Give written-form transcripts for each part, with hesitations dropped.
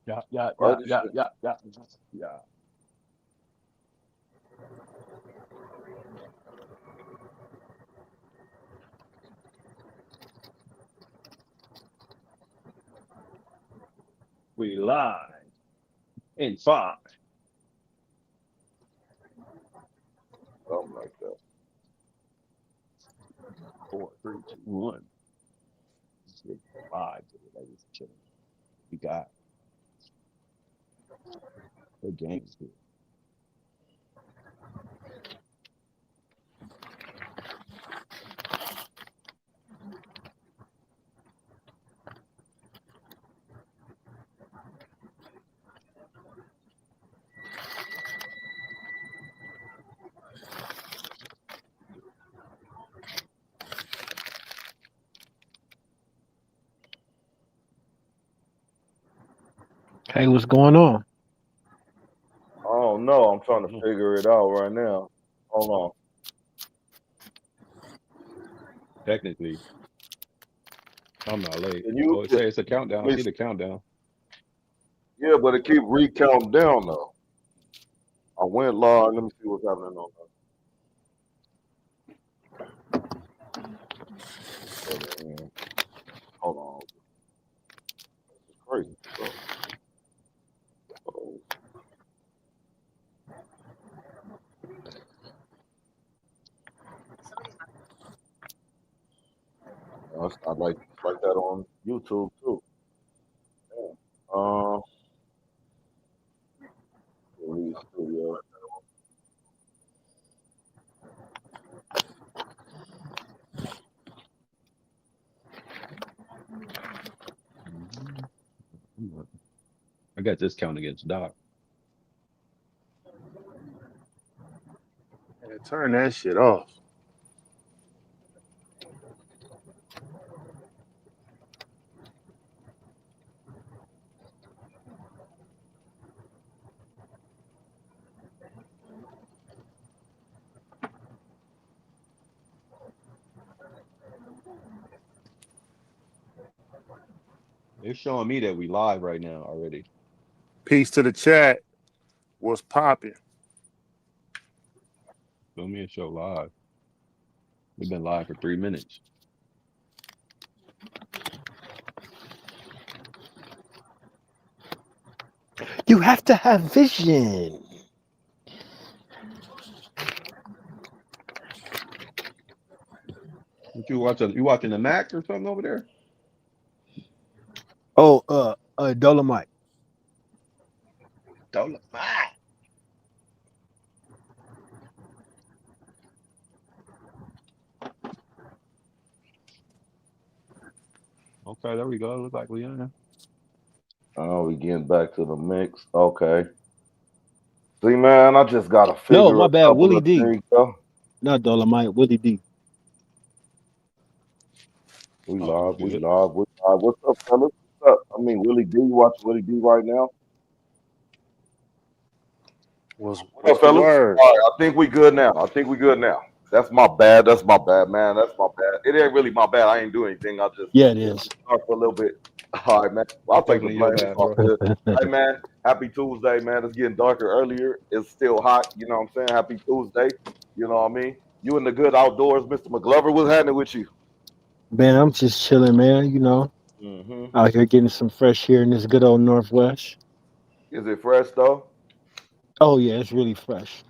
Yeah, yeah, Right yeah, this yeah, shit. yeah, yeah, yeah. We live in five, Something like that. 4, 3, 2, 1. Let's get live today, ladies and gentlemen. We got the games here. Hey, what's going on? I don't know. I'm trying to Mhm. figure it out right now. Hold on. Technically, I'm not late. Can you? Oh, it says it's a countdown. I Let see me. the countdown. Yeah, but it keep recounting down though. I went live. Let me see what's happening on the other end. Hold on. This is crazy. So, it's like that on YouTube too. Yeah. Release studio. Mhm. I got this count against Doc. Yeah, turn that shit off. It's showing me that we live right now already. Peace to the chat. What's popping? Show me a show live. We've been live for 3 minutes. You have to have vision. What you watching? You watching the Mac or something over there? Oh, Dolomite. Don't look Mac. Okay, there we go. Look like we in. Oh, we getting back to the mix. Okay. See, man, I just gotta No, figure my a bad. couple Willie of D. things out. Not Dolomite. Willie D. We Oh, you live, we good? live, we live. What's up, fellas? What's up? I mean, Willie D. You watching Willie D right now? What What's up, the fellas? word? All right, I think we good now. I think we good now. That's my bad. That's my bad, man. That's my bad. It ain't really my bad. I ain't doing anything. I just Yeah, it it is. started for a little bit. All right, man. Well, I'll It's take the definitely your blame. It's bad, all bro. good. Hey, man. Happy Tuesday, man. It's getting darker earlier. It's still hot. You know what I'm saying? Happy Tuesday. You know what I mean? You in the good outdoors, Mr. McGlover. What's happening with you? Man, I'm just chilling, man. Hmm. Out here getting some fresh air in this good old Northwest. Is it fresh though? Oh yeah, it's really fresh.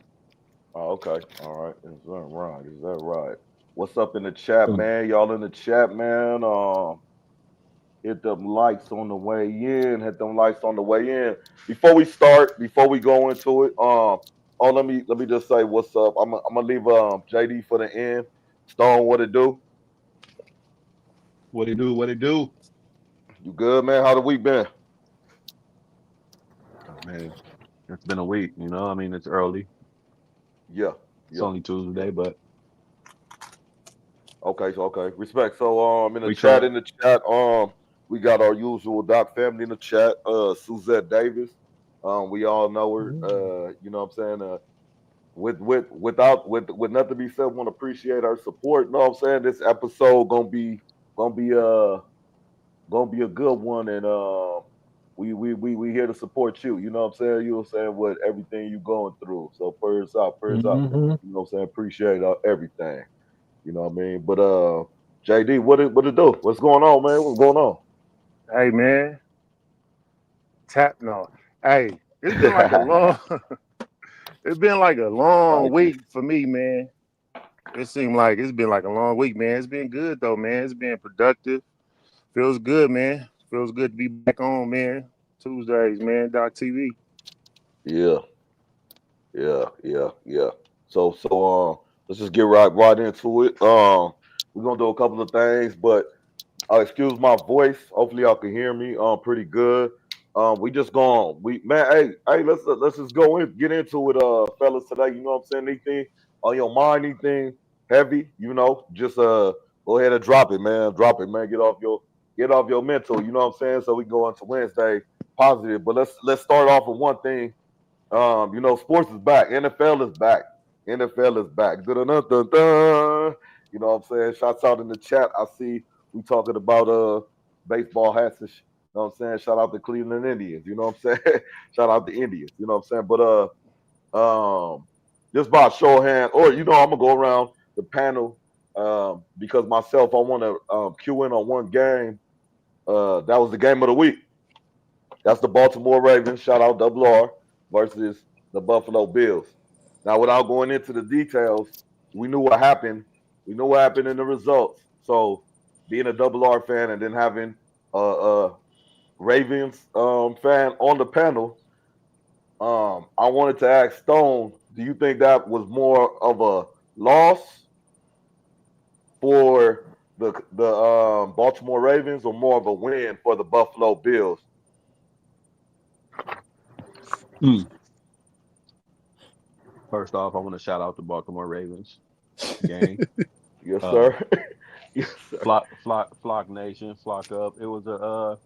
Oh, okay. All right. Is that right? Is that right? What's up in the chat, Mm. man? Y'all in the chat, man. Hit them likes on the way in. Hit them likes on the way in. Before we start, before we go into it, oh let me just say what's up. I'm gonna leave JD for the end. Stone, what it do? What it do? What it do? You good, man? How the week been? Oh, man, it's been a week. I mean, it's early. Yeah, It's yeah, only yeah. Tuesday, but Okay, so okay. Respect. So in the we chat, try. we got our usual Doc family in the chat. Suzette Davis. We all know her. You know what I'm saying? With nothing to be said, want to appreciate her support. You know what I'm saying? This episode gonna be gonna be a good one, and we here to support you. You know what I'm saying? You know what I'm saying, with everything you going through. So prayers up, prayers up. Mm-hmm. You know what I'm saying? Appreciate everything. You know what I mean? But JD, what it do? What's going on, man? What's going on? Hey man, tap no. Hey, it's been like a long it's been like a long Thank you. week for me, man. It seemed like it's been like a long week, man. It's been good though, man. It's been productive. Feels good, man. Feels good to be back on, man. Tuesdays, man. DockTV. Yeah, yeah. So let's just get right into it. We're gonna do a couple of things, but excuse my voice. Hopefully y'all can hear me pretty good. We just going we man, hey, let's just go in, get into it, fellas, today. You know what I'm saying? Anything on your mind, anything heavy, just go ahead and drop it, man. Drop it, man. Get off your mental, you know what I'm saying? So we can go into Wednesday positive. But let's start off with one thing. Sports is back. NFL is back. NFL is back. Dun-dun-dun-dun-dun. You know what I'm saying? Shouts out in the chat. I see we talking about baseball hats and you know what I'm saying? Shout out to Cleveland Indians. You know what I'm saying? Shout out to Indians. You know what I'm saying? But just by a show of hand, or I'm gonna go around the panel because myself, I want to cue in on one game. That was the game of the week. That's the Baltimore Ravens, shout out Double R, versus the Buffalo Bills. Now, without going into the details, we knew what happened. We knew what happened in the results. So, being a Double R fan and then having a Ravens fan on the panel, I wanted to ask Stone, do you think that was more of a loss for the Baltimore Ravens or more of a win for the Buffalo Bills? First off, I want to shout out the Baltimore Ravens gang. Yes, Uh, sir. Yes, sir. flock nation, flock up. It was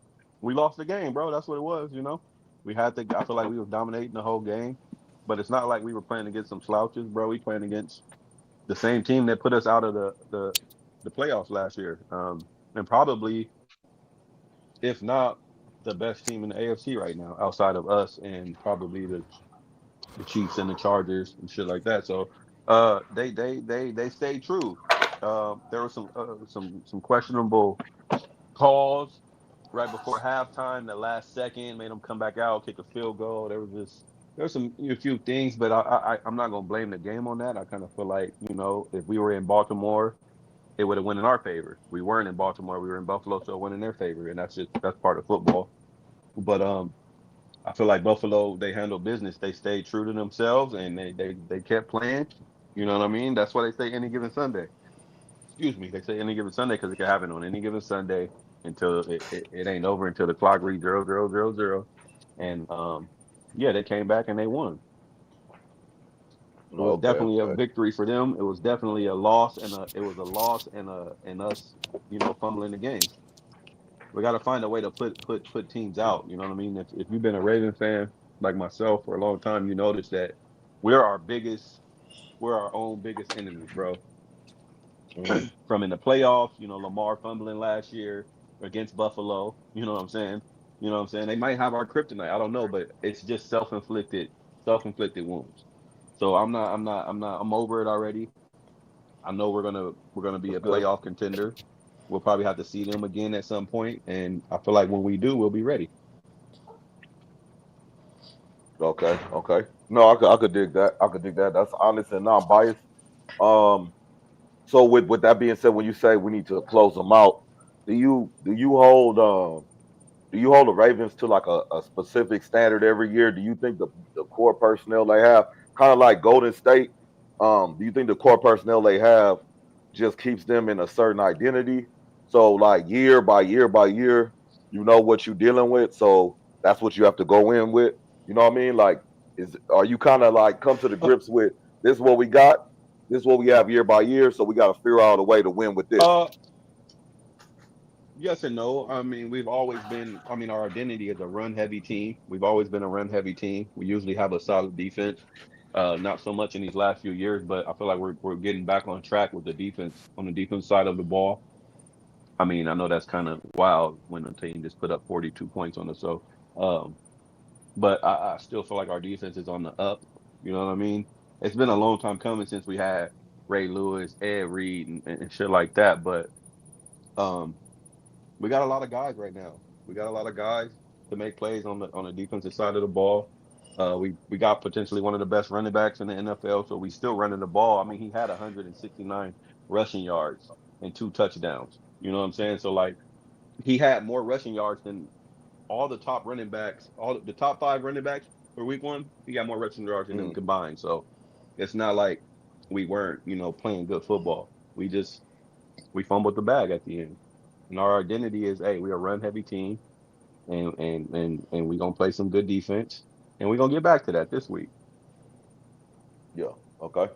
we lost the game, bro. That's what it was. We had to. I feel like we were dominating the whole game, but it's not like we were playing against some slouches, bro. We playing against the same team that put us out of the playoffs last year, and probably, if not the best team in the AFC right now, outside of us and probably the Chiefs and the Chargers and shit like that. So they stayed true. There were some questionable calls right before halftime. The last second made them come back out, kick a field goal. There was a few things, but I'm not gonna blame the game on that. I kind of feel like if we were in Baltimore, it would have went in our favor. We weren't in Baltimore. We were in Buffalo, so it went in their favor, and that's part of football. But I feel like Buffalo, they handled business. They stayed true to themselves, and they kept playing. You know what I mean? That's why they say any given Sunday. Excuse me. They say any given Sunday because it can happen on any given Sunday until it ain't over, until the clock reads 0-0-0-0. And yeah, they came back and they won. It was Okay, definitely a okay. victory for them. It was definitely a loss, and us, fumbling the game. We got to find a way to put teams out. You know what I mean? If you've been a Raven fan like myself for a long time, you notice that we're our own biggest enemies, bro. Mhm. From in the playoffs, Lamar fumbling last year against Buffalo. You know what I'm saying? They might have our kryptonite. I don't know, but it's just self-inflicted wounds. So I'm over it already. I know we're gonna be a That's good. playoff contender. We'll probably have to see them again at some point, and I feel like when we do, we'll be ready. Okay, okay. No, I could dig that. I could dig that. That's honest and non-biased. Um, so with that being said, when you say we need to close them out, do you hold the Ravens to like a specific standard every year? Do you think the core personnel they have, kind of like Golden State, do you think the core personnel they have just keeps them in a certain identity? So like year by year by year, you know what you're dealing with. So that's what you have to go in with. You know what I mean? Like, are you kind of like come to the Uh, grips with this is what we got, this is what we have year by year, so we got to figure out a way to win with this. uh, yes and no. I mean, we've always been. I mean, our identity is a run-heavy team. We've always been a run-heavy team. We usually have a solid defense. Not so much in these last few years, but I feel like we're getting back on track with the defense on the defense side of the ball. I mean, I know that's kind of wild when a team just put up 42 points on us. So Um, but I still feel like our defense is on the up. You know what I mean? It's been a long time coming since we had Ray Lewis, Ed Reed, and shit like that. But um, we got a lot of guys right now. We got a lot of guys to make plays on the defensive side of the ball. We got potentially one of the best running backs in the NFL, so we still running the ball. I mean, he had 169 rushing yards and 2 touchdowns. You know what I'm saying? So like he had more rushing yards than all the top running backs, all the top 5 running backs for week 1. He got more rushing yards than them Mm, combined. So it's not like we weren't, playing good football. We fumbled the bag at the end. And our identity is, hey, we're a run heavy team, and we're gonna play some good defense, and we're gonna get back to that this week. yeah. Okay.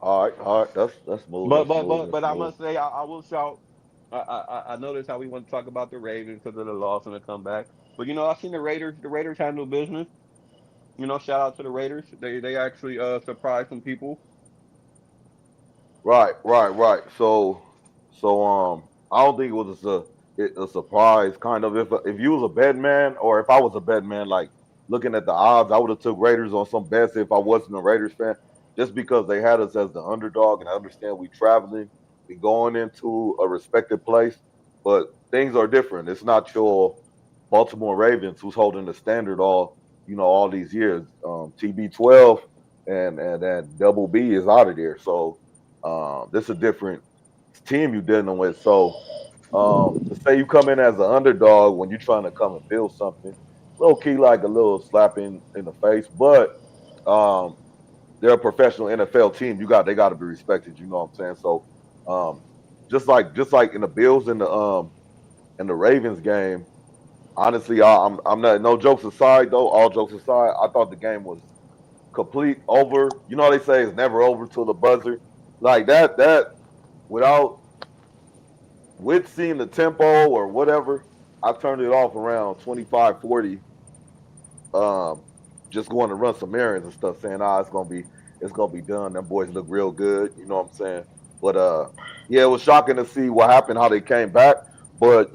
All right. All right. That's smooth. But That's but smooth. but That's but I smooth. must say I will shout. I noticed how we want to talk about the Ravens because of the loss and the comeback. But I seen the Raiders. The Raiders handle business. Shout out to the Raiders. They actually surprised some people. Right. Right. Right. So I don't think it was a surprise. Kind of if you was a bet man, or if I was a bet man, like looking at the odds, I would have took Raiders on some bets if I wasn't a Raiders fan, just because they had us as the underdog, and I understand we traveling, we going into a respected place, but things are different. It's not your Baltimore Ravens who's holding the standard all these years. TB12 and Double B is out of there, so this is a different team you're dealing with. So to say you come in as an underdog when you're trying to come and build something, low key like a little slap in the face, but um, they're a professional NFL team. They got to be respected. You know what I'm saying? So um, just like in the Bills and the Ravens game. Honestly, I'm not, no jokes aside though. All jokes aside, I thought the game was complete over. You know how they say it's never over till the buzzer. Like that without with seeing the tempo or whatever, I turned it off around 25-40. Um, just going to run some errands and stuff, saying, it's gonna be done. Them boys look real good, you know what I'm saying? But yeah, it was shocking to see what happened, how they came back. But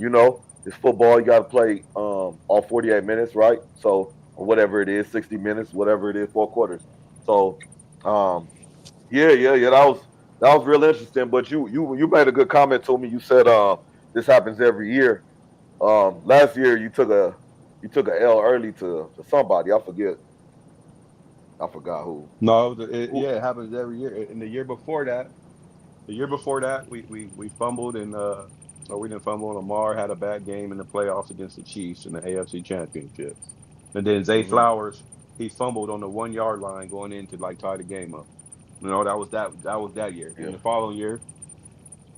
it's football, you gotta play all 48 minutes, right? So or whatever it is, 60 minutes, whatever it is, 4 quarters. So um yeah, that was real interesting. But you made a good comment to me. You said this happens every year. Last year you took a L early to somebody. I forgot who. No, Who? it happens every year. And the year before that, we fumbled and or we didn't fumble. Lamar had a bad game in the playoffs against the Chiefs in the AFC Championship. And then Zay Hmm. Flowers, he fumbled on the 1 yard line going in to like tie the game up. That was that year. Yeah. Then the following year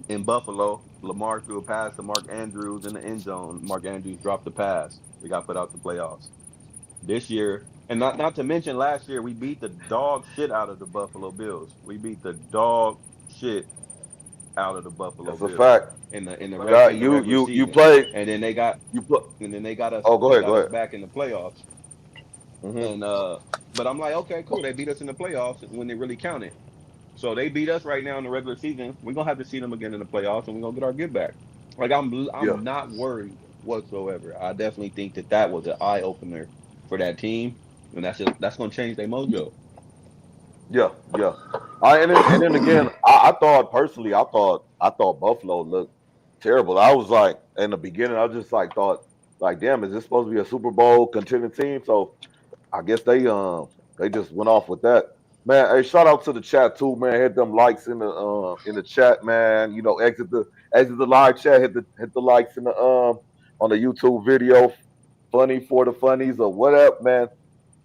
in Buffalo, Lamar threw a pass to Mark Andrews in the end zone. Mark Andrews dropped the pass. We got put out the playoffs. This year, and not to mention last year, we beat the dog shit out of the Buffalo Bills. We beat the dog shit out of the Buffalo That's a Bills fact. in the You regular you you season. played. And then they got You put. and then they got us Oh, go they ahead. Go got us ahead. back in the playoffs. Hmm. And but I'm like, okay, cool. They beat us in the playoffs when they really counted. So they beat us right now in the regular season. We're gonna have to see them again in the playoffs, and we're gonna get our get back. Like Yeah. I'm not worried whatsoever. I definitely think that was an eye opener for that team, and that's gonna change their mojo. Yeah. Yeah. And then again, I thought personally, I thought Buffalo looked terrible. I was like in the beginning, I just like thought like, damn, is this supposed to be a Super Bowl contending team? So I guess they just went off with that. Man, hey, shout out to the chat too, man. Hit them likes in the chat, man. Exit the live chat, hit the likes in the on the YouTube video. Funny for the funnies or what up, man?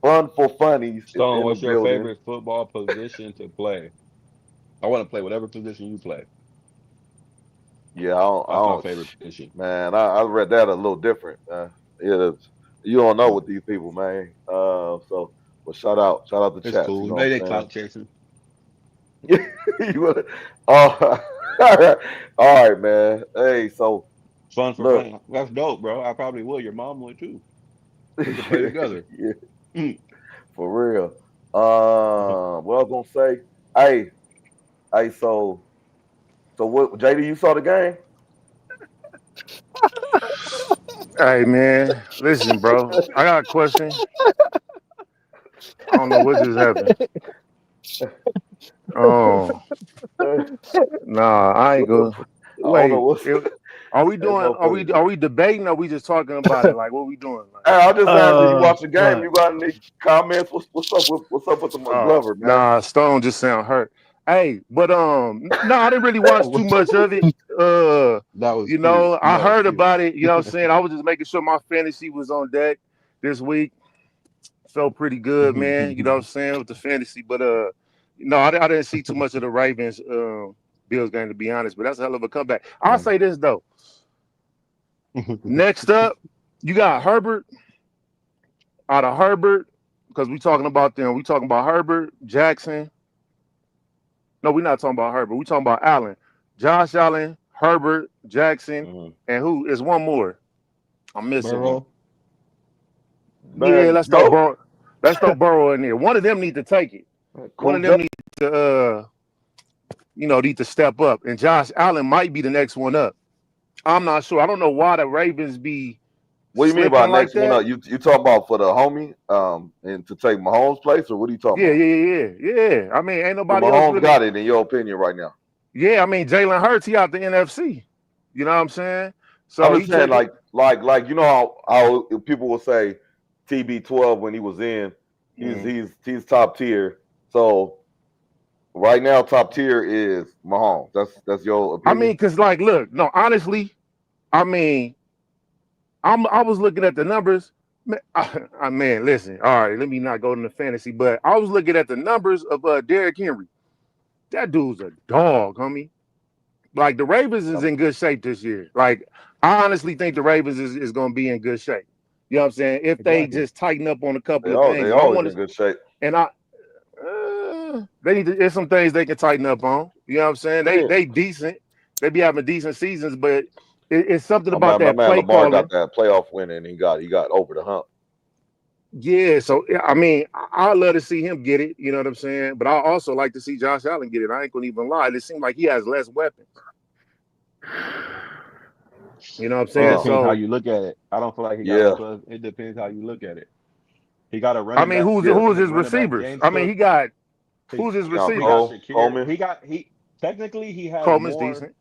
Fun for funnies is Stone, in the what's your building. favorite football position to play? I want to play whatever position you play. Yeah, I That's my don't favorite position. man, I read that a little different. You don't know with these people, man. But shout out the It's chats, you cool. know Maybe they what I'm clout chasing. saying? You wanna- oh, all right, man. Hey, so Fun for look, fun. That's dope, bro. I probably would. Your mom would too. We could play together. yeah, Mm. for real. What I was gonna say, hey, so what? JD, you saw the game? Hey man, listen, bro. I got a question. I don't know what just happened. Oh, I nah, I ain't gonna. don't know Wait, what's are we that doing? motherfucker. Are we debating? Or are we just talking about it? Like, what we doing? Like, Hey, I'm just asking you watch the game. What? You got any comments? What's up with the oh, McGlover, man? nah, Stone just sound hurt. Hey, but no, I didn't really watch too much of it. Uh, That was you cute. know, I That was heard cute. about it. You know what I'm saying? I was just making sure my fantasy was on deck this week. Felt pretty good, man. You know what I'm saying with the fantasy, but no, I didn't see too much of the Ravens Bills game to be honest. But that's a hell of a comeback. I'll say this though. Next up, you got Herbert out of Herbert because we talking about them. We talking about Herbert Jackson. No, we're not talking about Herbert. We talking about Allen, Josh Allen, Herbert Jackson, Mhm. and who is one more? I'm missing one. Burrow. Yeah, Man, let's throw go. Burrow. Let's throw Burrow in there. One of them need to take it. One of Cool. them need to need to step up. And Josh Allen might be the next one up. I'm not sure. I don't know why the Ravens be What do you mean by slipping like next one that. up? You talking about for the homie, and to take Mahomes' place, or what are you talking Yeah, about? yeah, yeah, yeah. Yeah. I mean, ain't So nobody else Mahomes really. got it in your opinion right now. Yeah, I mean, Jalen Hurts, he out the NFC. You know what I'm saying? I'm So just he saying, taking. like you know how people will say TB12 when he was in, Mm. he's top tier. So right now, top tier is Mahomes. That's your I mean, opinion. cause like, look, no, honestly, I mean, I was looking at the numbers. Man, listen, all right, let me not go into fantasy, but I was looking at the numbers of Derrick Henry. That dude's a dog, homie. Like the Ravens is in good shape this year. Like I honestly think the Ravens is going to be in good shape. You know what I'm saying? If they Exactly. just tighten up on a couple of They things, and I always want in to, good shape. and I, they need to. There's some things they can tighten up on. You know what I'm saying? Yeah. They decent. They be having decent seasons, but it's something about My that man play Lamar got calling. that playoff win and he got over the hump. Yeah, so I mean, I love to see him get it. You know what I'm saying? But I also like to see Josh Allen get it. I ain't gonna even lie. It seems like he has less weapons. You know what I'm It saying? Uh, depends how So you look at it. I don't feel like he got yeah. less of. It depends how you look at it. He got a I running mean, back. Yeah. who's his Running back receivers? James I mean, Cook. He, who's his Now he got receivers? Shakir. Coleman. He technically he has Coleman's more. decent.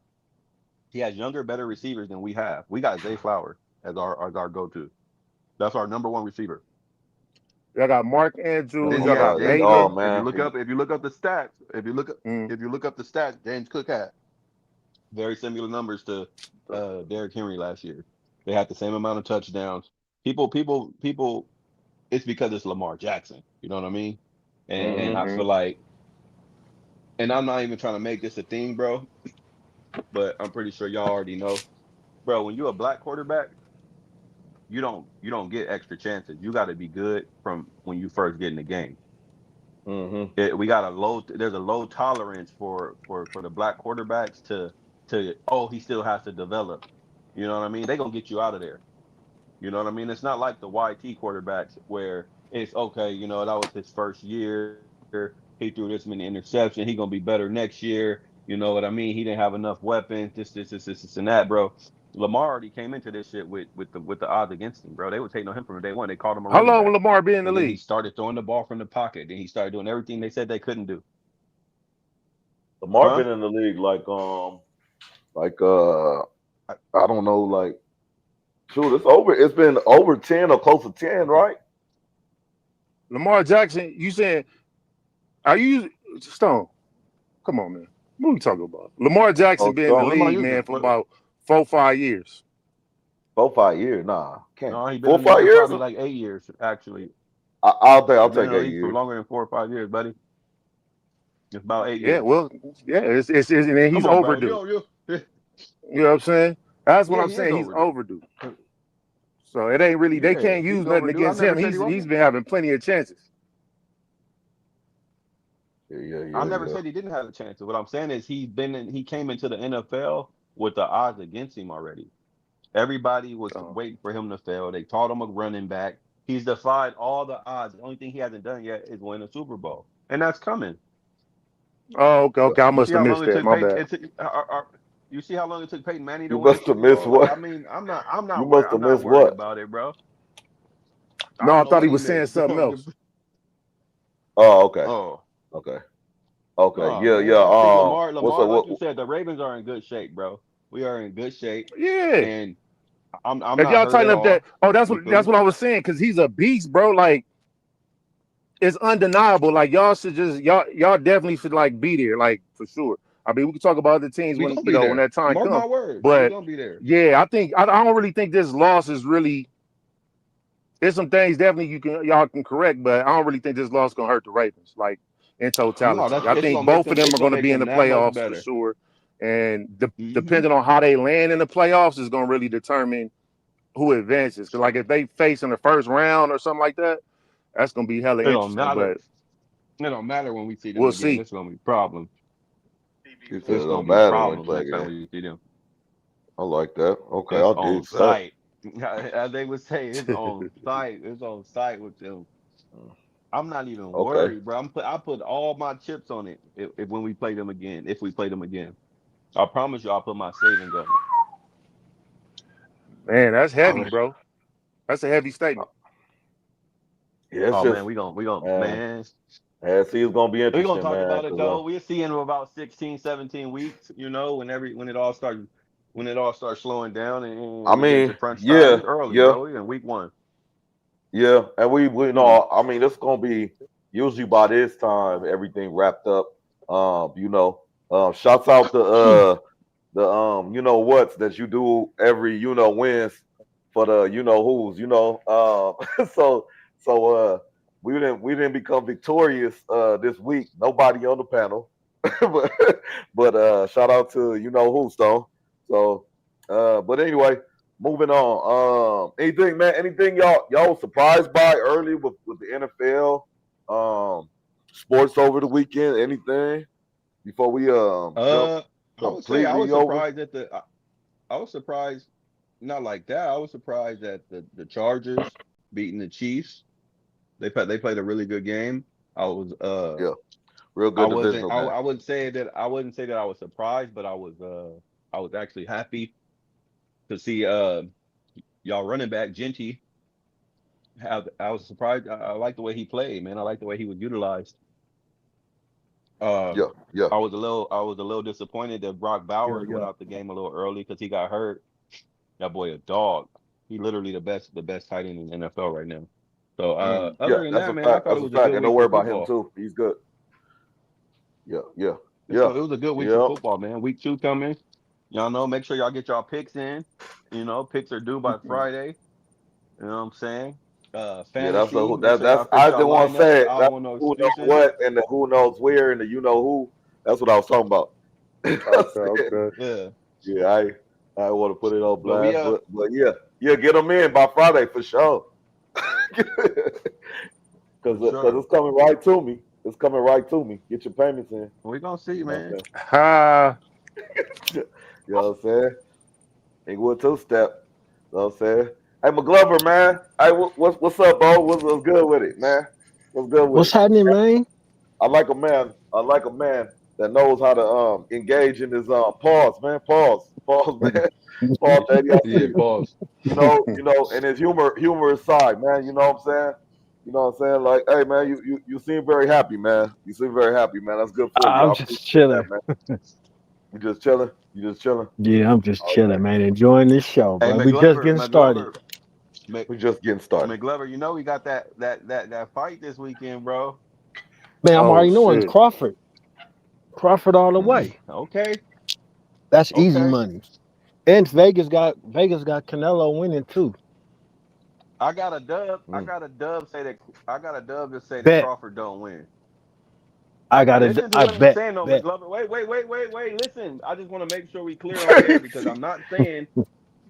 He has younger, better receivers than we have. We got Zay Flowers as our go to. That's our number one receiver. Y'all got Mark Then Andrews. he Y'all has got They James oh Cook. Bateman. man. If you look up the stats, Mm. if you look up the stats, James Cook had very similar numbers to Derrick Henry last year. They had the same amount of touchdowns. People. It's because it's Lamar Jackson. You know what I mean? And I Mm-hmm. feel like, and I'm not even trying to make this a thing, bro. But I'm pretty sure y'all already know, bro. When you're a black quarterback, you don't get extra chances. You got to be good from when you first get in the game. Mm-hmm. We got a low. There's a low tolerance for the black quarterbacks to he still has to develop. You know what I mean? They gonna get you out of there. You know what I mean? It's not like the YT quarterbacks where it's okay. You know that was his first year. He threw this many interceptions. He gonna be better next year. You know what I mean? He didn't have enough weapons. This, and that, bro. Lamar already came into this shit with the odds against him, bro. They were taking on him from day one. They called him a How running long will back. Lamar be in the And then he league? started throwing the ball from the pocket. Then he started doing everything they said they couldn't do. Lamar Huh? been in the league like I don't know, like shoot, it's been over 10 or close to 10, right? Lamar Jackson. You saying? Are you Stone? Come on, man. What are we talking about? Lamar Jackson Oh, been in the so What am I league, using? man, for about 4 5 years. 4 5 years. Nah, can't No, he been four in the five league years. probably like 8 years, actually. I'll He's been take in the eight league for years. longer than 4 or 5 years, buddy. It's about eight Yeah, years. well, yeah, it's and he's Come on, bro. overdue. You You know what I'm saying? That's what yeah, I'm he is saying. He's overdue. overdue. So it ain't really they Yeah, can't use he's nothing overdue. I against never him. said he He's wasn't. been having plenty of chances. I Yeah. never said he didn't have a chance. What I'm saying is he came into the NFL with the odds against him already. Everybody was Oh, waiting for him to fail. They taught him a running back. He's defied all the odds. The only thing he hasn't done yet is win a Super Bowl, and that's coming. oh okay, okay. I You must see have how long missed it that. took My bad. Patriots? You see how long it took Peyton Manning to You win a must have Super missed Bowl? Like, what? I mean, I'm not You must have missed worried what? about it, bro. I No, I don't know thought what he he was saying missed. something else. Oh, okay. Oh. Okay. Oh Yeah, man, I think yeah. What's Lamar, up? like you said, the Ravens are in good shape, bro. We are in good shape, Yeah. and I'm If not y'all hurt tighten at up that, all. that's You what feel me? I was saying, because he's a beast, bro. Like, it's undeniable. Like, y'all should just y'all definitely should like be there, like, for sure. I mean, we can talk about other teams We when gonna be when there. that time Mark comes. my words, we But gonna be there. yeah, I think I don't really think this loss is really. There's some things definitely y'all can correct, but I don't really think this loss is gonna hurt the Ravens, like, in No, totality. I it's think gonna make both of them. them It's are gonna going to make be in them the that much playoffs for better. sure, and Hmm depending on how they land in the playoffs is going to really determine who advances. Because, like, if they face in the first round or something like that, that's going to be hella It don't interesting. matter. But It don't matter when we see them we'll again. see. It's gonna be problems. He said It's it gonna don't be matter when we problems play next time again. we see them. I like that. Okay, It's I'll on give that. site. As they would say, it's on site. It's on site with them. I'm not even Okay. worried, bro. I put all my chips on it if when we play them again. If we play them again, I promise you, I'll put my savings on it. Man, that's All heavy, right. bro. That's a heavy statement. Yeah, it's Oh just man, we gonna man. man. Yeah, see, it's gonna be We're gonna interesting, talk man. about it Cause though. We'll see in about 16, 17 weeks, when it all starts slowing down I and we get into mean, crunch time. yeah, It's early, yeah, bro. We in week 1. yeah, and we Mm. know. I mean, it's gonna be usually by this time everything wrapped up. Shouts out the what's that you do every wins for the who's so we didn't become victorious this week. Nobody on the panel, but shout out to who Stone. So but anyway, moving on. Anything, man? Anything y'all was surprised by early with the NFL sports over the weekend? Anything before we jump I would say I was completely over? surprised I was surprised, not like that. I was surprised that the Chargers beating the Chiefs. They played a really good game. I was Yeah, real good divisional game. I wouldn't say that I was surprised, but I was actually happy to see y'all running back Genty. I was surprised. I like the way he played, man. I like the way he was utilized. Uh, Yeah, yeah, I was a little disappointed that Brock Bowers went out the game a little early because he got hurt. That boy a dog. He literally the best tight end in the NFL right now. So yeah. other than That's a that, man, I fact. thought That's it a was a fact. good And don't week worry for about him football. too. He's good. Yeah, yeah, So yeah, it was a good week for yeah. football, man. Week 2 coming. Y'all know, make sure y'all get y'all picks in. Picks are due by Friday. You know what I'm saying? Yeah, that's the Fantasy. who Make that sure y'all that's fix I y'all didn't want to lineups. say I it. don't That's want no who knows excuses. what and the who knows where and the who. That's what I was talking about. Okay. Yeah. Yeah, I want to put it on But we blast, but yeah, get them in by Friday for sure. for Cause sure. it's coming right to me. It's coming right to me. Get your payments in. We gonna see, You know man. Ha. you know what I'm saying? Ain't going two step. You know what I'm saying? Hey, McGlover, man. Hey, what's up, bro? What's good with it, man? What's good with What's it? happening, man? I like a man. I like a man that knows how to engage in his pause, man. Pause, man. Pause, baby. I see Yeah, you. pause. And his humorous side, man. You know what I'm saying? You know what I'm saying? Like, hey, man, you seem very happy, man. You seem very happy, man. That's good for you. I'm I just appreciate that, chilling. man. You just chilling? You just chilling? Yeah, I'm just Okay. chilling, man. Enjoying this show, Hey, bro. We just getting started. We just getting started. McGlover, we got that fight this weekend, bro. Man, I'm Oh already knowing shit. Crawford. Crawford all the way. Okay, That's easy okay. money. And Vegas got Canelo winning too. I got a dub. Mm. I got a dub to say that Bet. Crawford don't win. I Listen to I what I'm bet. saying though, Bet. McGlover. Wait. Listen, I just want to make sure we clear on air because I'm not saying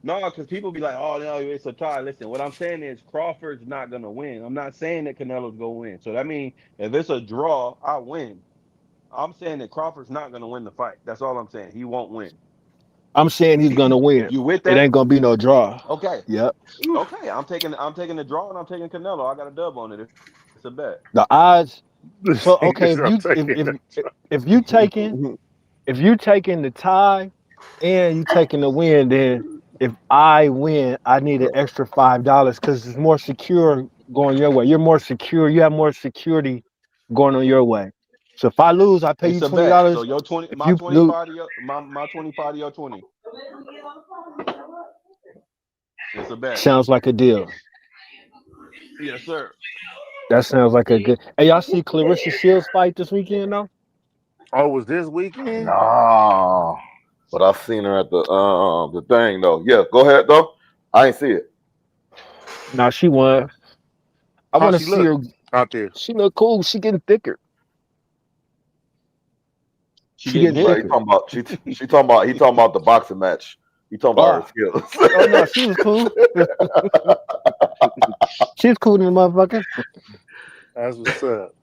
no, because people be like, oh no, it's a tie. Listen, what I'm saying is Crawford's not gonna win. I'm not saying that Canelo's gonna win. So that means if it's a draw, I win. I'm saying that Crawford's not gonna win the fight. That's all I'm saying. He won't win. I'm saying he's gonna win. You with It that? ain't gonna be no draw. Okay. Yep. Okay. I'm taking the draw and I'm taking Canelo. I got a dub on it. It's a bet. The odds. This So thing okay, is I'm taking if you taking the tie, and you taking the win, then if I win, I need an extra $5 because it's more secure going your way. You're more secure. You have more security going on your way. So if I lose, I pay It's you a twenty bet. So dollars. your 20, If my you lose, 25 to your my 25 to your 20. It's a bet. sounds like a deal. Yes, sir. That sounds like a good. Hey, y'all see Clarissa Shields fight this weekend though? Oh, was this weekend? Nah, but I seen her at the thing though. Yeah, go ahead though. I ain't see it. No, she won. I How want to she see look her. out there? She look cool. She getting thicker. She She getting getting But hit. he thicker. talking about she talking about he talking about the boxing match. He talking about her Oh, skills. oh no, she was cool. She was cool in the motherfucker. That's what's up.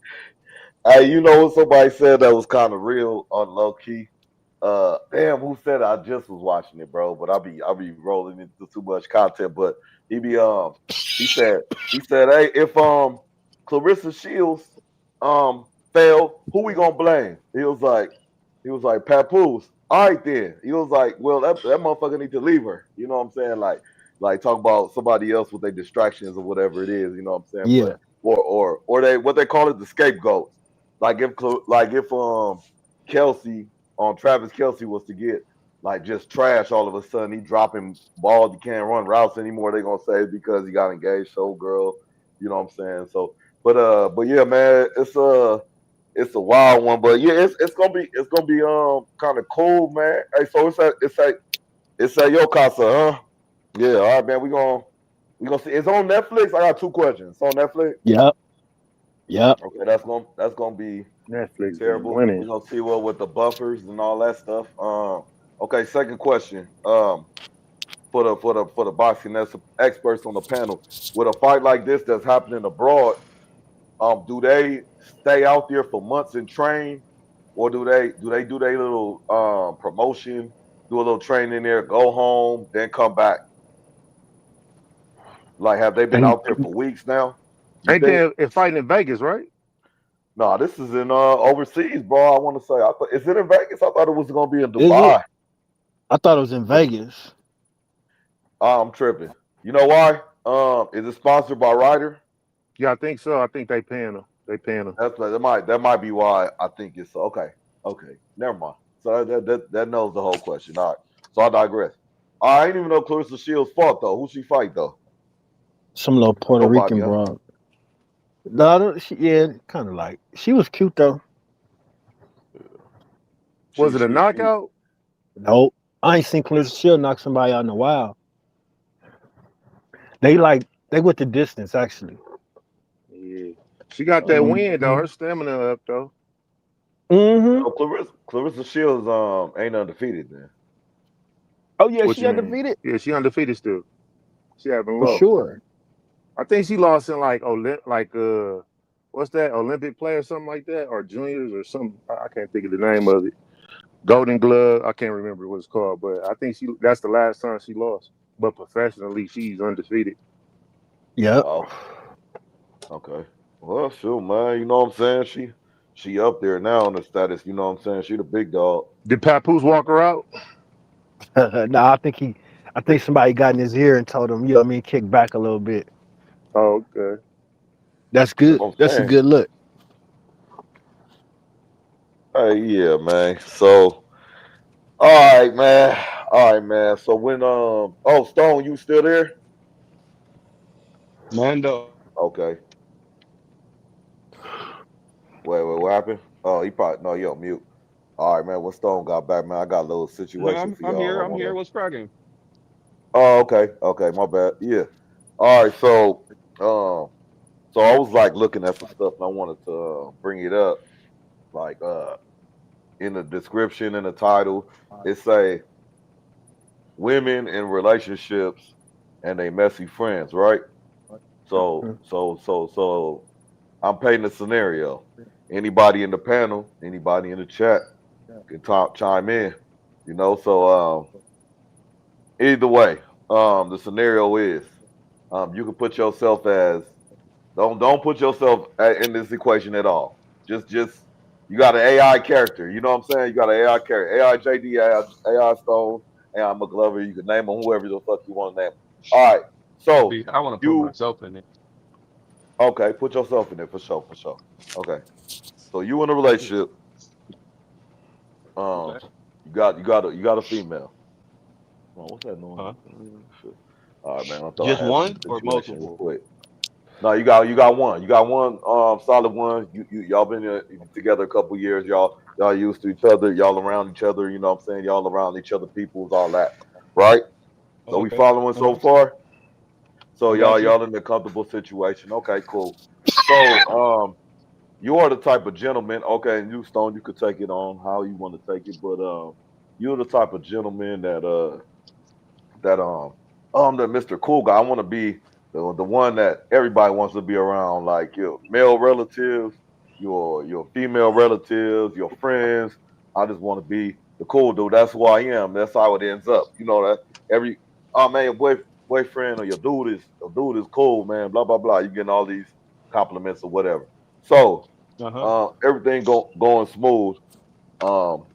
Hey, you know what somebody said that was kind of real on low key? Damn, who said it? I just was watching it, bro. But I'll be rolling into too much content. But he be he said hey, if Clarissa Shields fail, who we gonna blame? He was like Papoose. All right then. He was like, well, that motherfucker need to leave her. You know what I'm saying? Like talk about somebody else with their distractions or whatever it is. You know what I'm saying? But Yeah. or they what they call it the scapegoats. Like if Kelsey Travis Kelsey was to get like just trash all of a sudden, he dropping balls, he can't run routes anymore. They gonna say it's because he got engaged, so girl, you know what I'm saying? So, but yeah, man, it's a wild one, but yeah, it's gonna be kind of cool, man. Hey, so it's at your casa, huh? Yeah, all right, man. We gonna see. It's on Netflix. I got two questions. It's on Netflix. Yep. Yep. Okay, that's gonna be Netflix be terrible. winning. We're gonna see what with the buffers and all that stuff. Okay, second question. For the boxing experts on the panel, with a fight like this that's happening abroad, do they stay out there for months and train, or do they do their little promotion, do a little training there, go home, then come back? Like, have they been And out there for weeks now? You Ain't think? they fighting in Vegas, right? No, this is in overseas, bro. I want to say, is it in Vegas? I thought it was gonna be in is it? Dubai. I thought it was in Vegas. I'm tripping. You know why? Is it sponsored by Ryder? Yeah, I think so. I think they paying them. They paying them. That might be why I think it's okay. Okay, never mind. So that knows the whole question. All right. So I digress. I ain't even know Clarissa Shields fought though. Who she fight though? Some little Puerto Nobody, Rican huh? broad. No, yeah, kind of like she was cute though. She Was it a she she. knockout? Nope. I ain't seen Clarissa Shield knock somebody out in a while. They like they went the distance actually. Yeah. She got that win though. Mm-hmm. Her stamina up though. Mm-hmm. So Clarissa Shields ain't undefeated then. Oh yeah, What she you mean? undefeated Yeah, she undefeated still. She haven't for lost. sure. I think she lost in like what's that Olympic play or something like that, or juniors or something. I can't think of the name of it. Golden Glove. I can't remember what it's called, but I think that's the last time she lost. But professionally, she's undefeated. Yep. Oh, okay. Well, sure, man. You know what I'm saying? She up there now on the status. You know what I'm saying? She the big dog. Did Papoose walk her out? No, I think somebody got in his ear and told him, you know what I mean, kick back a little bit. Oh, okay. That's That's good. what I'm That's a saying. good look. Hey, yeah, man. So, all right, man. All right, man. So when Stone, you still there? Mando. Okay. Wait, what happened? Oh, he probably no, you on mute. All right, man. When Stone got back, man, I got a little No, situation I'm for I'm y'all. here. I I'm here. wanna. What's cracking? Oh, okay, my bad. Yeah. All right, so I was like looking at some stuff and I wanted to bring it up, like in the description and the title, it say women in relationships and they messy friends, right? So I'm painting a scenario. Anybody in the panel, anybody in the chat can chime in. So either way, the scenario is you can put yourself as don't put yourself in this equation at all. Just You got an AI character. You know what I'm saying? You got an AI character. AI JD, AI Stone, AI McGlover. You can name them whoever the fuck you want to name. All right. So See, I want to put you myself in it. okay? Put yourself in it for sure. For sure. Okay. So you in a relationship. Um, Okay. you got a female. Oh, what's that noise? Huh? Shit. All right, man. I thought Just I had some one or situation real multiple? quick. No, you got one. You got one solid one. Y'all been together a couple years. Y'all used to each other. Y'all around each other. You know what I'm saying? Y'all around each other peoples, all that. Right? So we Okay. following so far. So I y'all got you. y'all in a comfortable situation. Okay, cool. So you are the type of gentleman. Okay, and you Stone, you could take it on how you want to take it, but you're the type of gentleman that Mr. Cool Guy. I want to be the one that everybody wants to be around, like your male relatives, your female relatives, your friends. I just want to be the cool dude. That's who I am. That's how it ends up. You know that every oh man, boyfriend or your dude is cool, man. Blah blah blah. You getting all these compliments or whatever. So Uh-huh. everything going smooth. Um,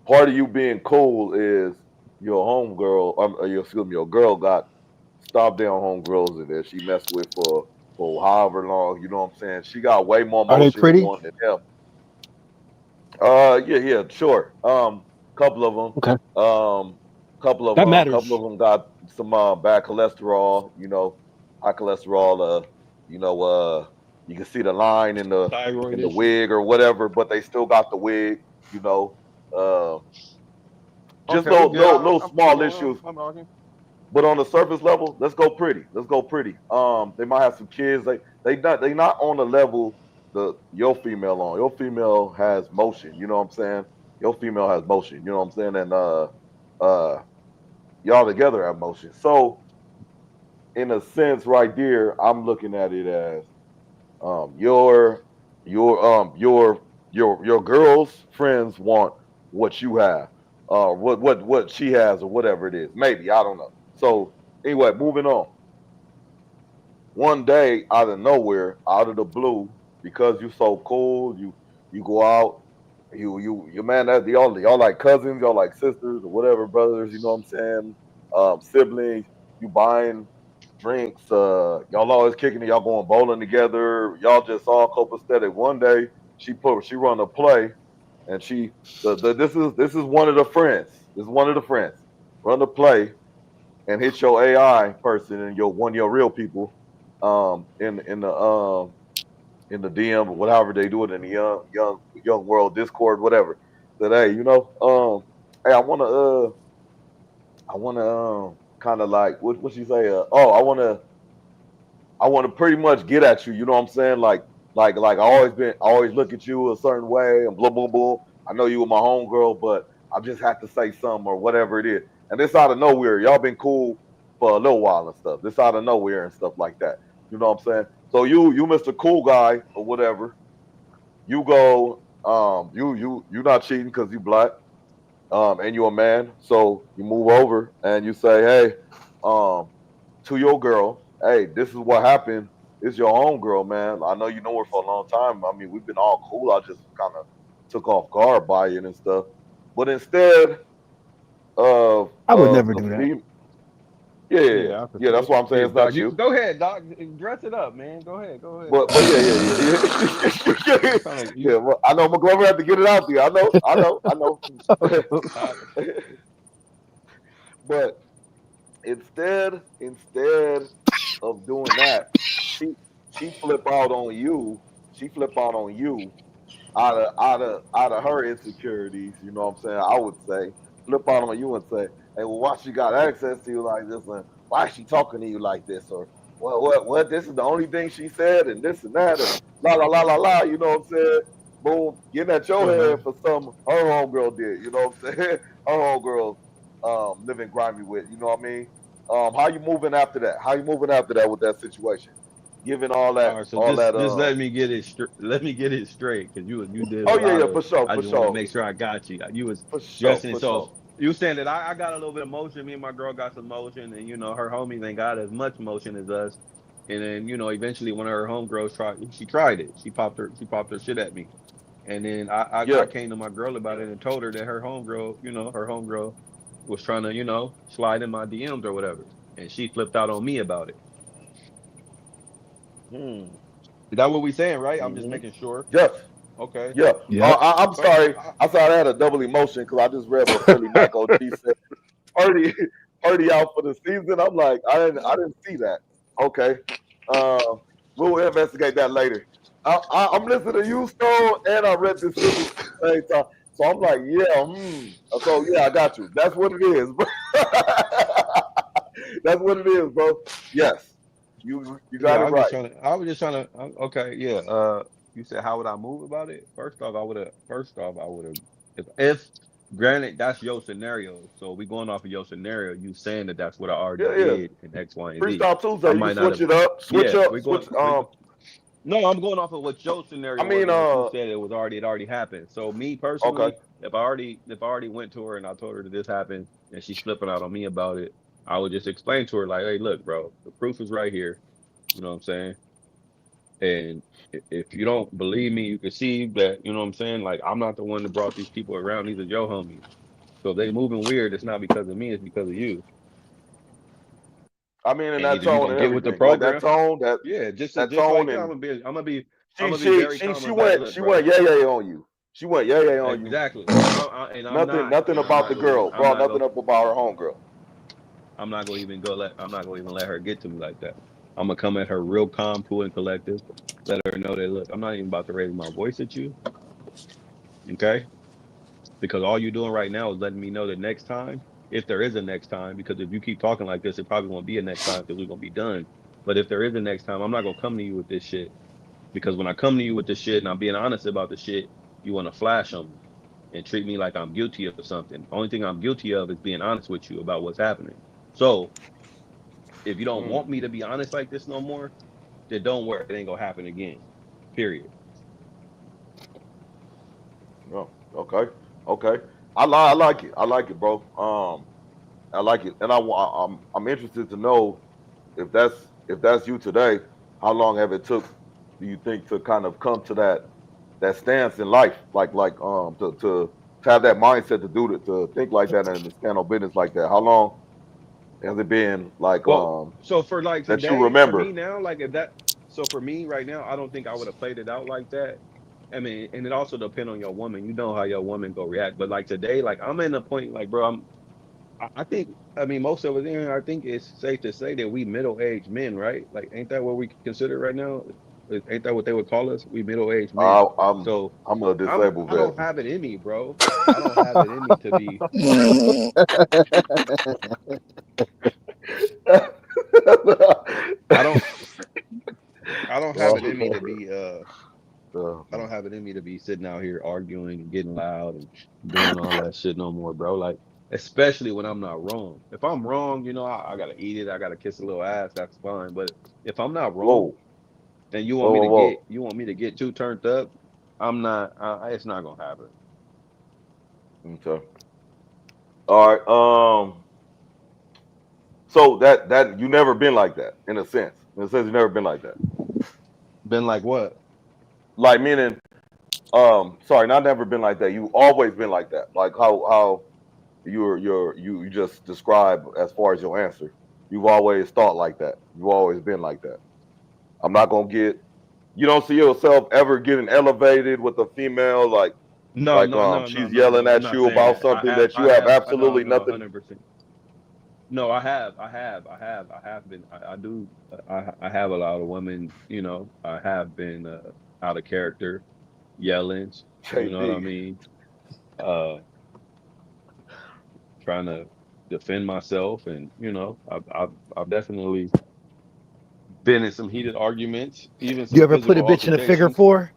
part of you being cool is your homegirl, excuse me, your girl got stopped down homegirls and that she messed with for however long. You know what I'm saying? She got way more Are they motion in pretty? one than him. Yeah, sure. Couple of them. Okay, that Couple matters. of them got some bad cholesterol. You know, high cholesterol. You know, you can see the line Thyroid in the issue. wig or whatever, but they still got the wig. You know, uh, just Okay, we good. little I'm small going. issues. I'm talking. But on the surface level, let's go pretty. Let's go pretty. They might have some kids. They not on the level your female on. Your female has motion. You know what I'm saying? Your female has motion. You know what I'm saying? And uh, y'all together have motion. So in a sense, right there, I'm looking at it as um your your girl's friends want what you have, what she has or whatever it is. Maybe I don't know. So anyway, moving on. One day, out of nowhere, out of the blue, because you so cool, you go out, you man, that y'all like cousins, y'all like sisters or whatever, brothers. You know what I'm saying? Siblings. You buying drinks. Y'all always kicking it. Y'all going bowling together. Y'all just all copacetic. One day, she run a play, and this is one of the friends. This is one of the friends. Run a play and hit your AI person and your real people in the DM or whatever they do it in the young world Discord whatever. That hey, hey, I wanna kind of like what you say? Oh, I wanna pretty much get at you. You know what I'm saying? Like I always look at you a certain way and blah blah blah. I know you were my homegirl, but I just have to say something or whatever it is. And this out of nowhere, y'all been cool for a little while and stuff. This out of nowhere and stuff like that. You know what I'm saying? So you Mr. Cool Guy or whatever, you go you not cheating because you black and you're a man. So you move over and you say, hey, um, to your girl, hey, this is what happened. It's your own girl, man. I know you know her for a long time. I mean, we've been all cool. I just kind of took off guard by it and stuff. But instead of I would never the do that. female, yeah, yeah, yeah, Yeah, I for yeah. That's sure. why I'm saying Yeah, it's Doc. not You you. go ahead, Doc. Dress it up, man. Go ahead. Go ahead, But Doc. yeah, yeah, yeah, You kind of you. yeah. Well, I know McGlover had to get it out there. I know. But instead of doing that, she she flip out on you. She flip out on you out of her insecurities. You know what I'm saying? I would say flip out on you and say, "Hey, well, why she got access to you like this? And why is she talking to you like this? Or what? This is the only thing she said, and this and that, and la la la la la. You know what I'm saying? Boom, getting at your Uh-huh. head for some her homegirl did. You know what I'm saying? Her homegirl living grimy with. You know what I mean? How you moving after that? How you moving after that with that situation? Given all All that, right. So all that. just let me get it let me get it straight because you did a Oh yeah, lot yeah, of. for sure, I for just want to sure, make sure I got you. You was for sure, dressing. for So sure. you saying that I got a little bit of motion. Me and my girl got some motion, and her homies ain't got as much motion as us. And then eventually one of her homegirls tried. She tried it. She popped her shit at me. And then I Yeah. came to my girl about it and told her that her homegirl, her homegirl was trying to, slide in my DMs or whatever. And she flipped out on me about it. Hmm. Is that what we saying, right? I'm just Hmm. making sure. Yes. Okay. Yeah. Yep. I'm Okay. sorry. I thought I had a double emotion because I just read what Philly Mac OG said. Purdy, Purdy out for the season. I'm like, I didn't see that. Okay. Uh, we'll investigate that later. I'm listening to you, Stone, and I read this sentence at the same time. So I'm like, yeah, So yeah, I got you. That's what it is, bro. That's what it is, bro. Yes. You got Yeah, it right. I was just trying to okay, yeah. You said how would I move about it? First off I would have if granted that's your scenario. So we going off of your scenario, you saying that that's what I already Yeah, yeah. did in X, Y, and Z. Freestyle I Tuesday, you can might not switch have it up. Switch yeah, up, switch no, I'm going off of what your I scenario was mean and what you said it already happened. So me okay. personally, if I already went to her and I told her that this happened and she's flipping out on me about it, I would just explain to her like, hey, look, bro, the proof is right here. You know what I'm saying? And if you don't believe me, you can see that, you know what I'm saying? Like, I'm not the one that brought these people around. These are your homies. So if they moving weird, it's not because of me, it's because of you. I mean, in And that either you tone gonna and get with the everything, like that program, tone, that yeah, that just like tone, that, and I'm she gonna be she very she calm she and be like, went look, she bro, went yay on you. She went yay on you. exactly. And Nothing about the girl. Brought nothing up about her homegirl. I'm not gonna even let her get to me like that. I'm gonna come at her real calm, cool, and collective. Let her know that look, I'm not even about to raise my voice at you, okay? Because all you're doing right now is letting me know that next time, if there is a next time, because if you keep talking like this, it probably won't be a next time because we're gonna be done. But if there is a next time, I'm not gonna come to you with this shit because when I come to you with this shit and I'm being honest about the shit, you want to flash on me and treat me like I'm guilty of something. Only thing I'm guilty of is being honest with you about what's happening. So if you don't Mm. want me to be honest like this no more, then don't worry, it ain't gonna happen again. Period. Oh, okay, okay. I like it. I like it, bro. I like it, and I'm interested to know if that's you today. How long have it took? Do you think to kind of come to that stance in life, to have that mindset to to think like that and to stand on business like that? How long has it been like Well, so for like that you today, for me remember? now, like if that, so for me right now, I don't think I would have played it out like that. I mean, and it also depends on your woman. You know how your woman go react. But like today, like I'm in a point, like bro, I think, I mean, most of us in here, I think it's safe to say that we middle-aged men, right? Like, ain't that what we consider right now? Ain't that what they would call us? We middle-aged men. I, I'm So I'm a disabled I vet. don't have it in me, bro. I don't have it in me to be. I don't. I don't have it in me to be. I don't have it in me to be sitting out here arguing and getting loud and doing all that shit no more, bro. Like, especially when I'm not wrong. If I'm wrong, I gotta eat it. I gotta kiss a little ass. That's fine. But if I'm not wrong Whoa, and you want whoa, me whoa, to whoa. get too turned up, I'm not. It's not gonna happen. Okay. All right. So that you never been like that in a sense. In a sense, you never been like that. Been like what? Like meaning, sorry, not never been like that. You always been like that. Like how you just described as far as your answer. You've always thought like that. You've always been like that. I'm not gonna get. You don't see yourself ever getting elevated with a female No, no, no, no, she's no, yelling no. I'm at not you saying about that. something that you have No, absolutely no, nothing. 100%. No, I have been. I do. I have a lot of women. I have been out of character, yelling. You know what I JB. mean? Uh, Trying to defend myself, and I've definitely been in some heated arguments, even You some ever put a physical bitch in a figure altercations. four?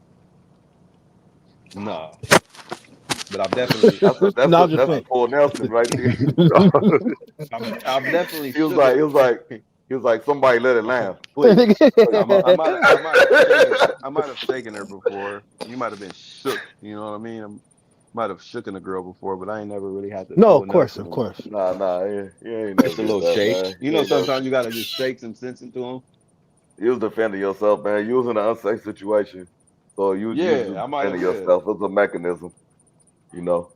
Nah, but I've definitely, No, I'm just That's a playing. full Nelson right there. I've definitely he was shook like it. he was like he was like somebody let it land, please. Please. I might have shaken, I might have shaken her before. You might have been shook. You know what I mean? I might have shooken a girl before, but I ain't never really had the No, full of course, Nelson of and course. Nah, you ain't never just a did little that, shake. man. You ain't never. Sometimes you gotta just shake some sense into them. You was defending yourself, man. You was in an unsafe situation. So you just Yeah, I might defending have. Yeah, yourself. It's a mechanism, you know.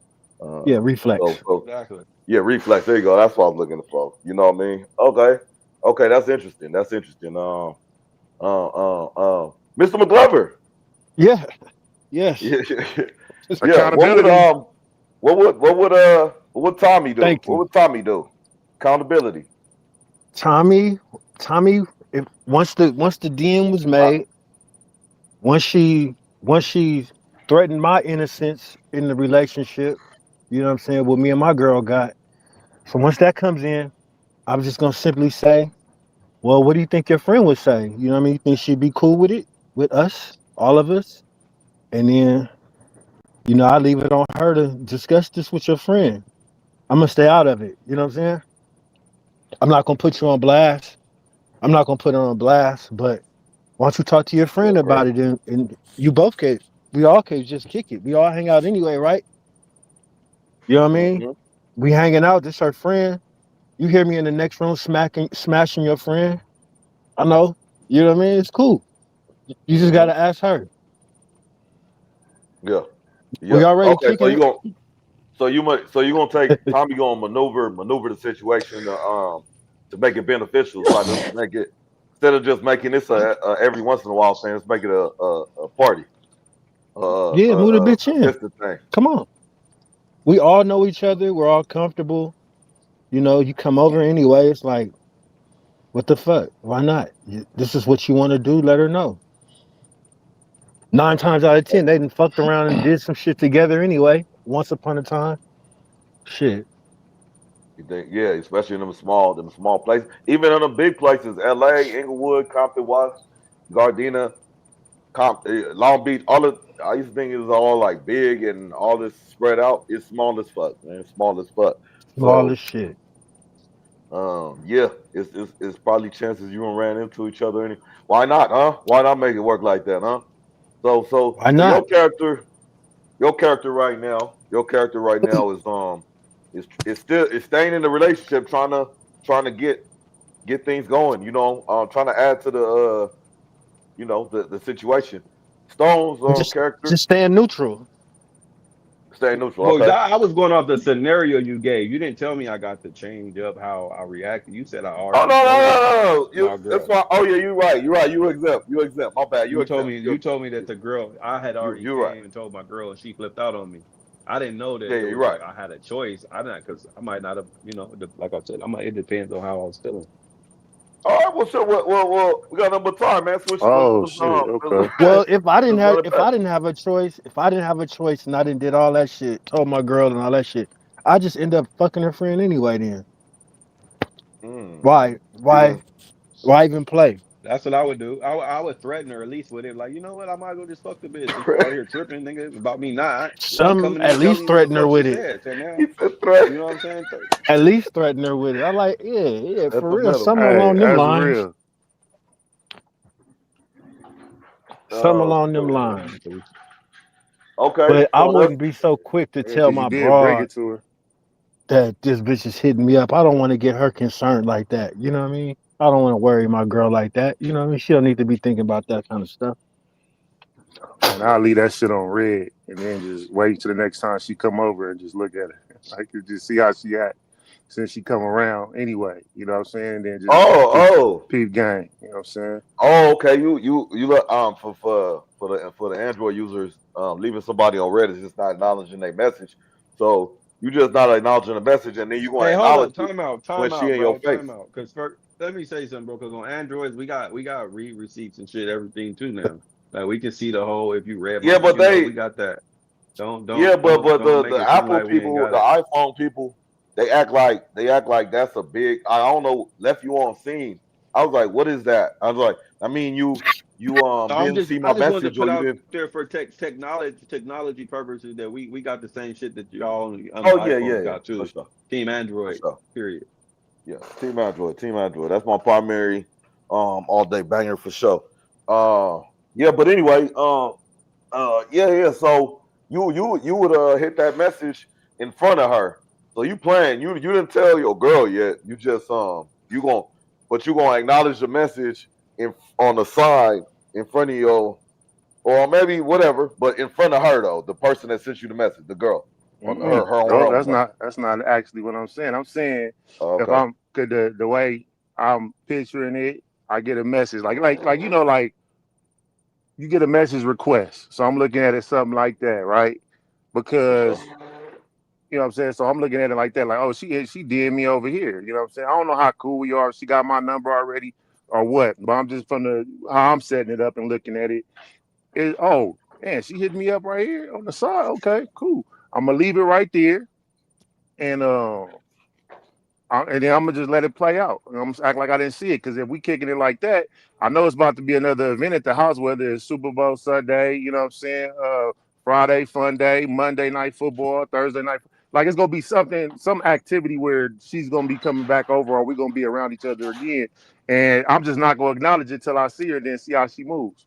Yeah, So reflex. so exactly. yeah, reflex. There you go. That's what I was looking for. You know what I mean? Okay, okay, that's interesting. That's interesting. Mr. McGlover. Yeah. Yes. Yeah, yeah, yeah. Accountability. What would Tommy do? Thank What you. would Tommy do? Accountability. Tommy, Tommy, if once the DM was Uh, made, once she threatened my innocence in the relationship, you know what I'm saying, what me and my girl got. So once that comes in, I'm just gonna simply say, well, what do you think your friend would say? You know what I mean? You think she'd be cool with it? With us? All of us? And then, I leave it on her to discuss this with your friend. I'm gonna stay out of it. You know what I'm saying? I'm not gonna put you on blast. I'm not gonna put her on blast, but why don't you talk to your friend okay. about it and you both could we all could just kick it. We all hang out anyway, right? You know what I mean? Hmm. We hanging out, this her friend. You hear me in the next room smashing your friend. I know. You know what I mean? It's cool. You just Hmm. gotta ask her. Yeah. We Yeah. already Okay. So kicking it. you gonna take Tommy gonna maneuver the situation to make it beneficial. So let's make it instead of just making this a every once in a while thing. Let's make it a party, Yeah, move the bitch in. consistent thing. Come on. We all know each other. We're all comfortable. You come over anyway. It's like, what the fuck? Why not? This is what you want to do. Let her know. 9 times out of 10, they done fucked around and did some shit together anyway. Once upon a time. Shit. You think, yeah, especially in them small places, even in the big places, L.A., Inglewood, Compton, Gardena, Long Beach. All of I used to think it was all like big and all this spread out. It's small as fuck, man. Small as fuck. All this So, shit. yeah, it's probably chances you and ran into each other. Why not, huh? Why not make it work like that, huh? So, so, Why so not? your character right now is still is staying in the relationship, trying to get things going. Trying to add to the situation. Stone's Just character just staying neutral. stay neutral. Well, Okay. I was going off the scenario you gave. You didn't tell me I got to change up how I reacted. You said I Oh already no no told no no! No. my That's girl. why. Oh yeah, you're right. You're right. You exempt. You exempt. My bad. You You told exempt. me you told me that the girl I had already You're right. came and told my girl and she flipped out on me. I didn't know Yeah, that it yeah, you're was right. like I had a choice. I didn't because I might not have, like I said, I might. It depends on how I was feeling. All right. Well, sure. Well, we got number time, man. Switch. Oh shit. Okay. Well, if I didn't let's have run it if back. I didn't have a choice, and I didn't did all that shit, told my girl and all that shit, I just end up fucking her friend anyway then. Mm. Why? You Why gonna why even play? That's what I would do. I would threaten her at least with it. Like, you know what? I might go just fuck the bitch since you out here tripping, nigga, about me not. I'm Some coming in at telling least you what the threaten her fuck she with it. said. So now, he said threat you know what I'm saying? At least threaten her with it. I like, yeah, at for the real. minimum. Something Hey, along them that's lines. real. Something along them Shoot. lines. Okay. But I So that's wouldn't be so quick to Yeah, tell because you my did bring broad it to her. that this bitch is hitting me up. I don't want to get her concerned like that. You know what I mean? I don't want to worry my girl like that. You know what I mean? She don't need to be thinking about that kind of stuff. And I'll leave that shit on red and then just wait till the next time she come over and just look at her. Like you just see how she act since she come around anyway. You know what I'm saying? And then just oh peep, oh peep game. You know what I'm saying? oh okay. You look for the Android users, leaving somebody on red is just not acknowledging their message. So you just not acknowledging the message, and then you gonna Hey, hold acknowledge up, it when time she out, in your bro, face. time out. Cause let me say something, bro. Cause on Androids, we got read receipts and shit, everything too now. Like we can see the whole if you read Yeah, my, but we they got that. Don't Yeah, don't but don't but don't the make it seem Apple like we ain't people, got the it. iPhone people, they act like that's a big. I don't know. Left you on scene. I was like, what is that? I was like, I mean, you No, didn't see I my just wanted to message put or you out didn't. there for technology purposes that we got the same shit that y'all on the Oh yeah, yeah, iPhones yeah, got for too. sure, Team for Android, sure. period. Yeah, Team Android. That's my primary all day banger for sure. Uh, yeah, but anyway, yeah, yeah. So you would hit that message in front of her. So you playing. You didn't tell your girl yet. You just but you gonna acknowledge the message in on the side in front of your or maybe whatever, but in front of her though, the person that sent you the message, the girl, on her on her No, own. that's not actually what I'm saying. I'm saying if Okay. I'm cause the way I'm picturing it, I get a message like like you get a message request. So I'm looking at it something like that, right? For Because sure. you know what I'm saying? So I'm looking at it like that, like, oh, she did me over here. You know what I'm saying? I don't know how cool we are. If she got my number already or what, but I'm just from the how I'm setting it up and looking at it. Oh, man, she hit me up right here on the side. Okay, cool. I'm gonna leave it right there, and and then I'm gonna just let it play out. I'm gonna act like I didn't see it because if we kicking it like that, I know it's about to be another event at the house, whether it's Super Bowl Sunday, you know what I'm saying, Friday fun day, Monday night football, Thursday night. Like it's gonna be something, some activity where she's gonna be coming back over, or we're gonna be around each other again. And I'm just not gonna acknowledge it till I see her, then see how she moves.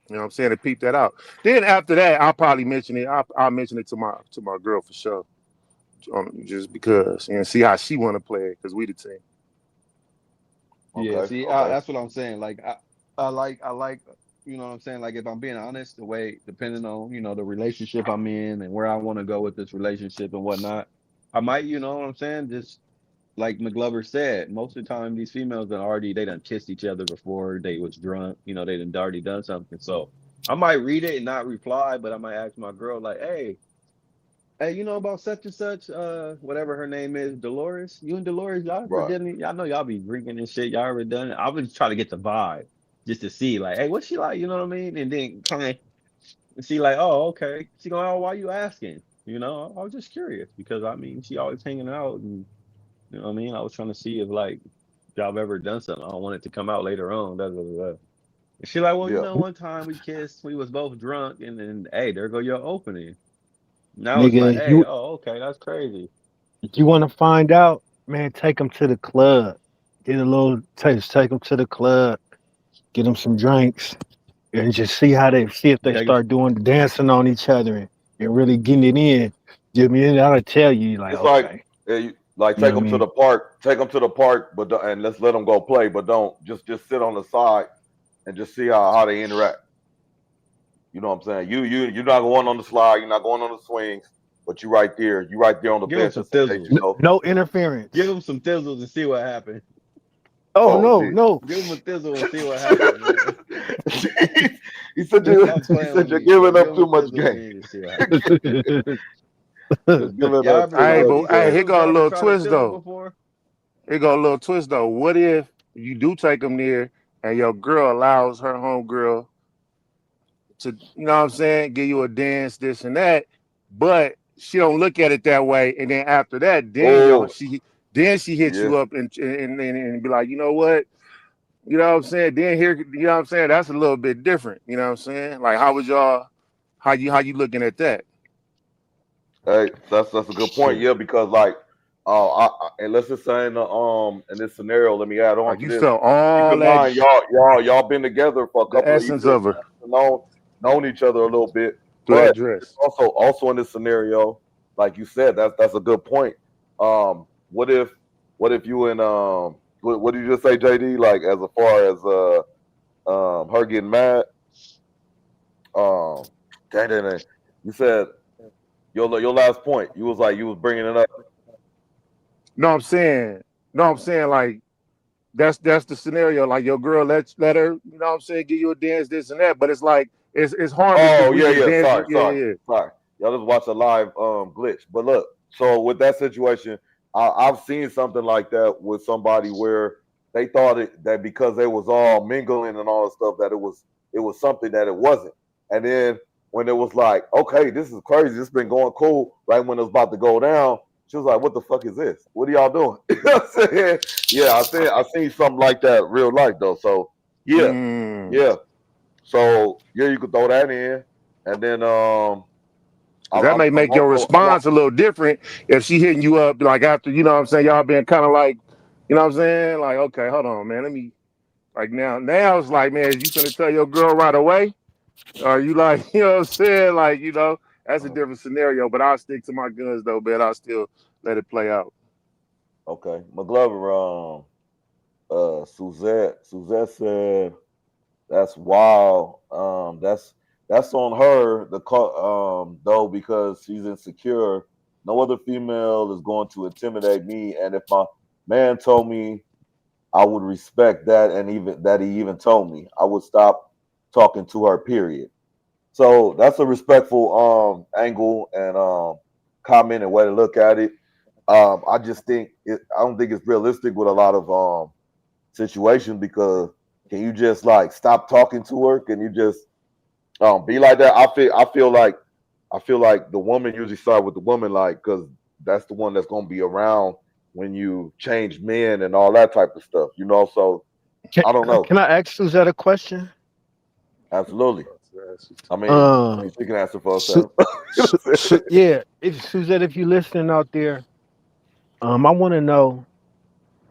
You know what I'm saying? To peep that out. Then after that, I'll probably mention it. I'll mention it to my girl for sure, just because and see how she want to play it because we the team. Yeah, Okay. see, Okay. that's what I'm saying. Like, I like, you know what I'm saying? Like, if I'm being honest, the way, depending on, the relationship I'm in and where I want to go with this relationship and whatnot, I might, you know what I'm saying? Just like McGlover said, most of the time these females they done kissed each other before they was drunk, they done already done something. So I might read it and not reply, but I might ask my girl, like, hey, you know about such and such, whatever her name is, Dolores. You and Dolores, y'all ever Right. done it? Y'all know y'all be drinking and shit. Y'all ever done it? I was trying to get the vibe just to see, like, hey, what's she like? You know what I mean? And then kind of see, like, oh, okay. She going, oh, why you asking? I was just curious because I mean, she always hanging out, and you know what I mean. I was trying to see if like y'all have ever done something. I don't want it to come out later on. Da, da, da, da. And she like, well, Yeah. one time we kissed, we was both drunk, and then hey, there go your opening. Now it's like, Nigga, hey, oh, okay, that's crazy. you want to find out, man? Take them to the club. Get a little taste. Take them to the club. Get them some drinks, and just see if they Take start doing dancing on each other and really getting it in. I mean, that'll tell you, like, It's like, okay, like you know take what I them to mean? the park. Take them to the park, but and let's let them go play. But don't just sit on the side and just see how they interact. You know what I'm saying? You're not going on the slide. You're not going on the swings. But you right there. You right there on the give them bench some just in case thizzles. No Give interference. them some thizzles and see what happens. Oh Oh, no, gee. no. Give them a thizzle and see what happens, man. he said Stop he playing with said you're me, bro. giving Give up them a too much thizzle game. and you see what happens. You're giving Y'all up ever too Hey, tried much but these hey, here thizzles? game. go Y'all a ever little tried a twist thizzle though. before? Here go a little twist though. What if you do take them there and your girl allows her homegirl to, you know what I'm saying, give you a dance, this and that, but she don't look at it that way, and then after that, Oh, then she hits yeah. you up and be like, you know what, you know what I'm saying? Then here, you know what I'm saying? That's a little bit different. You know what I'm saying? Like, how you looking at that? Hey, that's a good point. Shit. Yeah, because like, and let's just say in this scenario, let me add on Like to you this. felt Keep all in that, mind, y'all been together for a the couple of essence years, of her known each other a little bit. through that But it's dress. also in this scenario, like you said, that's a good point. Um, what if you and what did you just say, JD? Like as far as her getting mad, um, dang. You said your last point. You was like you was bringing it up. No, I'm saying, no, I'm saying like that's the scenario. Like your girl let her, you know what I'm saying, give you a dance, this and that. But it's like it's harmless because Oh we yeah, just yeah. dance. Sorry, Yeah, sorry, yeah. sorry. Y'all just watch a live glitch. But look, so with that situation, I've seen something like that with somebody where they thought that because they was all mingling and all that stuff that it was something that it wasn't. And then when it was like, okay, this is crazy. This been going cool. Right when it was about to go down, she was like, "What the fuck is this? What are y'all doing?" You know what I'm saying? Yeah, I seen something like that real life though. So yeah, Mm. yeah. So yeah, you could throw that in, and then Because that may I'm make your also response a little different if she hitting you up like after, you know what I'm saying, y'all been kind of like, you know what I'm saying? Like, okay, hold on, man. Let me like now it's like, man, you finna tell your girl right away? Or you like, you know what I'm saying? Like, that's a different scenario. But I'll stick to my guns though, man. I'll still let it play out. okay. McGlover, Suzette said that's wild. that's on her. Though because she's insecure. No other female is going to intimidate me, and if my man told me, I would respect that, and even that he even told me, I would stop talking to her. Period. So that's a respectful angle and comment and way to look at it. I just think I don't think it's realistic with a lot of situations because can you just like stop talking to her? Can you just be like that? I feel like the woman usually start with the woman, like because that's the one that's gonna be around when you change men and all that type of stuff. You know, so Can, I don't know. can I ask Suzette a question? Absolutely. I mean, Um, she can answer for Su, herself. yeah, if Suzette, if you're listening out there, I want to know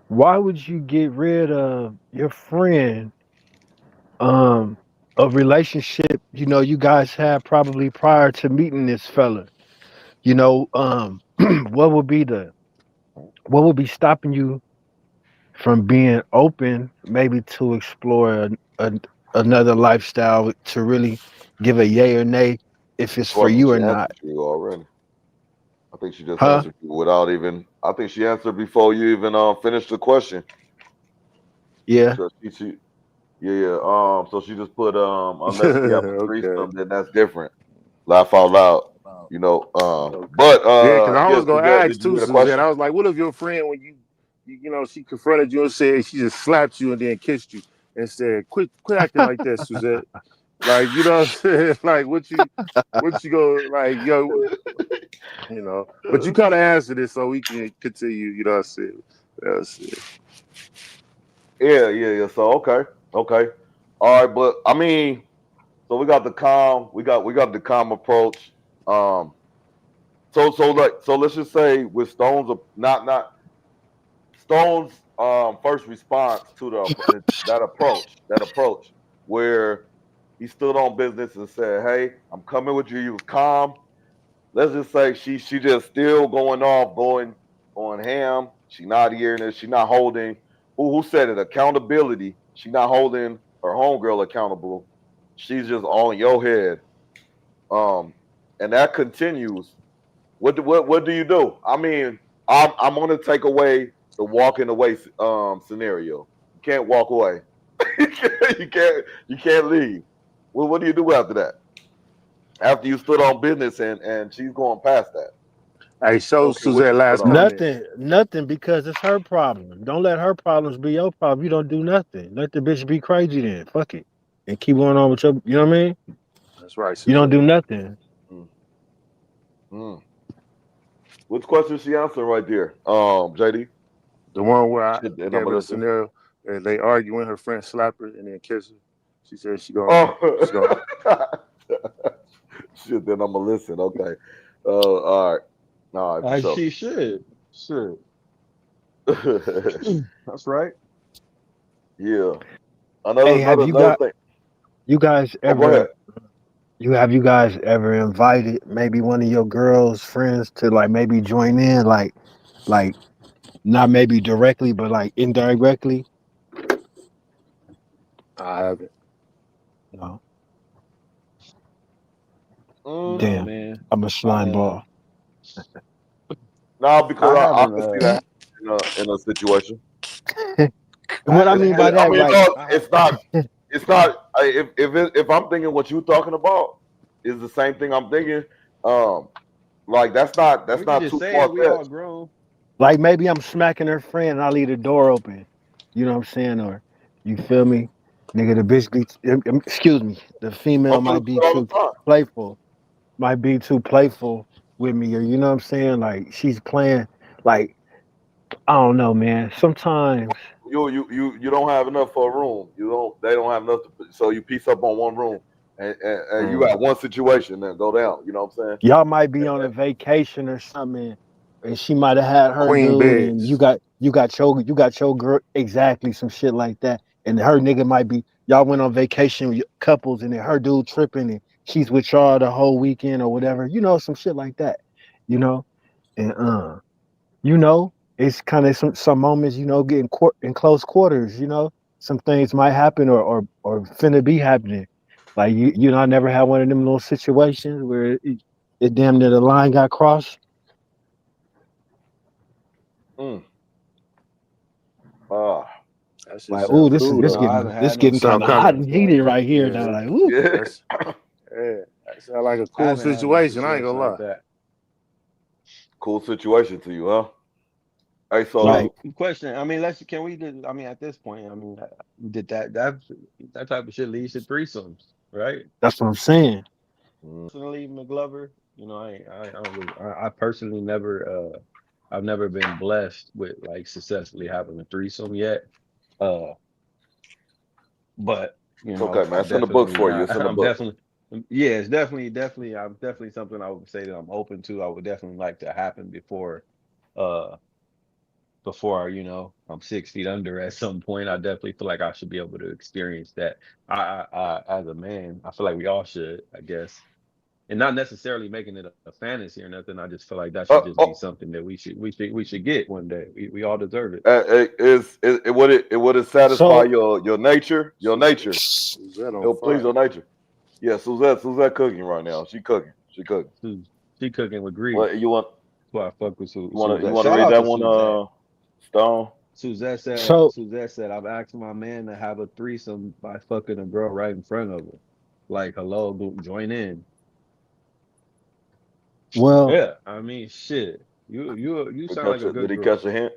why would you get rid of your friend, um, a relationship you guys had probably prior to meeting this fella? What would be what would be stopping you from being open, maybe to explore a, another lifestyle to really give a yay or nay if it's Well, for I think you she or not? answered you already. I think she just Huh? answered you without even. I think she answered before you even finished the question. Yeah. So yeah, yeah. So she just put unless we have a Okay. threesome, then that's different. Laugh out loud. You know. Okay. But Yeah, because I yeah, was gonna Suzette, ask did you too, hear the Suzette. question? I was like, what if your friend, when she confronted you and said she just slapped you and then kissed you and said, quit acting like that, Suzette. Like, you know what I'm saying? Like, what you go like, yo, But you kind of answered it, so we can continue. You know what I'm saying? That's it. Yeah, yeah, yeah. So okay. All right, but I mean, so we got the calm, we got the calm approach. Um, so let's just say with Stone's not Stone's first response to that approach where he stood on business and said, "Hey, I'm coming with you." He was calm. Let's just say she just still going off, going ham. She not hearing it. She not holding. Who said it? Accountability. She not holding her homegirl accountable. She's just on your head. Um, and that continues. What do you do? I mean, I'm gonna take away the walking away scenario. You can't walk away. you can't leave. Well, what do you do after that? After you stood on business and she's going past that. Hey, I show don't care what Suzette you stood last on. comment. Nothing, because it's her problem. Don't let her problems be your problem. You don't do nothing. Let the bitch be crazy then. Fuck it. And keep going on with your, you know what I mean? That's right, You don't Suzette. do nothing. Mm, mm. Which question she answering right there? JD. The one where I Shit, then I'm gave gonna her the listen. scenario, and they arguing, her friend slap her and then kiss her. She said she's gonna. Oh, shit. Then I'm gonna listen. Okay. All right, for As sure. she should. Shit. That's right. Yeah. Another Hey, another another thing. you guys Oh, go ahead. ever you guys ever invited maybe one of your girls' friends to like maybe join in, like not maybe directly but like indirectly? I haven't. No. Mm, Nah, Damn. man. I'm a I slime ball. no, because I I haven't can see that in a situation. I What I haven't mean by had I that, mean, like, no, I have it's not. It's not. If I'm thinking what you're talking about is the same thing I'm thinking. Um, like that's we could not just too say far it, we all fetched. grown. like maybe I'm smacking her friend and I leave the door open. You know what I'm saying? Or you feel me? Nigga, the bitch be, excuse me, the female Motherfuckers might do be it all too the time. playful, might be too playful with me, or you know what I'm saying? Like she's playing, like, I don't know, man. Sometimes, You don't have enough for a room. You don't. They don't have enough so you piece up on one room, and you Mm. got one situation that go down. You know what I'm saying? y'all might be on a vacation or something, and she might have had her Queen dude, and beds. you got your girl, exactly, some shit like that. And her nigga might be, y'all went on vacation with couples, and then her dude tripping, and she's with y'all the whole weekend or whatever. Some shit like that. You know, and it's kind of some moments, getting in close quarters. Some things might happen or finna be happening. Like you know, I never had one of them little situations where it damn near the line got crossed. Mm. Ah, That shit Like, oh, sound this cool this No, though. I haven't getting this had no getting Sound kind of kind hot of and situations like heated that. right here now. Yeah, Like, ooh, yeah. that's yeah. That sound like a I cool haven't had no situation. I ain't gonna situation like lie. that. Cool situation to you, huh? Hey, right. so Question. I mean, can we just? I mean, at this point, I mean, did that type of shit leads to threesomes, right? That's what I'm saying. mm, Personally, McGlover, you know, I personally never, I've never been blessed with like successfully having a threesome yet. Uh, but you it's know, okay, man. It's in the book for you. It's in the I'm book. definitely, yeah, it's definitely, I'm definitely something I would say that I'm open to. I would definitely like to happen uh, before you know I'm 6 feet under at some point. I definitely feel like I should be able to experience that. As a man, I feel like we all should, I guess, and not necessarily making it a fantasy or nothing. I just feel like that should just be Oh, something that we should get one day. We all deserve it. would it satisfy So, your nature? Your nature. Suzette It on will please fire. your nature. Yeah, Suzette cooking right now. She cooking. She cooking. She cooking with grease. What you want? That's why I fuck with You Suzette. want to Shout read out that to one? Suzette. Stone. so Suzette said, I've asked my man to have a threesome by fucking a girl right in front of her. Like, hello, join in. well, Yeah, I mean, shit. You sound like a Did good he girl. catch a hint?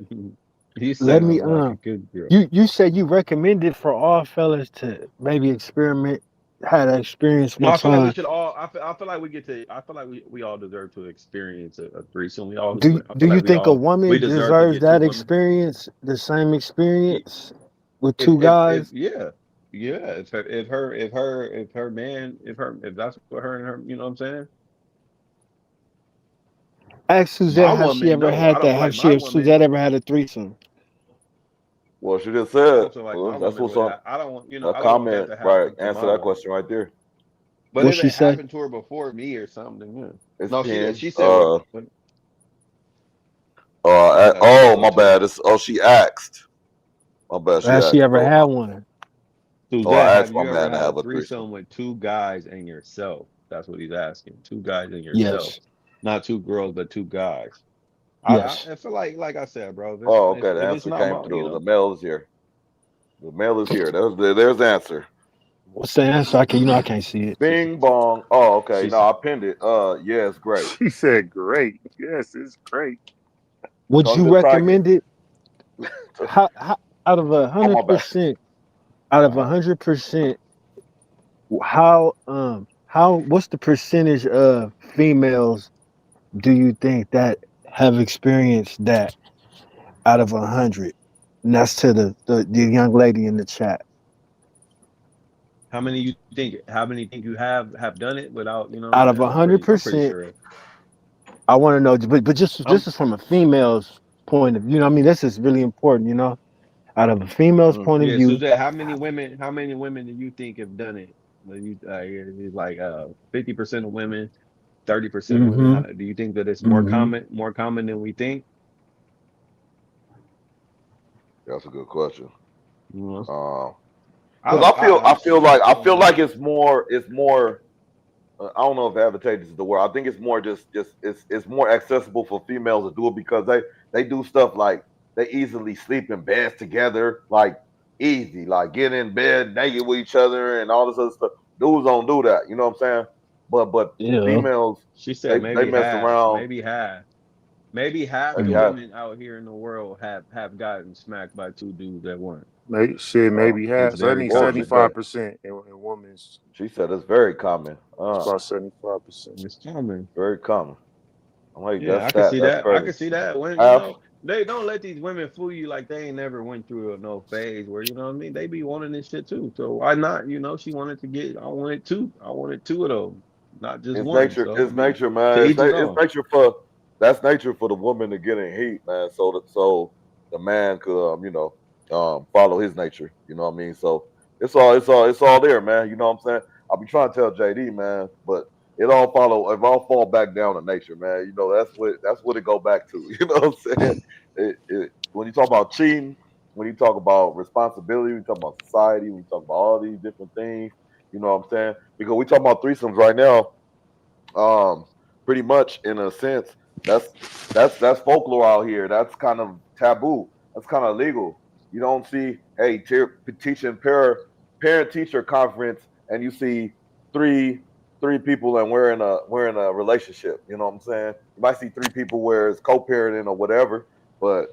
You let me sound like a good girl. you said you recommended for all fellas to maybe experiment, had an experience No, one I feel like we time. should all. I feel like we get to. I feel like we all deserve to experience a threesome. We all. I Do feel you like think a we woman deserve to deserves get two that women. experience, the same Y- experience with two guys? yeah, yeah. If that's what her and her, you know what I'm saying. Ask My Suzette, has she woman, ever no, I had don't that? feel like my Have woman. Suzette ever had a threesome? Well, she just I said. don't feel like my Well, that's woman what's would on have. I don't want, you know, a I don't want that comment. to Right. happen to Answer my that woman. question right there. But What if she it say? happened to her before me or something, yeah. It's No, Ken. she said when Oh, go my to bad. She asked. My bad. She Has she asked. ever had one? Suzette, I have asked my you ever man to had a have a threesome. threesome with two guys and yourself? That's what he's asking. Two guys and yourself, Yes. not two girls, but two guys. Yes. I feel like I said, bro. Oh, okay. The If it's answer not came my, you through. The know, mail is here. The mail is here. There's the answer. What's the answer? I can, you know, I can't see it. she Bing bong. Oh, okay. No, she's I pinned it. Yeah, it's great. She said, "Great, yes, it's great." Would Tony, you just try again. recommend it? How out of Oh, my bad. 100%, out of Uh-huh. 100%, how what's the percentage of females do you think that have experienced that out of 100? And that's to the young lady in the chat. how many think you have done it without, you know what I'm Out of saying? I'm pretty 100%, sure. I want to know, but just I'm this is from a female's point of view. You know, what I mean, this is really important. You know, out of a female's Mm. point of Yeah, view, Suzette, how many women do you think have done it? You it's like 50% of women, 30% of women. mm-hmm, Do you think that it's mm-hmm. more common than we think? That's a good question. You know, Because I honestly, I I don't feel know. like it's more. I don't know if advantageous is the word. I think it's more just it's more accessible for females to do it because they do stuff like they easily sleep in beds together, like easy, like get in bed naked with each other and all this other stuff. Dudes don't do that, you know what I'm saying? But Yeah, females, She said they mess around. maybe half Maybe the mm, have women out here in the world have gotten smacked by two dudes at once. Maybe It's half. So that very means well. seventy common. five percent in women's. She said it's very common. It's about 75%. It's common. Very common. I'm like Yeah, I can that. see That's that. I crazy. can see that. When you Half. know, they don't let these women fool you like they ain't never went through no phase where you know what I mean. They be wanting this shit too. So why not? You know, she wanted to get. I wanted two. I wanted two of those, not just It's one. nature. So I It's mean, nature, to man. each his It's own. nature for that's nature for the woman to get in heat, man. So the man could follow his nature. You know what I mean? So it's all there, man. You know what I'm saying? I'll be trying to tell JD, man, but it all fall back down to nature, man. You know that's what it go back to. You know what I'm saying? When you talk about cheating, when you talk about responsibility, when you talk about society, when you talk about all these different things, You know what I'm saying? Because we talking about threesomes right now. Pretty much in a sense, that's that's folklore out here. That's kind of taboo. That's kind of illegal. You don't see, hey, teaching parent teacher conference, and you see three three people and we're in a relationship. You know what I'm saying? You might see three people where it's co-parenting or whatever, but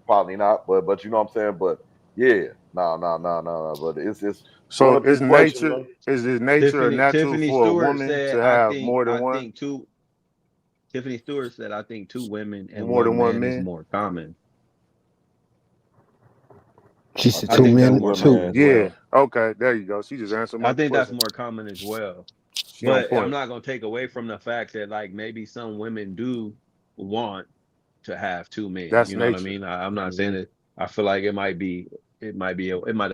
probably not. But you know what I'm saying? But yeah, no. But it's one So of these questions, man. is it nature or natural Tiffany for a Stewart woman to said, have more than one, Tiffany Stewart said, I think two women and more than one one man is man? more common. She I said I think two it's think that's men, two more two. common women. as Yeah. well. Okay. There you go. She just answered I my think that's question. more common as well. She on But I'm point. not gonna take away from the fact that like maybe some women do want to have two men. That's You know what I nature. mean? I'm not saying that. I feel like it might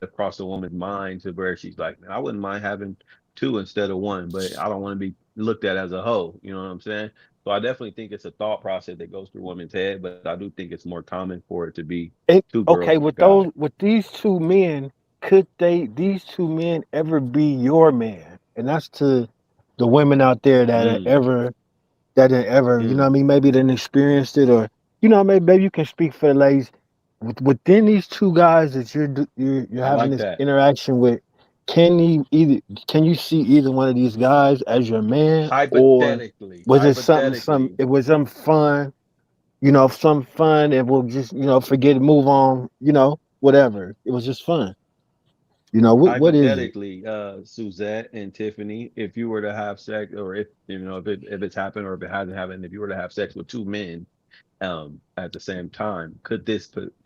have crossed a woman's mind to where she's like, man, I wouldn't mind having two instead of one, but I don't want to be looked at as a hoe. You know what I'm saying? So I definitely think it's a thought process that goes through women's head, but I do think it's more common for it to be two girls Okay, and a with guy. these two men, could these two men ever be your man? And that's to the women out there Mm, that are ever, you know what mm. I mean, maybe didn't experienced it, or maybe you can speak for the ladies. Within these two guys that you're I having like this that. interaction with, can you see either one of these guys as your man, or Hypothetically, it was some fun, some fun, and we'll just, forget it, move on, whatever. It was just fun. What is it? hypothetically, Suzette and Tiffany, if you were to have sex, or if if it's happened or if it hasn't happened, if you were to have sex with two men, at the same time, could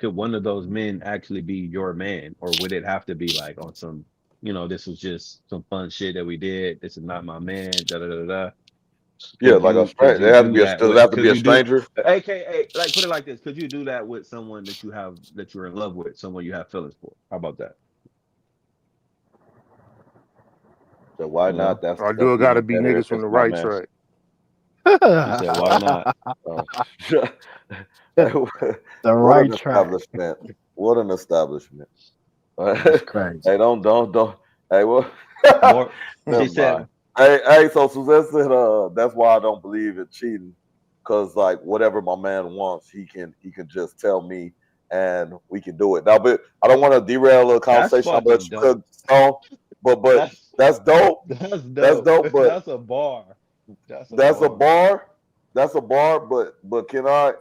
one of those men actually be your man, or would it have to be like on some, this was just some fun shit that we did. This is not my man. Da da da da. Yeah, like a Could stranger. you There has to do be a. that Does it with? have to be Could a you do, stranger? AKA, like put it like this? Could you do that with someone that you're in love with, someone you have feelings for? How about that? So why not? Hello. Or do That's it even gotta be better niggas if from it's the my right man. track? She said, why not? Uh, The what an right track. establishment! What an establishment! That's crazy. Hey, don't. Hey, well, More. She never mind. said, Hey. So Suzette said, that's why I don't believe in cheating, because like whatever my man wants, he can just tell me, and we can do it. Now, but I don't want to derail the that's conversation. I'm gonna let fucking you dope. cook Stone, but That's that's dope. that's That's dope. dope. But That's a bar. That's a that's a bar. bar. That's a bar. But can I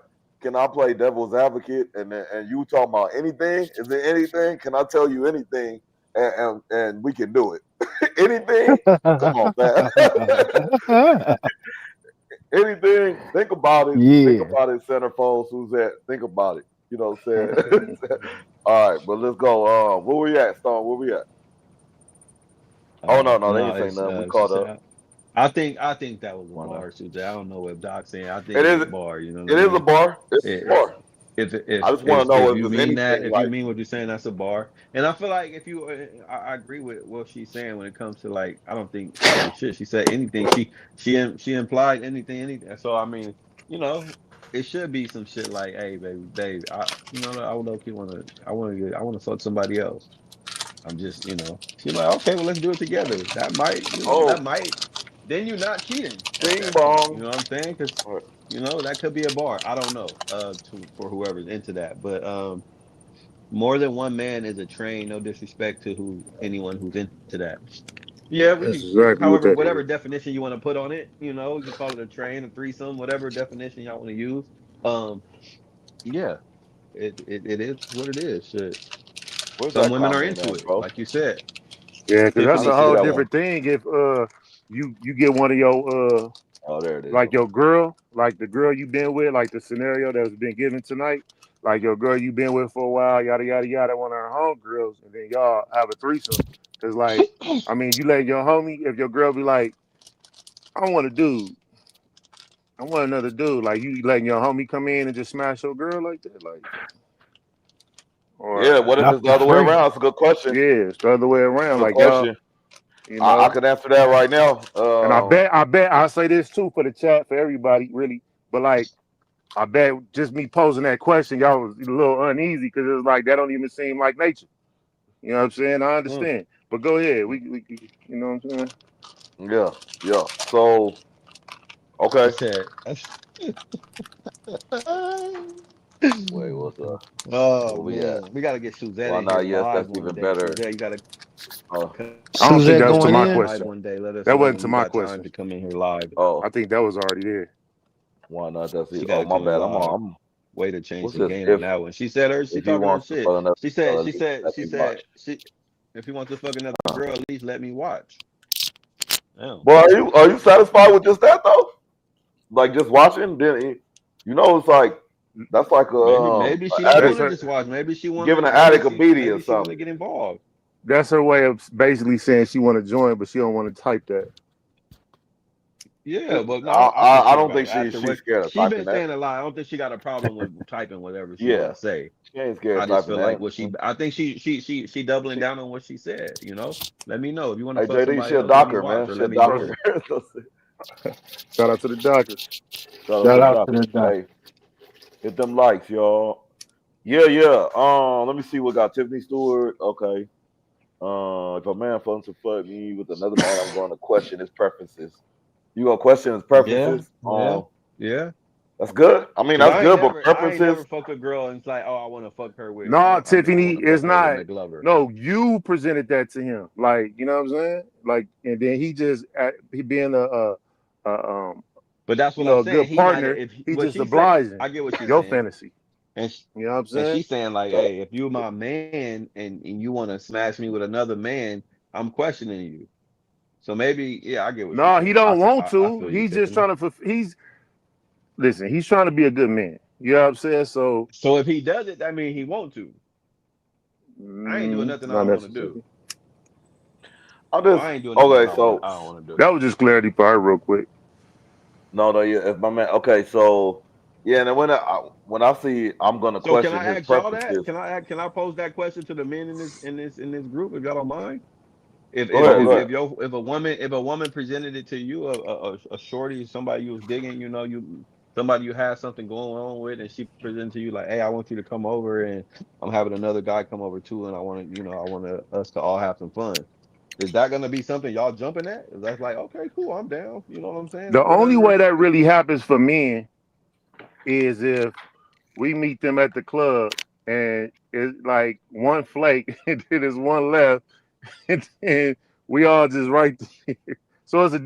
play devil's advocate, and you talking about anything? Is there anything? Can I tell you anything? And we can do it. Anything? Come on, man. Anything? Think about it. Think Yeah. about it, centerfold, Suzette. Think about it. You know what I'm saying? All right, but let's go. Where we at, Stone? Where we at? Oh no, they No, ain't saying it's nothing. We she caught up. said. I think that was a Why not? bar, Susan. I don't know what Doc's saying. I think It it's a is. bar. You know what I It is a mean? bar. It's a It, bar. I just want to if know if you there's mean that, anything if you like. mean what you're saying, that's a bar. And I feel like if you, I agree with what she's saying when it comes to like, I don't think, I mean, shit. She said anything. She implied anything. So I mean, it should be some shit like, hey, baby, I would low key I want to fuck somebody else. I'm just, she's like, okay, well, let's do it together. That might, Oh, then you're not cheating at Bing that point. You bong. know what I'm saying? Because, All right. that could be a bar. I don't know, for whoever's into that. But more than one man is a train. No disrespect to anyone who's into that. Yeah, That's exactly what however, that whatever is. definition you want to put on it, you can call it a train, a threesome, whatever definition y'all want to use. Um, yeah, it is what it is. Shit. Where's Some that women are comment into at, it, bro? like you said. Yeah, because I that's Tiffany a don't see whole said that one. different thing if you get one of your Oh, there it is. like Okay. your girl, like the girl you've been with, like the scenario that was been given tonight, like your girl you've been with for a while, yada yada yada, one of her homegirls, and then y'all have a threesome. Cause like, I mean, you let your homie, if your girl be like, I want a dude, I want another dude, like you letting your homie come in and just smash your girl like that, like, Yeah. or What if Not it's the for other way free. around? It's a good question. yeah, it's the other way It's a around, good like y'all, question. you I know. can answer that right now. And I bet I'll say this too for the chat for everybody, really. But like, I bet just me posing that question, y'all was a little uneasy because it was like that don't even seem like nature. You know what I'm saying? I Mm, understand. But go ahead. We you know what I'm saying? Yeah. So He okay. said, Wait, what's "Oh where we at? man, we gotta get Suzette Well, in nah, here yes, live that's one even day. better. Suzette, you gotta Uh, come I don't think Suzette that was to going my in? live question. one day. Let us That know wasn't when to you my got time question. to come in here live. I oh, think that was already there. why not? That's it. She Oh, gotta my come in bad. live. I'm. Way to change What's the this? game on that one. She said she If he talking her wants to shit. fuck another She girl, said, at she least said, let she me watch. said, she if he wants to fuck another girl, at least let me watch. Damn. But are you satisfied with just that though? Like just watching? Then it's like that's like Maybe she a don't That's want addict to her. just watch. Maybe she giving wanna an addict a beatie or maybe she wanna something. get involved. That's her way of basically saying she want to join, but she don't want to type that. Yeah, but no, I, I think I I she don't about think to after she's what scared of she typing been that. saying a lot. I don't think she got a problem with typing whatever she want Yeah, to say. she ain't scared I of just typing feel like that. what I think she doubling She, down on what she said. Let me know if you want to hey fuck JD, she somebody a else. Let me doctor, watch man. or She a let me doctor. join. Shout Shout out to the doctor. out to Shout the out to doctor. the doc. Hey, hit them likes, y'all. Yeah. Let me see what got Tiffany Stewart. Okay. If a man wants to fuck me with another man, I'm going to question his preferences. You gonna question his Yeah, preferences? yeah, yeah. That's good. I mean, Cause that's good, but I ain't never preferences. fucked a girl and it's like, oh, I want to fuck her with. No, I Tiffany want to is fuck her with not. McGlover. No, you presented that to him. Like, you know what I'm saying? Like, and then he just, he being a But that's what I'm a saying. good He not partner, if he what just she said. obliging I get what she's your saying, fantasy. and You know what I'm and saying? she's saying like, So, hey, if you're my man and you want to smash me with another man, I'm questioning you. So maybe, yeah, I get what she's No, he saying. don't want I to. feel you, He's just Tiffany. trying to. He's trying to be a good man. You know what I'm saying? So, So if he does it, that means he want to. I ain't doing nothing I not don't want to do. necessarily. I'll Oh, just I ain't doing nothing okay. So I don't want to do. That was just clarity for her, real quick. no, yeah. If my man, okay, so yeah, and then when I see, I'm gonna So can question I his ask y'all that? preferences. Can I pose that question to the men in this group if y'all don't mind? Go ahead, go ahead. If a woman presented it to you, a shorty, somebody you was digging, somebody you had something going on with, and she presented to you like, hey, I want you to come over, and I'm having another guy come over too, and I want us to all have some fun. Is that gonna be something y'all jumping at? Is that like, okay, cool, I'm down. You know what I'm saying? The Or only whatever. way that really happens for men is if we meet them at the club and it's like one flake and then there's one left and we all just right there. So it's a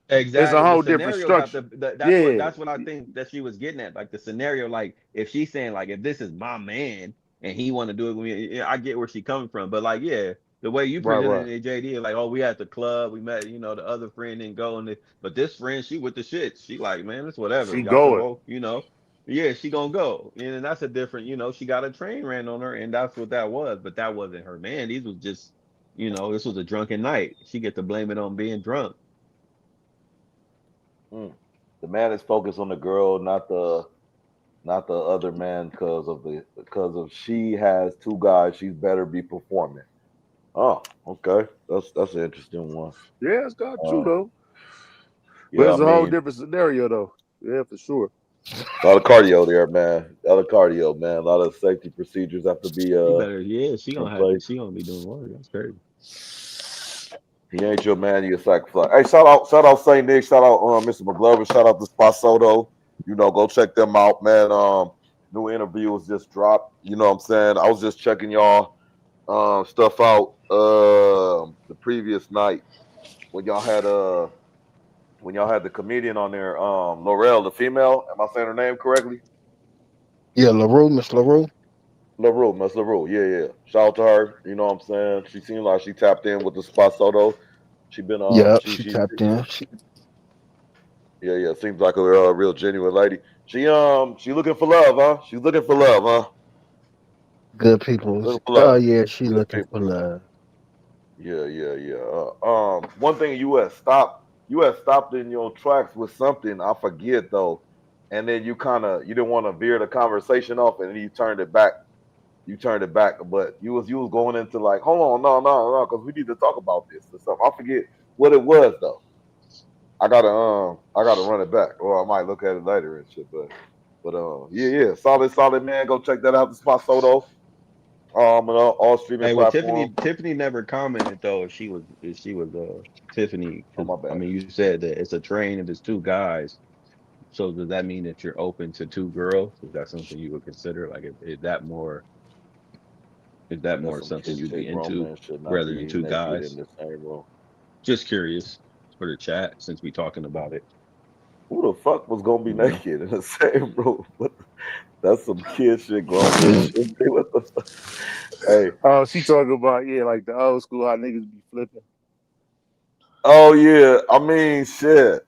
Exactly. The whole different scenarios have structure. to. Yeah, That's what I think that she was getting at. Like the scenario, like if she's saying like if this is my man and he want to do it with me, yeah, I get where she coming from. But like, yeah, the way you right. presented it, JD, like, oh, we at the club, we met, the other friend didn't go, but this friend, she with the shit. She like, man, it's whatever. She Y'all can going. both, yeah, she gonna go, and that's a different, she got a train ran on her, and that's what that was. But that wasn't her man. These was just, this was a drunken night. She get to blame it on being drunk. Mm. The man is focused on the girl, not the other man, because of she has two guys, she's better be performing. Oh, okay, that's an interesting one. Yeah, it's not true Uh, though. But yeah, I it's a whole mean, different scenario though. Yeah, for sure. a lot of cardio there, man. A lot of cardio, man. A lot of safety procedures have to be She better, yeah. in place. She gonna be doing work. That's crazy. He ain't your man, you a sacrifice. Hey, shout out Saint Nick, shout out Mr. McGlover, shout out to Spot Soto. Go check them out, man. New interview was just dropped. You know what I'm saying? I was just checking y'all stuff out the previous night when y'all had the comedian on there, Laurel, the female. Am I saying her name correctly? Yeah, LaRue, Miss LaRue. LaRue, Miss LaRue. Yeah. Shout out to her. You know what I'm saying? She seemed like she tapped in with the Spot Soto. She been Yep, she she she tapped in. yeah. Seems like a real genuine lady. She looking for love, huh? She's looking for love, huh? Good people. Looking for Oh love. yeah, she Good looking for people. love. Yeah. One thing you had stopped in your tracks with something. I forget though, and then you didn't want to veer the conversation off, and then you turned it back. But you was going into like, hold on, no, because we need to talk about this or something. I forget what it was though. I gotta run it back, or I might look at it later and shit. But yeah, solid man. Go check that out. The Spot Soto. On all streaming Hey, well, platforms. Tiffany never commented though if she was Tiffany, Oh, because my I bad. mean you said that it's a train if it's two guys. So does that mean that you're open to two girls? Is that something you would consider? Like, is that That's more some something kid you'd be shit. Grown into men should not rather than be two naked in guys? the same room. Just curious for the chat since we talking about it. Who the fuck was gonna be You know, naked in the same room? That's some kid shit, grown man shit. What the fuck? Hey, Oh, she talking about like the old school how niggas be flipping. oh yeah. I mean, shit.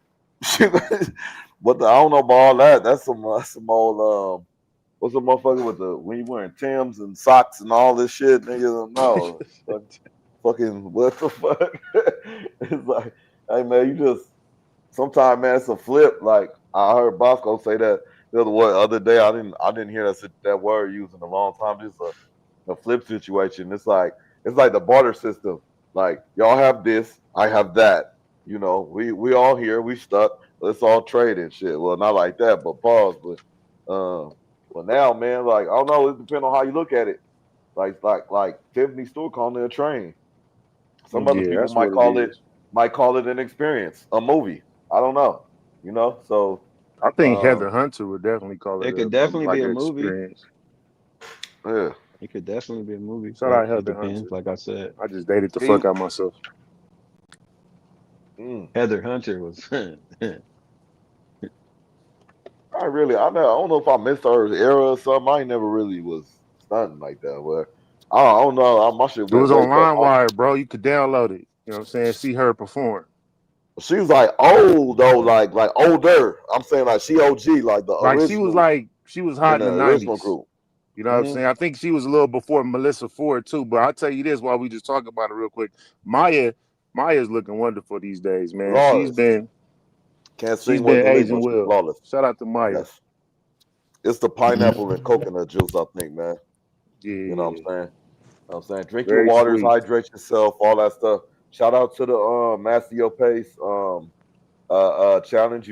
But I don't know about all that. That's some old what's the motherfucker with the when you wearing Timbs and socks and all this shit, nigga? No, fucking what the fuck? It's like, hey man, you just sometimes man, it's a flip. Like I heard Bosco say that the other day. I didn't hear that word used in a long time. Just a flip situation. It's like the barter system. Like y'all have this, I have that. You know, we all here, we stuck. Let's all trade and shit. Well, not like that, but pause. But now, man, like I don't know. It depends on how you look at it. Like Tiffany Stewart calling it a train. Some other Yeah, people that's what it is. might call it an experience, a movie. I don't know. You know, so I think um, Heather Hunter would definitely call it it a, could a definitely like be an a movie. experience. yeah. It could definitely be a movie, Shout but out it Heather depends. Hunter. Like I said, I just dated the He, fuck out myself. mm, Heather Hunter was. I don't know if I missed her era or something. I ain't never really was stunting like that. But I don't know. My shit It went was way on back. LimeWire, bro. You could download it. You know what I'm saying? See her perform. She was like old though, like older. I'm saying like she OG, Like she was in hot in the the original 90s. group. You know what I'm Mm-hmm. saying? I think she was a little before Melissa Ford too. But I'll tell you this while we just talk about it real quick. Maya's looking wonderful these days, man. She's Flawless. been Can't she's sing worth been the leave, aging but she's well. flawless. Shout out to Maya. Yes. It's the pineapple and coconut juice, I think, man. You know what I'm Yeah, saying? Drink your very waters, sweet. hydrate yourself, all that stuff. Shout out to the Master Your Pace challenge,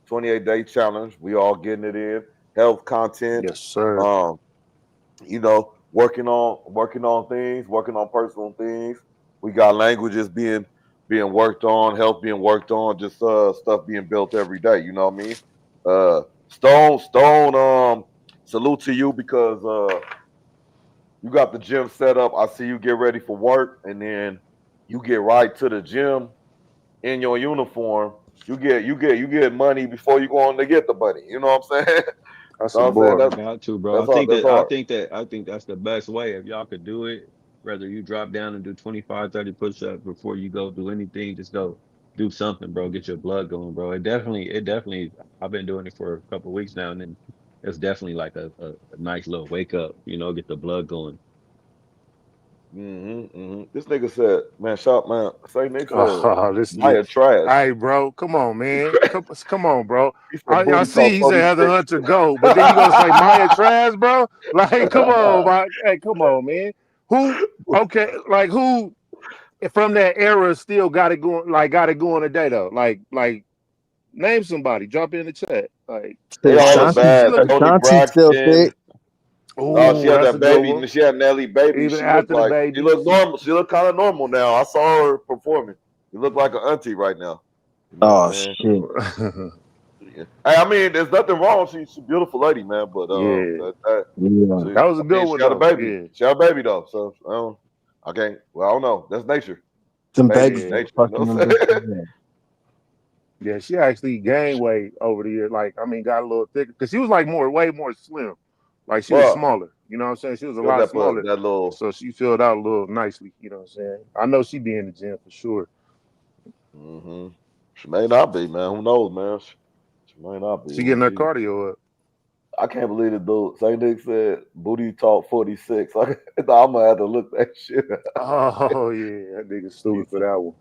28-day challenge. We all getting it in. Health content. Yes, sir. Um, working on things, working on personal things. We got languages being worked on, health being worked on, just stuff being built every day. You know what I mean? Stone, salute to you because you got the gym set up. I see you get ready for work, and then you get right to the gym in your uniform. You get money before you go on to get the money. You know what I'm saying? That's know a what I'm saying? bar. Got to, bro. That's hard. That's hard. I think that's the best way. If y'all could do it, whether you drop down and do 25, 30 push-ups before you go do anything, just go do something, bro. Get your blood going, bro. It definitely, I've been doing it for a couple of weeks now, and then it's definitely like a nice little wake up, get the blood going. This nigga said, man, shop, man. Say Nick said, Oh, this nigga. Maya trash. Hey, bro, come on, man. Come on, bro. He said, I booty see talk he said Heather 46. Hunter go, but then you gonna say Maya trash, bro? Like, come on, hey, come on, man. Who? Okay, like who from that era still got it going? Like, got it going today though? Like, name somebody. Drop it in the chat. Like, They Shit, all Maya, look she bad. looking. Tony Shanti still Braxton. thick. No, she Oh, had that's a that good baby. one. She had Nelly baby. Even after the She baby, looked normal. She looked kind of normal now. I saw her performing. You look like an auntie right now. You know what Oh I'm saying? shit. Yeah. Hey, I mean, there's nothing wrong. She's a beautiful lady, man. But yeah, Yeah. she, that was a I good mean, one she had a though. baby. Yeah, She had a baby though. So I can't. Well, I don't know. That's nature. Some Babies, babies yeah. be nature. You know fucking what them I'm saying? bitches. Yeah. Yeah, she actually gained weight over the year. Like, I mean, got a little thicker because she was like way more slim. Like she was Bro, smaller. You know what I'm saying? She was a she got lot that smaller. that little. So she filled out a little nicely. You know what I'm saying? I know she be in the gym for sure. hmm She may not be, man. Who knows, man? She may not be. She getting her She. cardio up. I can't believe the dude. St. Nick said booty talk 46. I'm gonna have to look that shit up. Oh yeah, that nigga He stupid for said, that one.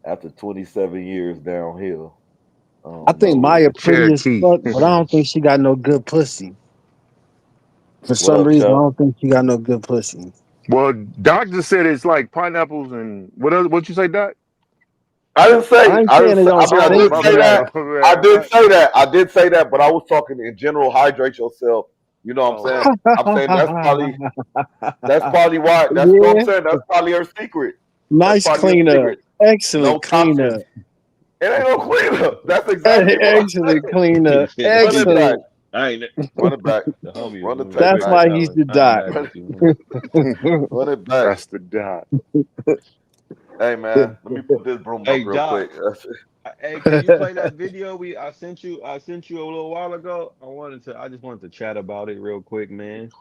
after 27 years downhill. I I don't think know. Maya pretty as Cherokee. fuck, but I don't think she got no good pussy. For What some up, reason, I Chuck? don't think she got no good pussy. Well, Doc just said it's like pineapples and what else? What you say, Doc? I didn't I say. ain't I didn't saying it say. don't I mean, I Oh, did stink, my say but that. bad. My I bad. did say that. I did say that. But I was talking in general. Hydrate yourself. You know what I'm Oh, saying? I'm saying that's probably why. That's what I'm Yeah, saying. That's probably her secret. That's nice probably her cleanup. secret. No Excellent toxins. cleanup. It ain't no cleanup. That's exactly what I Excellent said. cleanup. Run it back. Excellent. I ain't Run it back. the homie was Run the doing it tape That's quick back. with why that he's one. the I ain't doc. mad Run, at you, man. run it back. that's the dot. Hey man, let me put this broom up Hey real Doc, quick. hey, can you play that video I sent you? I sent you a little while ago. I just wanted to chat about it real quick, man.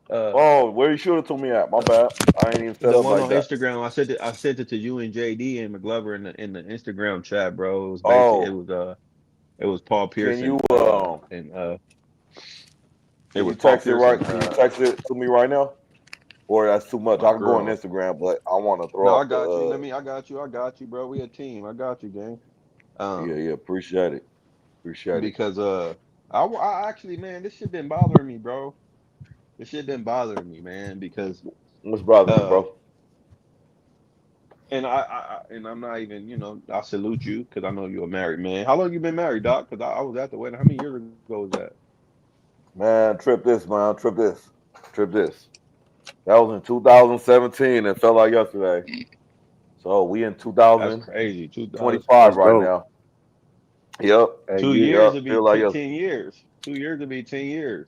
Oh, where you should have told me at? My bad. I ain't even set The up one like on that. Instagram, I sent it to you and JD and McGlover in the Instagram chat, bro. It was basically Oh, it was Paul can Pierce you and it can you was Paul text it Pierce right? and Can you text it to me right now? Or that's too much. my I can go on girl. Instagram, but I want to No, throw I up got you. the I got you, bro. We a team. I got you, gang. Um, yeah, appreciate it. Appreciate it. because I actually, man, this shit been bothering me, bro. This shit been bothering me, man, because What's bothering you, uh bro? and and I'm not even, I salute you because I know you're a married man. How long you been married, Doc? Because I was at the wedding. How many years ago was that? Man, trip this, man. Trip this. Trip this. That was in 2017. It felt like yesterday. So we in That's 2025 crazy. That's right dope. now. Yep. Hey, Two yeah. years Yep. to be Feel like yes. 10 years. 2 years to be 10 years.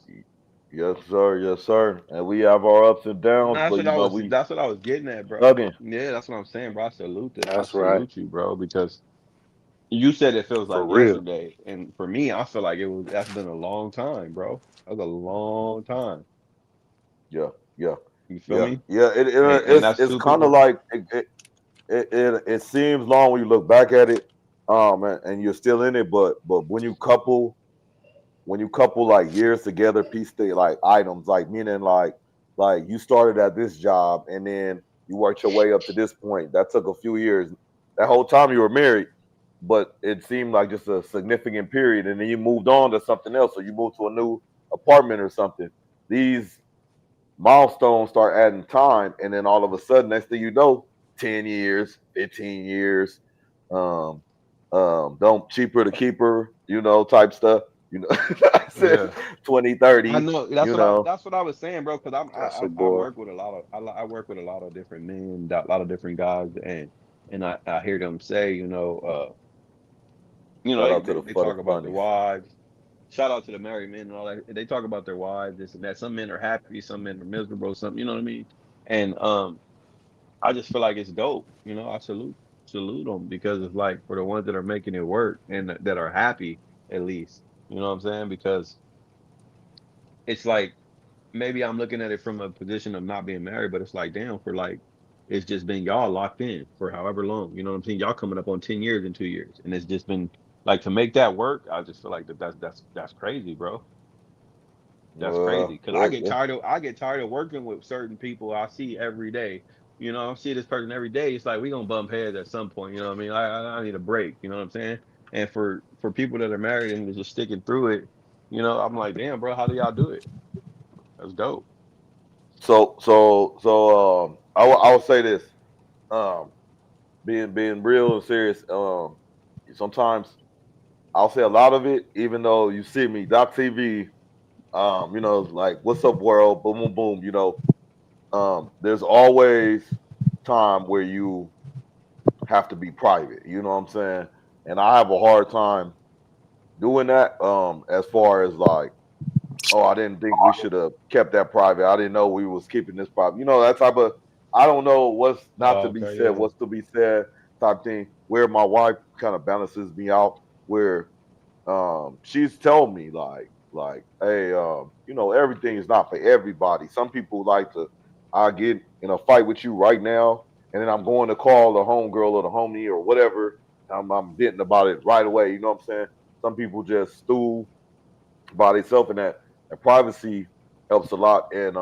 Yes, sir. Yes, sir. And we have our ups and downs, That's but what I was. we That's what I was getting at, bro. hugging. Yeah, that's what I'm saying, bro. I That's right. salute you, bro, because you said it feels For like real. yesterday, and for me, I feel like that's been a long time, bro. That was a long time. Yeah. Yeah. You feel Yeah. me? Yeah. And that's It's super. kind of like it seems long when you look back at it, and you're still in it, but when you couple like years together, piece the like items, like meaning like you started at this job and then you worked your way up to this point. That took a few years. That whole time you were married, but it seemed like just a significant period, and then you moved on to something else, or you moved to a new apartment or something. These milestones start adding time, and then all of a sudden, next thing you know, 10 years, 15 years, um, don't cheaper to keeper, type stuff. I said Yeah, 20, I 30, know. you know. That's what I was saying, bro. Because That's a I boy. work with a lot of I work with a lot of different men, a lot of different guys, and I hear them say, Shout out to they the for the talk about their funnies. wives. Shout out to the married men and all that. They talk about their wives, this and that. Some men are happy, some men are miserable, some, you know what I mean? And I just feel like it's dope. I salute them because it's like for the ones that are making it work and that are happy at least. You know what I'm saying? Because it's like maybe I'm looking at it from a position of not being married, but it's like damn, for like it's just been y'all locked in for however long. You know what I'm saying? Y'all coming up on 10 years in 2 years. And it's just been like to make that work, I just feel like that's crazy, bro. That's crazy because That's I get tired of working with certain people I see every day. I see this person every day. It's like we gonna bump heads at some point. You know what I mean? I need a break. You know what I'm saying? And for people that are married and just sticking through it, I'm like, damn, bro, how do y'all do it? That's dope. I will say this, um, being real and serious. Sometimes I'll say a lot of it, even though you see me, Doc TV, like what's up world, boom, boom, boom, there's always time where you have to be private, you know what I'm saying? And I have a hard time doing that, as far as like, oh, I didn't think we should have kept that private. I didn't know we was keeping this private. That type of, I don't know what's not Oh, to be okay, said, yeah. what's to be said type thing, where my wife kind of balances me out, where she's telling me like hey, everything is not for everybody. Some people like to, I get in a fight with you right now and then I'm going to call the homegirl or the homie or whatever. I'm getting about it right away, you know what I'm saying? Some people just stew by themselves, and that privacy helps a lot. And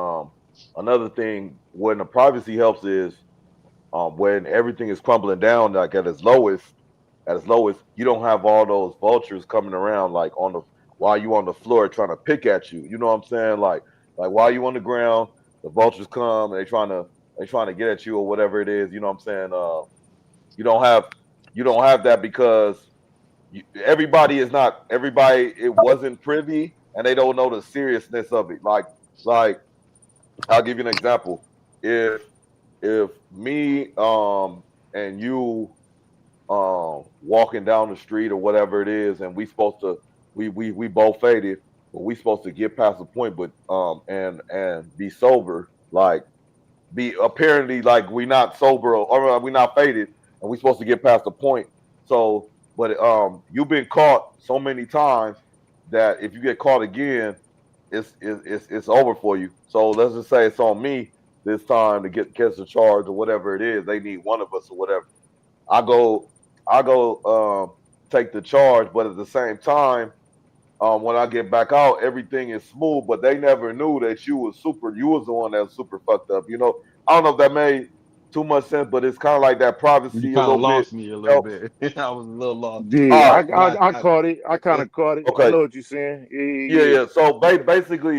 another thing when the privacy helps is when everything is crumbling down, like at its lowest, you don't have all those vultures coming around like on the while you on the floor trying to pick at you. You know what I'm saying? Like while you on the ground, the vultures come and they trying to get at you or whatever it is. You know what I'm saying? You don't have you don't have that because everybody is not everybody. It wasn't privy and they don't know the seriousness of it. Like I'll give you an example. If me and you walking down the street or whatever it is, and we supposed to we both faded, but we supposed to get past the point, but and be sober, like be apparently like we not sober or we not faded, and we supposed to get past the point. So, but you've been caught so many times that if you get caught again, it's over for you. So let's just say it's on me this time to get catch the charge or whatever it is. They need one of us or whatever. I go I go take the charge, but at the same time, when I get back out, everything is smooth. But they never knew that you was the one that was super fucked up. You know, I don't know if that made too much sense, but it's kind of like that You privacy a kind of little bit. lost me a little Helps. bit. I was a little lost. Yeah, All right. I caught it. I kind It, of caught it. I Okay. know what you're saying. Yeah, Yeah, yeah, yeah. So basically,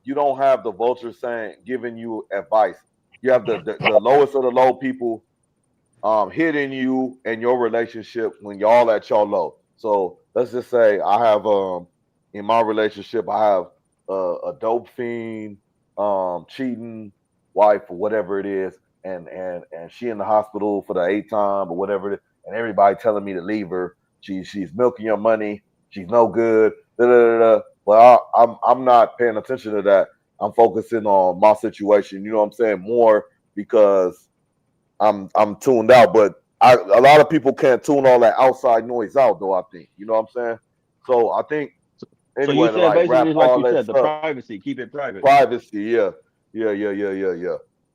you don't have the vulture saying giving you advice. You have the lowest of the low people hitting you and your relationship when y'all at your low. So let's just say I have in my relationship I have a dope fiend, cheating wife or whatever it is, and she in the hospital for the eighth time or whatever it is, and everybody telling me to leave her. She's milking your money. She's no good. Da, da, da, da. But I'm not paying attention to that. I'm focusing on my situation. You know what I'm saying? More because I'm tuned out, but a lot of people can't tune all that outside noise out though, I think. You know what I'm saying? So I think so you anyway to said like basically wrap it's like all you that said, the stuff, privacy, keep it private. privacy, yeah.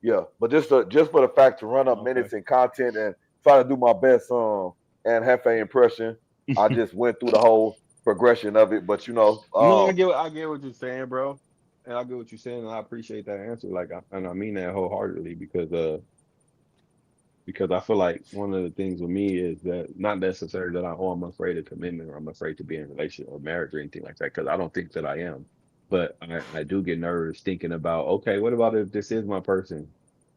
Yeah. But just for the fact to run up Okay. minutes and content and try to do my best and Hefe impression, I just went through the whole progression of it. But No, I get what you're saying, bro, and I get what you're saying, and I appreciate that answer. And I mean that wholeheartedly because I feel like one of the things with me is that not necessarily that I'm afraid of commitment or I'm afraid to be in a relationship or marriage or anything like that, because I don't think that I am. But I do get nervous thinking about, okay, what about if this is my person?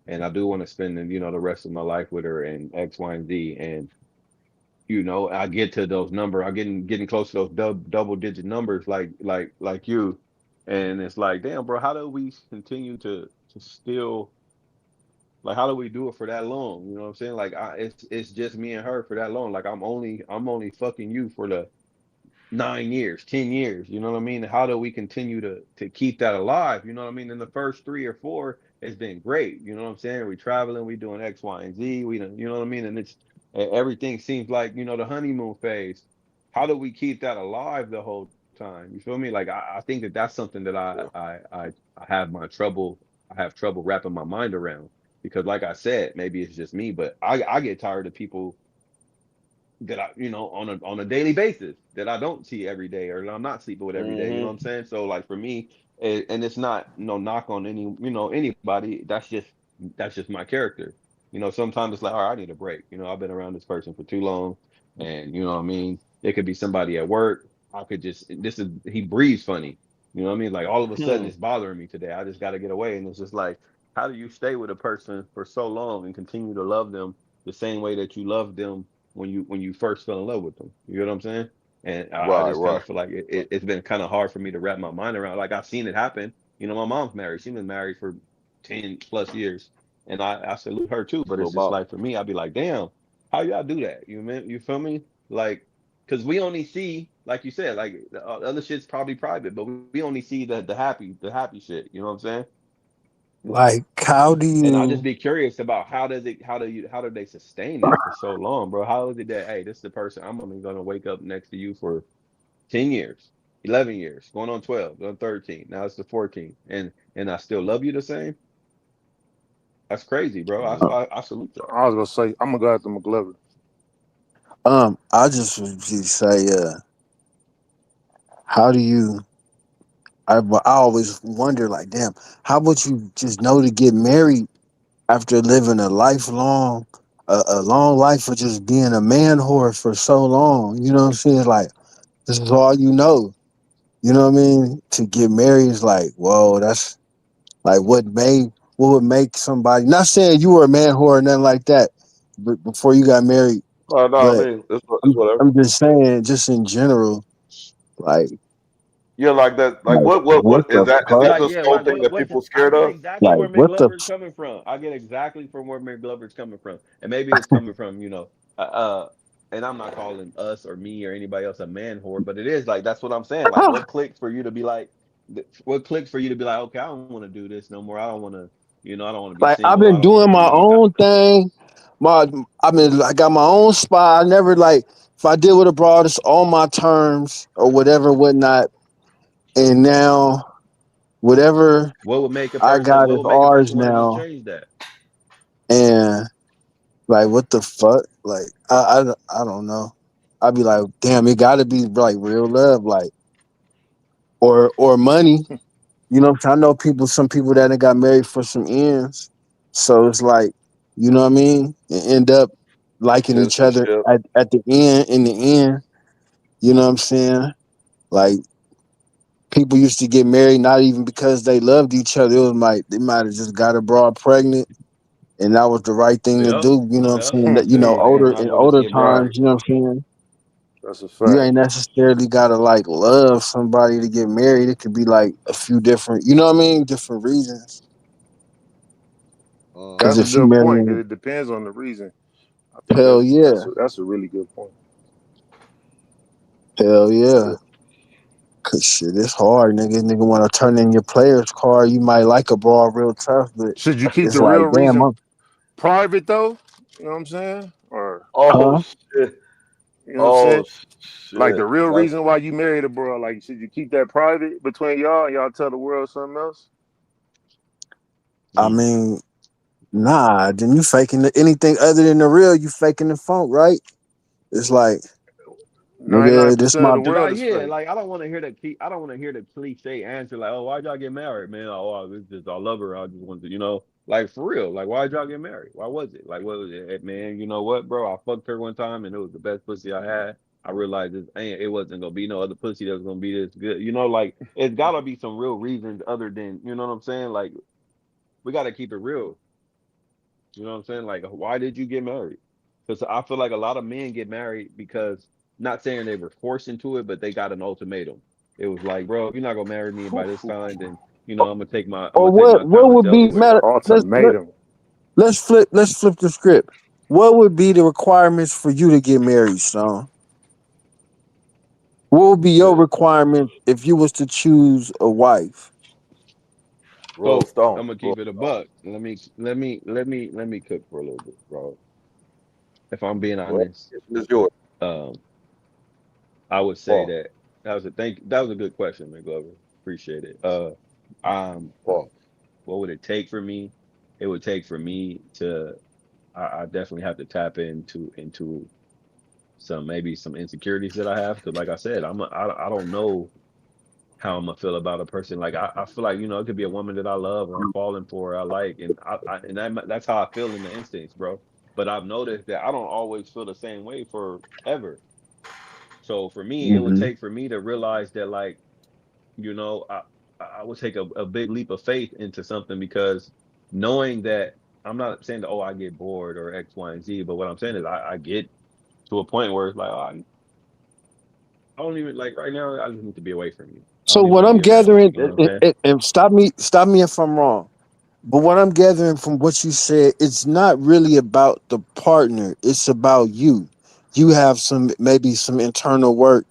And I do want to spend, the rest of my life with her and X, Y, and Z. And, I get to those numbers, I getting close to those double digit numbers like you. And it's like, damn, bro, how do we continue to still like how do we do it for that long? You know what I'm saying? Like it's just me and her for that long. Like I'm only fucking you for the 9 years, 10 years. You know what I mean? How do we continue to keep that alive? You know what I mean? In the first 3 or 4, it's been great. You know what I'm saying? We traveling, we doing X, Y, and Z. We done, you know what I mean? And everything seems like the honeymoon phase. How do we keep that alive the whole time? You feel me? Like I think that's something that I have my trouble. I have trouble wrapping my mind around because, like I said, maybe it's just me, but I get tired of people that I, on a daily basis that I don't see every day or I'm not sleeping with every day. You know what I'm mm-hmm. saying? So like for me, and it's not no knock on anybody. That's just my character. Sometimes it's like, all right, I need a break. I've been around this person for too long, and you know what I mean. It could be somebody at work. I could just he breathes funny. You know what I mean? Like all of a sudden Hmm. it's bothering me today. I just got to get away, and it's just like, how do you stay with a person for so long and continue to love them the same way that you love them when you first fell in love with them? You know what I'm saying? And I Right, just kind right. of feel like it's been kind of hard for me to wrap my mind around. Like I've seen it happen. My mom's married. She's been married for 10 plus years, and I salute her too. But So it's just about like for me, I'd be like, damn, how y'all do that? You feel me? Like, because we only see, like you said, like the other shit's probably private, but we only see the happy shit. You know what I'm saying? Like, how do And I just you be curious about how do they sustain that for so long, bro? How is it that, hey, this is the person I'm only gonna wake up next to you for 10 years, 11 years, going on 12, going on 13, now it's the 14, and I still love you the same? That's crazy, bro. I salute y'all. I was gonna say I'm gonna go after McGlover. I just would just say, how do you I always wonder, like, damn, how would you just know to get married after living a long life of just being a man whore for so long? You know what I'm saying? Like, this is all you know. You know what I mean? To get married is like, whoa, that's like what would make somebody, not saying you were a man whore or nothing like that, but before you got married, no, I but mean it's whatever. I'm just saying, just in general, like, Yeah, like that. Like Like, what what is the that? Is fuck? that Like, the yeah, sole like thing that what's people I scared get of? exactly Like, where what the McGlover's coming from. I get exactly from where McGlover's coming from. And maybe it's coming from, and I'm not calling us or me or anybody else a man whore, but it is like that's what I'm saying. Like what clicks for you to be like what clicks for you to be like, okay, I don't want to do this no more. I don't want to, I don't want to be Like, I've single. I been don't want to doing my be own thing. I got my own spot. I never like if I deal with a broad, it's on my terms or whatever, whatnot. And now whatever I got what is would make a ours person want to just now. change that? And like, what the fuck? Like, I don't know. I'd be like, damn, it got to be like real love, like or money. You know, 'cause I know some people that done got married for some ends. So it's like, you know what I mean? And end up liking each other Citizenship. at the end. In the end, you know what I'm saying? Like people used to get married not even because they loved each other. It was like they might have just got a broad pregnant, and that was the right thing to Yep. do. You know what I'm Yep. saying? That, They was like, older damn, I in know this older get times, married. you know what I'm saying? That's a You fact. ain't necessarily gotta like love somebody to get married. It could be like a few different, you know what I mean, different reasons. Because That's a Mm-hmm. if you good marry, point. It depends on the reason. I think hell yeah, that's a really good point. hell Yeah. yeah. Cause shit, it's hard, nigga. Nigga want to turn in your player's card. You might like a ball real tough, but Should you keep it's the real like, damn, reason private though? You know what I'm saying? Or Oh huh? shit. you know what I'm Oh saying? Like the shit. real That's reason why you married a bro, like should you keep that private between y'all and y'all tell the world something else? I Mm. mean, nah. Then you faking anything other than the real. You faking the funk, right? It's like, nigga, this 99% of my the world Like, is yeah, fake. like I don't want to hear the cliche answer like, oh, why'd y'all get married, man? Oh, it's just I love her. I just want to, like for real. Like, why'd y'all get married? Why was it? Like, what was it? Hey, man, you know what, bro? I fucked her one time and it was the best pussy I had. I realized it wasn't gonna be no other pussy that was gonna be this good. Like it's gotta be some real reasons other than, you know what I'm saying? Like, we gotta keep it real. You know what I'm saying? Like, why did you get married? Because I feel like a lot of men get married because not saying they were forced into it, but they got an ultimatum. It was like, bro, if you're not gonna marry me by this time, then I'm or gonna take my what talents would be elsewhere. matter? Ultimatum. Let's flip the script. What would be the requirements for you to get married, son? What would be your Shit. requirements if you was to choose a wife? Roll So Stone. I'm gonna Roll keep it a Stone. buck. Let me cook for a little bit, bro. If I'm being Well, honest, it's yours. um, I would say Paul. that was a good question, McGlover. Appreciate it. Um, Paul. what would it take for me? It would take for me to I definitely have to tap into maybe some insecurities that I have because like I said I don't know how I'm gonna feel about a person like I feel like it could be a woman that I love or I'm falling for or I like and that's how I feel in the instincts, bro. But I've noticed that I don't always feel the same way forever. So for me, it would Hmm. take for me to realize that like you know I I would take a big leap of faith into something because knowing that I'm not saying that I get bored or X, Y, and Z, but what I'm saying is I get to a point where it's like I don't even like right now. I just need to be away from you. I So don't even what want to I'm be around you. gathering, You know what I'm saying? and stop me if I'm wrong. But what I'm gathering from what you said, it's not really about the partner. It's about you. You have maybe some internal work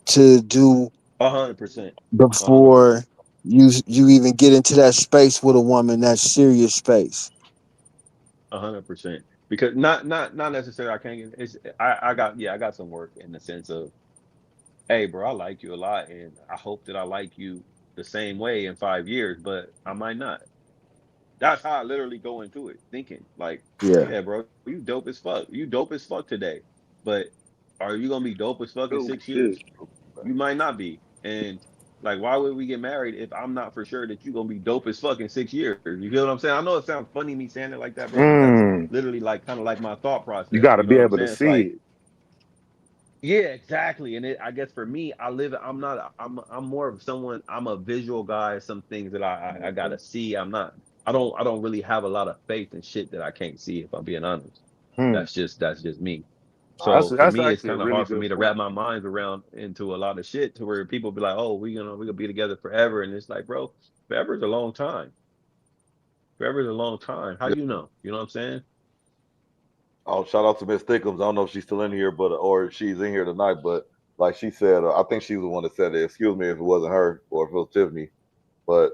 to do 100%, 100%, before you even get into that space with a woman, that serious space. 100%. Because not necessarily I can't get it's I got some work in the sense of hey bro I like you a lot and I hope that I like you the same way in 5 years, but I might not. That's how I literally go into it, thinking like, Yeah. yeah, bro, you dope as fuck. You dope as fuck today. But are you gonna be dope as fuck in Oh 6 years? shit. You might not be. And like, why would we get married if I'm not for sure that you're gonna be dope as fuck in 6 years? You feel what I'm saying? I know it sounds funny me saying it like that, bro, but that's Mm. literally like kind of like my thought You process. gotta You know be what I'm able to saying? It's see like, it. yeah, exactly. And I guess for me, I'm not. I'm more of someone. I'm a visual guy. Some things that I gotta see. I'm not. I don't really have a lot of faith in shit that I can't see. If I'm being honest, Hmm. that's just me. So for That's me, it's actually a kind of really hard for good me to point. wrap my mind around into a lot of shit to where people be like, "Oh, we gonna be together forever," and it's like, bro, forever is a long time. Forever is a long time. How Yeah. you know? You know what I'm saying? Oh, shout out to Miss Thickums. I don't know if she's still in here, but or if she's in here tonight. But like she said, I think she was the one that said it. Excuse me if it wasn't her or if it was Tiffany. But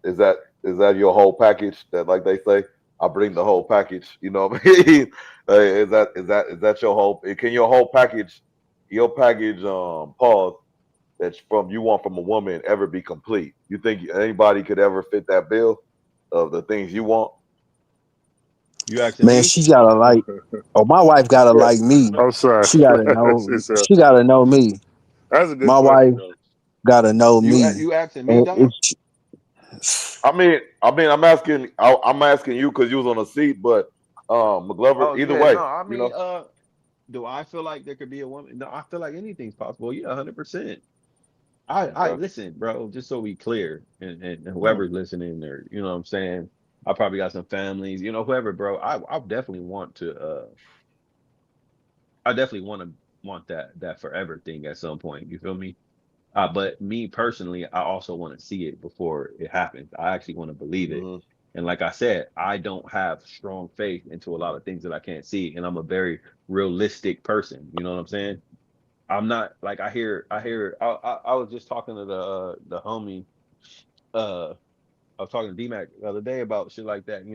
is that your whole package? That like they say, I bring the whole package. You know what I mean? Is that your whole? Can your package pause that's from you want from a woman ever be complete? You think anybody could ever fit that bill of the things you want? You asking Man, me? she gotta like. Oh, my wife gotta Yeah. like me. I'm sorry. She gotta know. She gotta know me. That's a good My wife question though. gotta know me. You asking me, And dog? I'm asking you because you was on a seat, but McGlover, Oh either yeah, way, no. I you mean, know. do I feel like there could be a woman? No, I feel like anything's possible. Yeah, 100%. I Okay. listen, bro. Just so we clear, and Mhm. whoever's listening, or you know what I'm saying. I probably got some families, whoever, bro. I definitely want to. I definitely want that forever thing at some point. You feel me? But me personally, I also want to see it before it happens. I actually want to believe it. Mhm. And like I said, I don't have strong faith into a lot of things that I can't see. And I'm a very realistic person. You know what I'm saying? I'm not like I was just talking to the homie uh I was talking to D-Mac the other day about shit like that.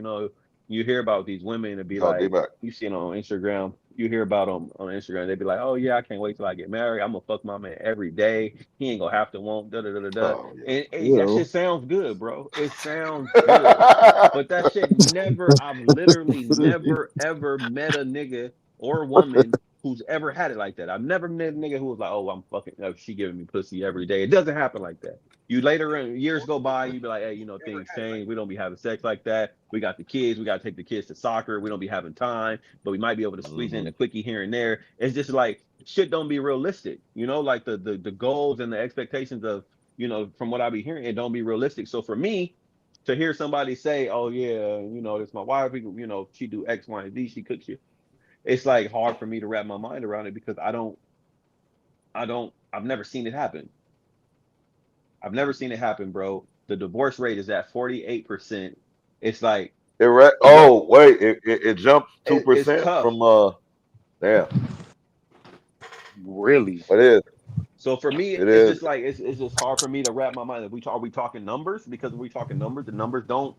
You hear about these women and be Oh, like, D-Mac. you see it on Instagram. You hear about them on Instagram. They be like, oh yeah, I can't wait till I get married. I'm gonna fuck my man every day. He ain't gonna have to want da da da da da. Oh And hey, that ew. shit sounds good, bro. It sounds good. yeah. But that shit never. I've literally never ever met a nigga or woman who's ever had it like that. I've never met a nigga who was like, oh, I'm fucking. She giving me pussy every day. It doesn't happen like that. You later in years go by, you be like, hey, things change. We don't be having sex like that. We got the kids. We got to take the kids to soccer. We don't be having time, but we might be able to squeeze in Mhm. a quickie here and there. It's just like shit don't be realistic, like the goals and the expectations of, from what I be hearing, it don't be realistic. So for me to hear somebody say, oh yeah, it's my wife, she do X, Y, and Z, she cooks you. It's like hard for me to wrap my mind around it because I've never seen it happen. I've never seen it happen, bro. The divorce rate is at 48%. It's like what Oh wait, it jumped two it's percent tough. from damn. Really? It is. So for me, It it's is. just like it's just hard for me to wrap my mind. Are we talking numbers? Because if we talking numbers, the numbers don't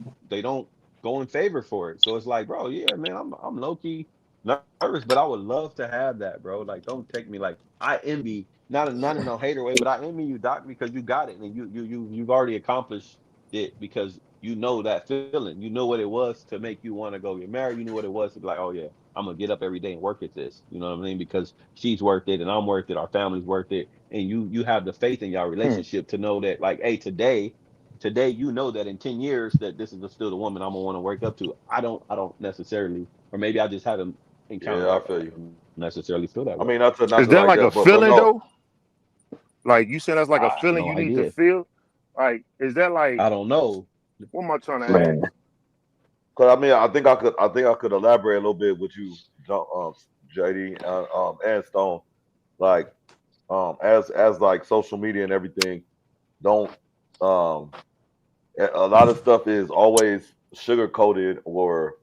go in favor for it. So it's like, bro, yeah, man, I'm low key nervous, but I would love to have that, bro. Like, don't take me like I envy, not in no hater way, but I envy you, Doc, because you got it and you've already accomplished it because you know that feeling. You know what it was to make you want to go get married. You knew what it was to be like, oh yeah, I'm gonna get up every day and work at this. You know what I mean? Because she's worth it and I'm worth it, our family's worth it. And you have the faith in your Hmm. relationship to know that, like, hey, today you know that in 10 years that this is still the woman I'm gonna want to wake up to. I don't necessarily, or maybe I just haven't encountered Yeah, I her feel you. necessarily feel that I way. mean, not Is to that like like a that, but feeling no. though? Like you said, that's like a I have feeling no you need to idea. feel. Like, is that like I don't know. what am I trying to ask? Man, Because I mean, I think I could elaborate a little bit with you, JD, and Stone. Like, as like social media and everything, don't um, a lot of stuff is always sugar coated or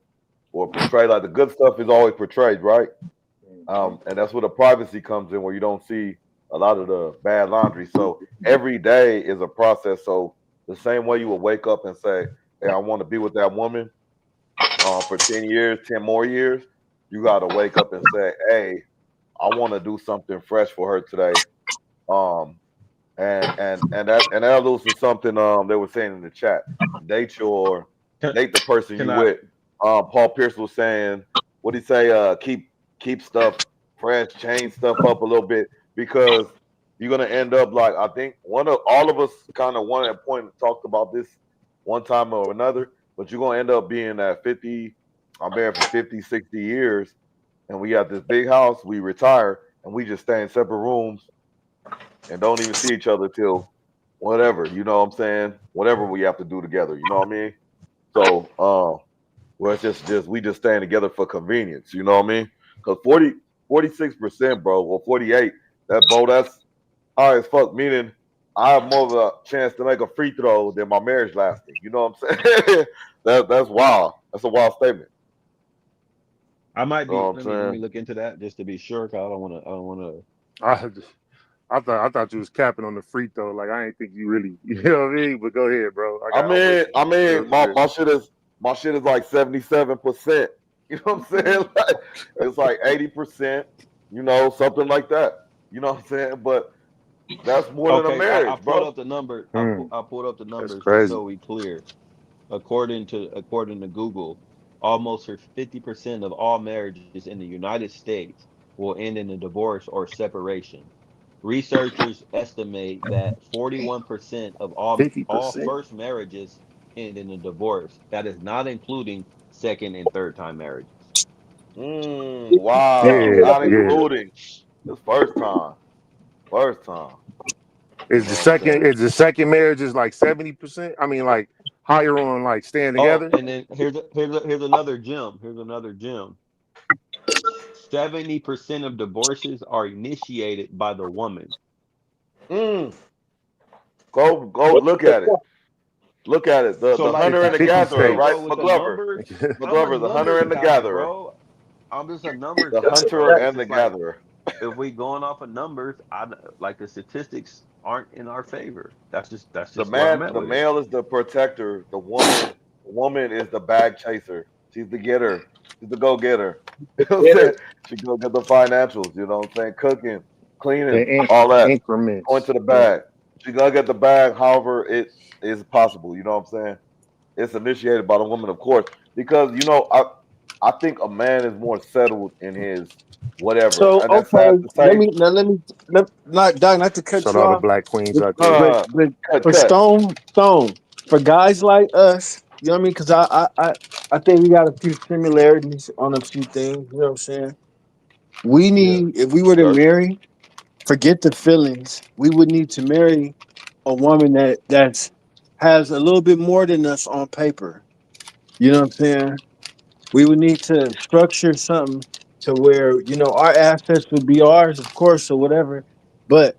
portrayed. Like the good stuff is always portrayed, right? And that's where the privacy comes in, where you don't see a lot of the bad laundry. So every day is a process. So the same way you will wake up and say, "Hey, I want to be with that woman for 10 years, 10 more years," you got to wake up and say, "Hey, I want to do something fresh for her today." Um, and that alludes to something they were saying in the chat. Date your Can, date the person can you I? with. Paul Pierce was saying, what did he say? Keep stuff fresh, change stuff up a little bit because you're gonna end up like I think one of all of us kind of one at point talked about this one time or another, but you're gonna end up being at 50. I'm married for 50, 60 years, and we got this big house. We retire, and we just stay in separate rooms and don't even see each other till whatever, you know what I'm saying? Whatever we have to do together, you know what I mean? So, well, it's just we just staying together for convenience, you know what I mean? Because 46%, bro, or 48. That's high as fuck. Meaning, I have more of a chance to make a free throw than my marriage lasting. You know what I'm saying? That's wild. That's a wild statement. I might You know be. what I'm Let me saying? look into that just to be sure. Cause I don't want to. I don't want to. I thought you was capping on the free throw. Like I ain't think you really, you know what I mean. But go ahead, bro. I'm with you. My shit is like 77%. You know what I'm saying? Like, it's like 80%. You know, something like that. You know what I'm saying? But that's more than a Okay, I marriage, pulled bro. up the number. Hmm, I pulled up the that's numbers just crazy. so we clear. According to Google, almost 50% of all marriages in the United States will end in a divorce or separation. Researchers estimate that 41% of all 50%. first marriages end in a divorce. That is not including second and third time marriages. Wow. Yeah, Not yeah. including this first time. First time. You Is know what I'm saying? the second marriage is like 70%? I mean, like higher on like staying Oh, together. and then here's another gem. Here's another gem. 70% of divorces are initiated by the woman. Mm, go look at it. Look at it. So The like hunter It's and a the if 50 I'm gatherer, saying, right? states. bro, with the McGlover. numbers, I'm a McGlover, the hunter numbers and the guy, gatherer. bro. I'm just a numbers The guy, hunter bro. It's and the just like gatherer. if we going off of numbers, I like the statistics aren't in our favor. That's just where I'm at The with it. male is the protector. The woman is the bag chaser. She's the getter. She's the go getter. You know what I'm Yeah. saying? She go get the financials. You know what I'm saying? Cooking, The cleaning, all that. Going increments. to the Yeah. bag. She gonna get the bag. However, it is possible. You know what I'm saying? It's initiated by the woman, of course, because I think a man is more settled in his whatever, So and that's sad okay, to say. not Doc, not to cut Shout you out to off, black queens but out there. but, Uh, but cut, for cut. Stone, for guys like us, you know what I mean? Because I think we got a few similarities on a few things. You know what I'm saying? We Yeah. need, if we were to Okay. marry, forget the feelings. We would need to marry a woman that's has a little bit more than us on paper. You know what I'm saying? We would need to structure something to where, our assets would be ours, of course, or whatever. But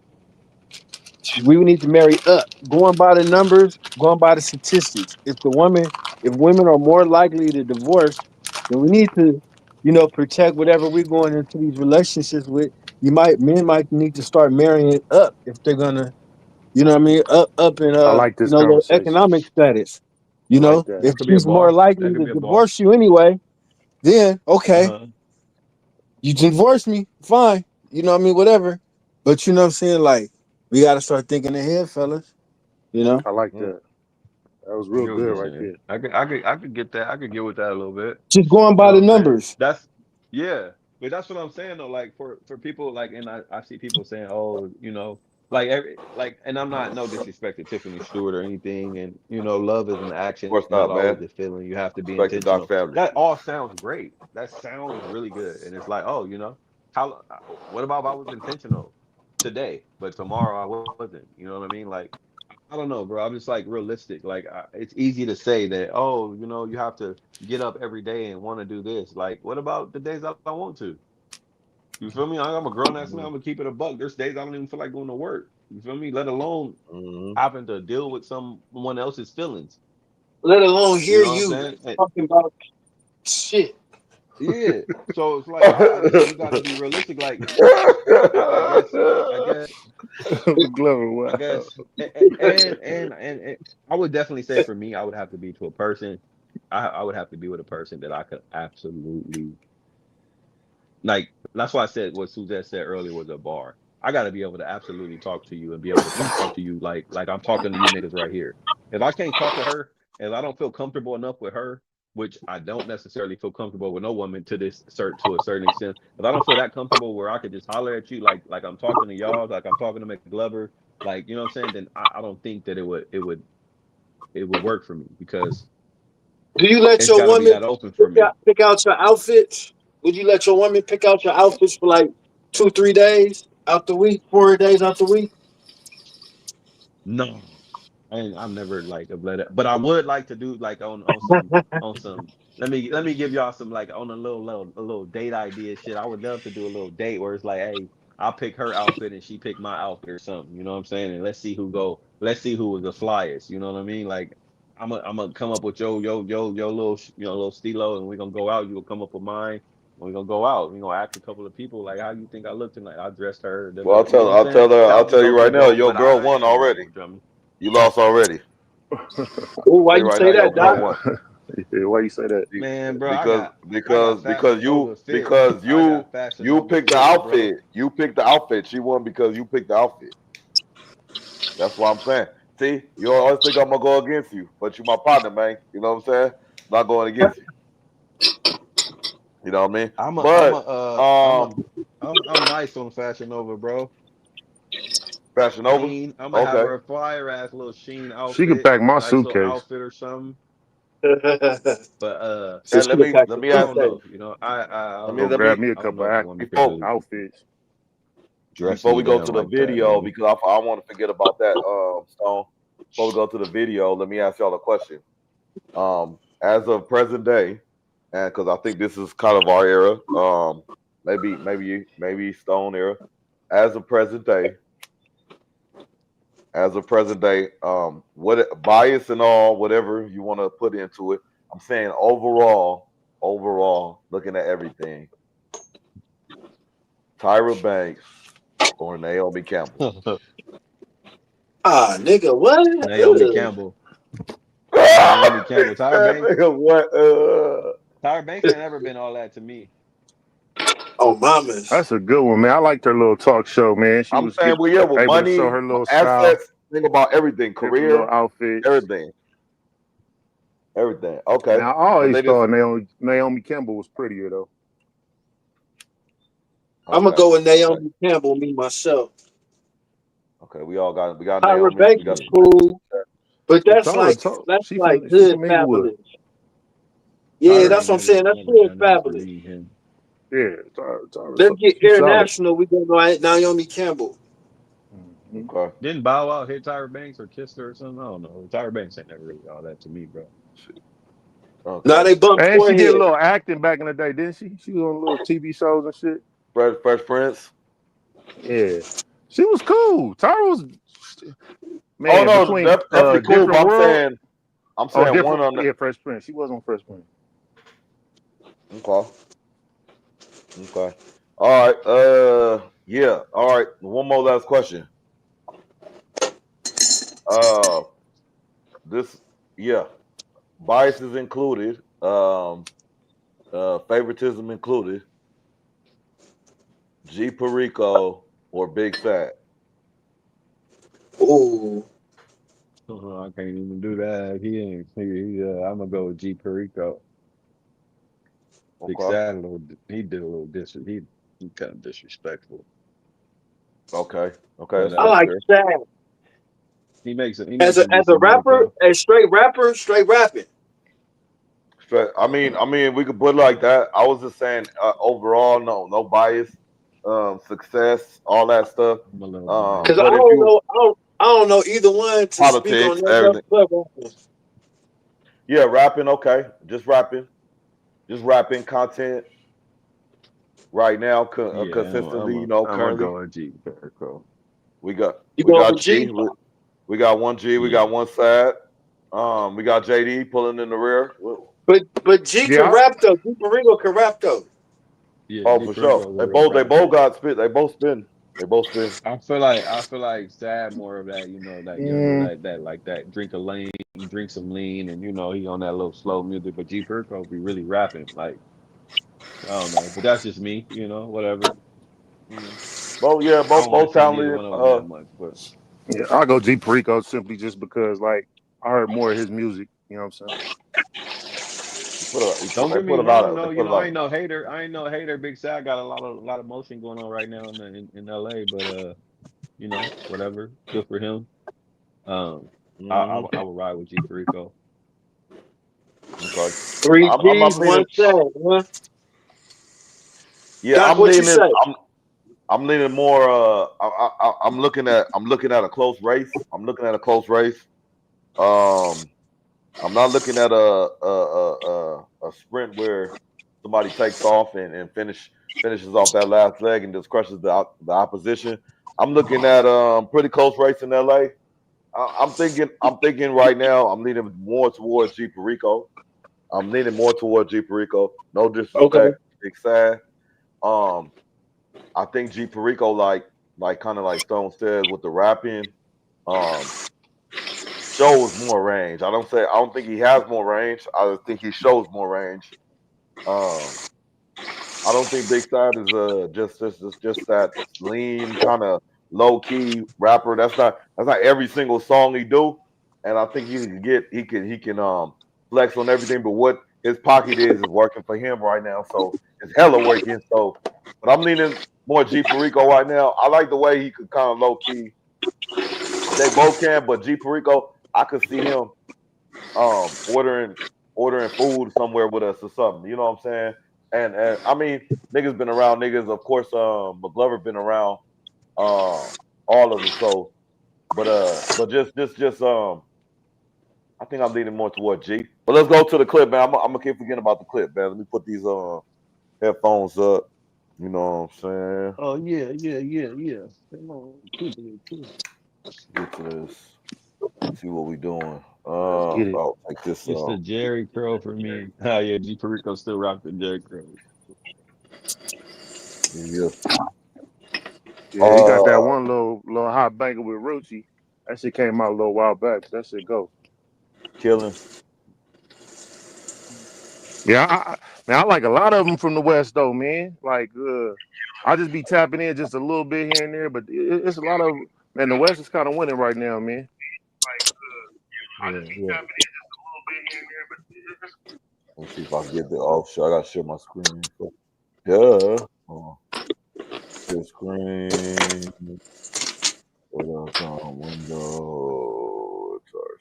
we would need to marry up. Going by the numbers, going by the statistics. If women are more likely to divorce, then we need to, protect whatever we're going into these relationships with. Men might need to start marrying up if they're gonna, what I mean, up in I like this their conversation. economic status. I like that. If That could be a she's more bar. likely That could to be a bar. divorce you anyway, then okay, Uh-huh. you divorce me, fine. You know what I mean? Whatever. But you know what I'm saying? Like, we gotta start thinking ahead, fellas. You know? I like Mm, that. That was I real get what good you're right saying. there. I could get that. I could get with that a little bit. Just going You by know the what I'm saying? numbers. Yeah. But that's what I'm saying though. Like for people like, and I see people saying, oh, like like, and I'm not no disrespect to Tiffany Stewart or anything, and love is an of action. It's course not not, always man. a feeling. You have to be Respect the Doc intentional. family. That all sounds great. That sounds really good. And it's like, oh, how? What about if I was intentional today, but tomorrow I wasn't? You know what I mean? Like, I don't know, bro. I'm just like realistic. Like, it's easy to say that, oh, you have to get up every day and want to do this. Like, what about the days I want to? You feel me? I'm a grown ass man. I'm Hmm. gonna keep it a buck. There's days I don't even feel like going to work. You feel me? Let alone Hmm. having to deal with someone else's feelings. Let alone You hear know what I'm you saying? talking about shit. Yeah. So it's like we got to be realistic. Like I guess I guess McGlover, I wow. guess and I would definitely say for me, I would have to be to a person. I would have to be with a person that I could absolutely like. That's why I said what Suzette said earlier was a bar. I got to be able to absolutely talk to you and be able to talk to you like I'm talking to you niggas right here. If I can't talk to her, if I don't feel comfortable enough with her, which I don't necessarily feel comfortable with no woman to a certain extent. If I don't feel that comfortable where I could just holler at you like I'm talking to y'all, like I'm talking to McGlover, like you know what I'm saying, then I don't think that it would work for me because Do you let it's your got to be woman that open for me. pick out your outfits? Would you let your woman pick out your outfits for like 2, 3 days out the week, 4 days out the week? No, and I'm never like a let it, but I would like to do like on some. Let me give y'all some like on a little date idea shit. I would love to do a little date where it's like, hey, I'll pick her outfit and she pick my outfit or something. You know what I'm saying? And let's see who was the flyest. You know what I mean? Like I'm gonna come up with your little little stilo, and we're gonna go out. You will come up with mine. And we're gonna go out. We're gonna ask a couple of people like, how you think I look tonight? I dressed her. Well, You know what I'm saying? That I'll would be tell you right now, your but girl I won ain't already. no drummer. You lost already. Oh, why Say you right say now, your that, girl Doc? won. Yeah, why you say that? Man, bro, Because I got fashion over fit. I got fashion you over picked the fit, bro. outfit. You picked the outfit. She won because you picked the outfit. That's what I'm saying. See, you always think I'm gonna go against you, but you're my partner, man. You know what I'm saying? Not going against you. You know what I mean? But I'm nice on Fashion Nova, bro. Fashion Over, Sheen. I'm gonna have okay. her a fire ass little Sheen She can outfit, pack my nice little suitcase. outfit or something. But So And she can pack the let me I ask don't suitcase. know. You know, I let don't me Go know. let grab me me a I don't know couple if a woman can before really outfits. dress before me we go to down the like that, video baby. because I want to forget about that. Stone. Before we go to the video, let me ask y'all a question. As of present day, and because I think this is kind of our era, maybe Stone era. As of present day, what bias and all, whatever you want to put into it. I'm saying overall, looking at everything, Tyra Banks or Naomi Campbell. Ah, nigga, what? Naomi Ugh. Campbell. Naomi Campbell. That nigga, what? Tyra Banks ain't ever been all that to me. Oh, mamas. That's a good one, man. I liked her little talk show, man. She I'm was saying, well, yeah, with able to show money, her little style, assets, think about everything, different little career, outfits. everything, everything. And Okay, I but always they just thought Naomi Campbell was prettier though. I'm gonna okay, go with okay, Naomi Campbell, me myself. okay. We got Tyra Naomi, we Banks got is Yeah. cool, but Well, that's Tyra, like that's she like she hood from Inglewood. fabulous. Yeah, Tyra that's ain't what I'm saying. That's never hood done nothing for fabulous. me. Him. Yeah, Tyra, Let's get she's solid. international. We gonna go Naomi Campbell. Mhm. okay. Didn't Bow Wow hit Tyra Banks or kissed her or something? I don't know. Tyra Banks ain't never really all that to me, bro. Now Okay. they bumped And she did a forehead. little acting back in the day, didn't she? She was on little TV shows and shit. Fresh Prince. Yeah, she was cool. Tyra was, Oh man, no, between that's definitely cool. But different world. I'm Oh, saying one different. on the. Yeah, Fresh Prince. She was on Fresh Prince. Okay. Okay. All right. Yeah. All right. One more last question. Uh, this. Yeah. Biases included. Favoritism included. G Perico or Big Fat. Ooh, I can't even do that. He ain't. I'm gonna go with G Perico. Big Okay. Sad, he did a little he kind of disrespectful, Okay. Okay. but I That's like fair. that he as makes a some as a decent music rapper, though. a straight rapper, straight rapping. I mean, we could put it like that. I was just saying, overall, no bias, success, all that stuff. I'm a little biased. Cause I But if don't you know, I don't know either one to speak on politics, that everything, but rapping. yeah, rapping, okay, just rapping content right now, Yeah, consistently. You know, I'm gonna currently go with G Perico. we got You we going got with G, G? we got one G, we Yeah, got one side. We got JD pulling in the rear. But G can Yeah, rap though. G Ringo can rap though. yeah, Oh, G for sure. Perico's a They real both rapper. got spit. They both spin. They both spin. I feel like Sad more of that, that young mm, that like that drink some lean, and he on that little slow music. But G Perico be really rapping, like I don't know, but that's just me, whatever. Mhm. Both, yeah, I both don't both listen to neither talented. one of them that much, but yeah, I'll go G Perico simply just because like I heard more of his music. You know what I'm saying? don't They get me put a lot wrong of. They though. put a I lot ain't of. no hater. I ain't no hater. Big Sad got a lot of motion going on right now in LA, but whatever. Good for him. Um, Hmm. I would ride with G Perico. Okay. Three I'm G's, one leaning. set. Huh? Yeah, Doc, what you say? I'm leaning more. I'm looking at a close race. I'm looking Um, I'm not looking at a a sprint where somebody takes off and finishes off that last leg and just crushes the opposition. I'm looking at pretty close race in LA. I'm thinking right now. I'm leaning more towards G Perico. I'm leaning more towards G Perico. No Okay. disrespect, Big Sad. Um, I think G Perico, like kind of like Stone said with the rapping, um, shows more range. I don't think he has more range. I think he shows more range. Um, I don't think Big Sad is just that lean kind of low key rapper. That's not every single song he do. And I think he can flex on everything. But what his pocket is working for him right now. So it's hella working. So, but I'm leaning more G Perico right now. I like the way he could kind of low key. They both can, but G Perico, I could see him ordering food somewhere with us or something. You know what I'm saying? And I mean, niggas been around niggas. Of course, McGlover been around all of them. So, but just I think I'm leaning more toward G. But let's go to the clip, man. I'm gonna keep forgetting about the clip, man. Let me put these headphones up. You know what I'm saying? Oh yeah. Come on, Let's get to this. See what we doing. Let's get it. I'll take this. it's the Jerry Curl for me. Oh yeah, G Perico still rock the Jerry Curl. Yeah. Yeah, he got that one little hot banger with Rucci. That shit came out a little while back. That shit go. Killing. Yeah, man, I like a lot of them from the West though, man. Like, I just be tapping in just a little bit here and there, but it's a lot of man. The West is kind of winning right now, man. Yeah. Let's see if I can get the offshore. I gotta share my screen. Yeah. Share screen. What else on window? Sorry.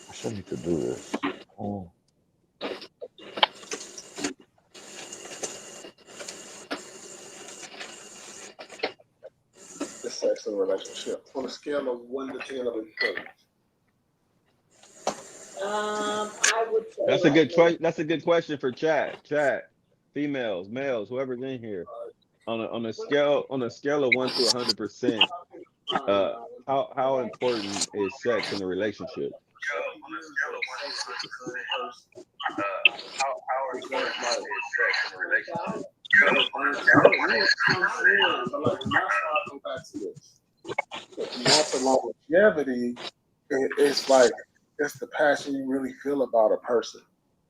I should need to do this. Oh. The sex and relationship on a scale of 1 to 10 of importance. I would say That's a good question. That's a good question for chat. Chat, females, males, whoever's in here. On a scale of 1 to 100%, how important is sex in a relationship? If you want the longevity, it's like it's the passion you really feel about a person.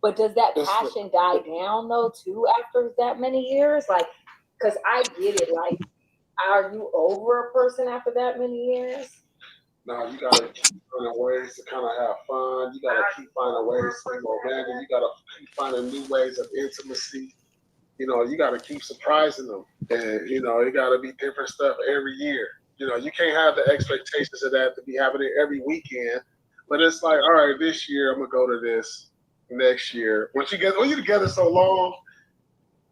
But does that passion die down though too after that many years? Like, because I get it. Like, are you over a person after that many years? No, you gotta keep finding ways to kind of have fun. You gotta keep finding ways to be romantic. You gotta keep finding new ways of intimacy. You know, you gotta keep surprising them, and you know, it gotta be different stuff every year. You know, you can't have the expectations of that to be happening every weekend. But it's like, all right, this year I'm gonna go to this. Next year, when you're together so long,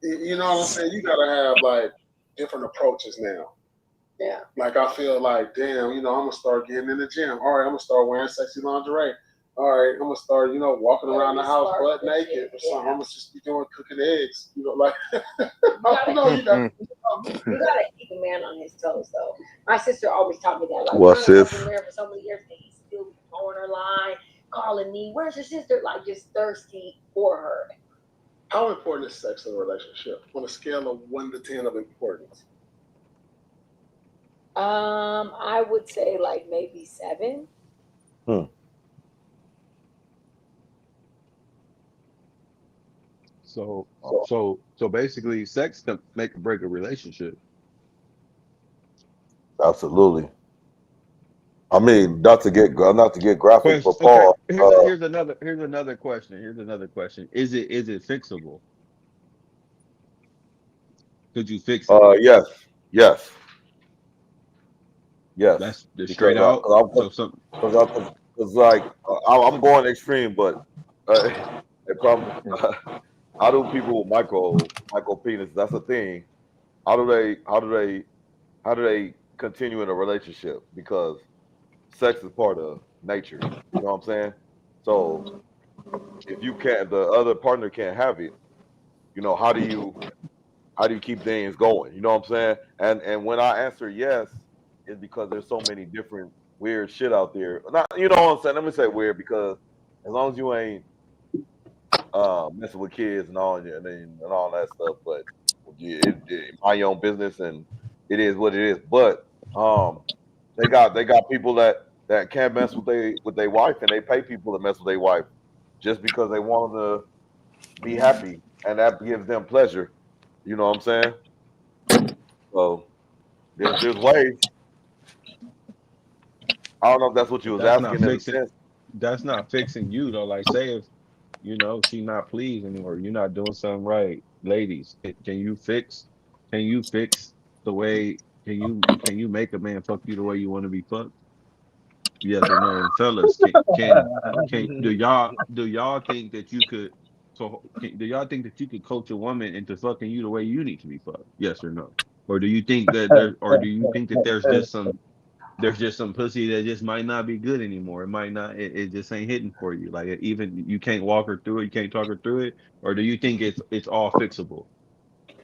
you know what I'm saying. You gotta have like different approaches now. Yeah. Like I feel like, damn, you know, I'm gonna start getting in the gym. All right, I'm gonna start wearing sexy lingerie. All right, I'm gonna start, you know, walking around the house butt naked or something. I'm gonna just be doing cooking eggs. You know, like I know you got. You gotta keep a man on his toes, though. My sister always taught me that. Like, What's this? I've been married for so many years, and he's still on her line, calling me. Where's your sister? Like, just thirsty for her. How important is sex in a relationship on a scale of 1 to 10 of importance? I would say like maybe 7. So basically, sex can make or break a relationship. Absolutely. I mean, not to get graphic, but Paul. Okay, here's another question. Is it fixable? Could you fix it? Yes. That's the straight out. Because like I'm going extreme, but how do people with micro penis? That's a thing. How do they continue in a relationship because sex is part of nature. You know what I'm saying? So if you can't, the other partner can't have it. You know, how do you keep things going? You know what I'm saying? And when I answer yes, it's because there's so many different weird shit out there. Not, you know what I'm saying? Let me say weird because as long as you ain't messing with kids and all that stuff, but mind your own business and it is what it is. But they got people that can't mess with their wife and they pay people to mess with their wife just because they want them to be happy and that gives them pleasure. You know what I'm saying? So there's ways. I don't know if that's what you But was that's not asking in a fixing. sense. That's not fixing you though. Like, say if she not pleased anymore, you're not doing something right, ladies. Can you fix? Can you fix the way? Can you make a man fuck you the way you want to be fucked? Yes or no? And fellas, can do y'all think that you could? Do y'all think that you could coach a woman into fucking you the way you need to be fucked? Yes or no? Or do you think that there's just some pussy that just might not be good anymore. It might not. It just ain't hitting for you. Like even you can't walk her through it. You can't talk her through it. Or do you think it's all fixable?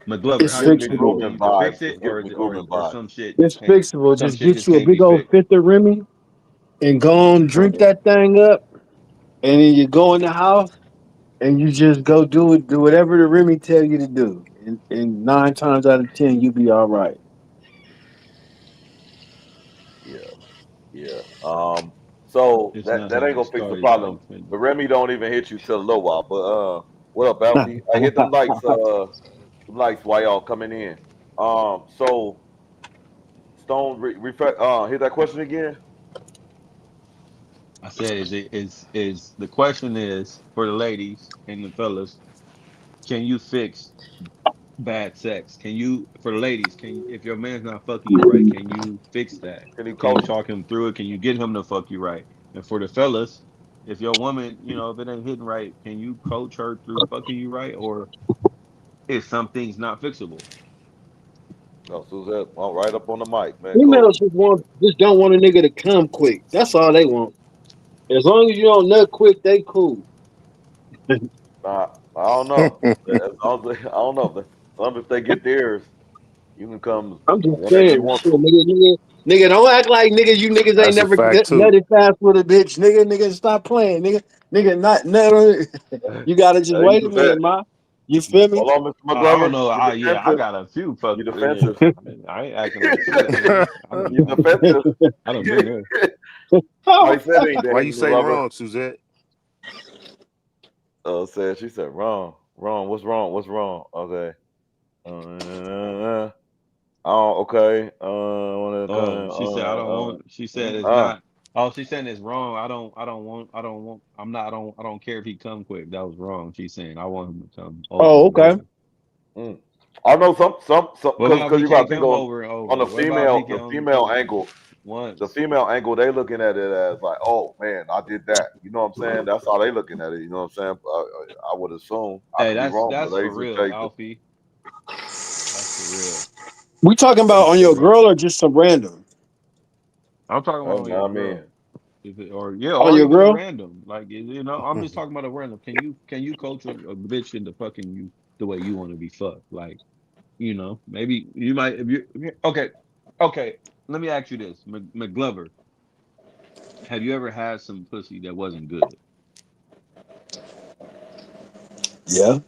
McGlover, It's how It's do giving you me think? fixable. Can grooming you fix vibes. it, It's or giving is me it, or grooming or vibes. some shit It's just can't? fixable. Some Just shit get just you a can't be big old fixed. fifth of Remy and go on drink that thing up, and then you go in the house and you just go do whatever the Remy tell you to do, and 9 times out of 10 you be all right. Yeah, yeah. So It's that not that how ain't you gonna fix the started, how problem. you finished. The Remy don't even hit you till a little while. But what up, Alfie? I hit them lights. Lights while y'all coming in. So Stone, hit that question again. I said, is the question is for the ladies and the fellas? Can you fix bad sex? Can you, for the ladies, if your man's not fucking you right, can you fix that? Can you Can you coach him? talk him through it? Can you get him to fuck you right? And for the fellas, if your woman, if it ain't hitting right, can you coach her through fucking you right? Or is some things not fixable? No, Suzette, right up on the mic, man. Go. Females just don't want a nigga to come quick. That's all they want. As long as you don't nut quick, they cool. I don't know. I don't know. As long as they get theirs, you can come I'm just whenever you saying, want shit, to. nigga, don't act like you niggas ain't That's a never fact too. nutted fast with a bitch, nigga, stop playing, nigga, not nut on it. You gotta just You wait a minute, defend. ma. You feel me? Hold on, Mr. I don't McGlover. know. You Yeah, I defensive. got a few fuck. You Yeah, defensive. I ain't acting like shit, nigga. I done, You defensive. I done been there. Why you said anything, Why you Mr. say McGlover? wrong, Suzette? She said wrong. Wrong. What's wrong? What's wrong? Okay. Oh, okay. Oh, she said I don't want. She said it's uh, not. Oh, she's saying it's wrong. I don't want. I'm not. I don't care if he come quick. That was wrong. She's saying I want him to come over Oh, and okay. over. mm. I know some What about if because he you got can't to think come over and on over? What about if he can the only female come angle. The once? female angle, they looking at it as like, oh man, I did that. You know what I'm saying? That's how they looking at it. You know what I'm saying? I would assume I Hey, could be that's wrong, but that's they for just real, take it. Alfie. That's for real. We talking about That's on for your real. girl or just some random? I'm talking about on your I mean, girl. Or yeah, On or your even a girl? random. Like I'm just talking about a random. Can you coach a bitch into fucking you the way you want to be fucked? Like, maybe you might okay. Okay. Let me ask you this. McGlover, have you ever had some pussy that wasn't good? Yeah,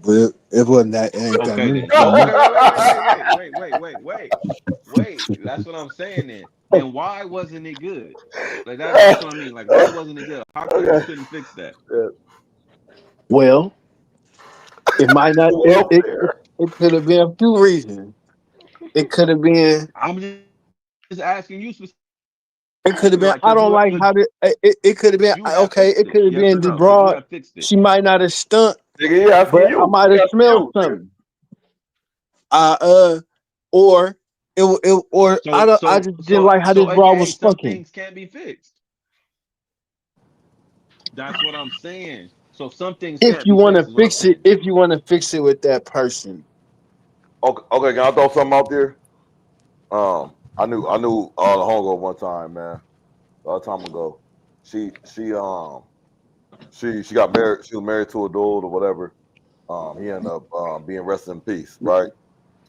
but it wasn't that. It ain't that Okay many. then. So okay, wait. That's what I'm saying then. And why wasn't it good? Like that's what I mean. Like why wasn't it good? How come you okay. couldn't fix that? Well, it might not. Welfare. It could have been a few reasons. It could have been. I'm just asking you It could have specifically, been. like, I cause don't like how to. It could have been you have okay. fixed It it. could have Yes been or the no? Cause you broad. have fixed it. She might not have stunk, Nigga, he asking but I you. might He have asking smelled you, nigga. something. Uh, uh, or or I So don't. I so just didn't so like how this so broad AKA was some fucking. things can't be fixed. That's what I'm saying. So some things If can't you be want to fixed is what I'm fix it, saying. if you want to fix it with that person, Okay, can I throw something out there? Um, I knew the homegirl one time, man. A long time ago. She got married. She was married to a dude or whatever. He ended up being rested in peace, right?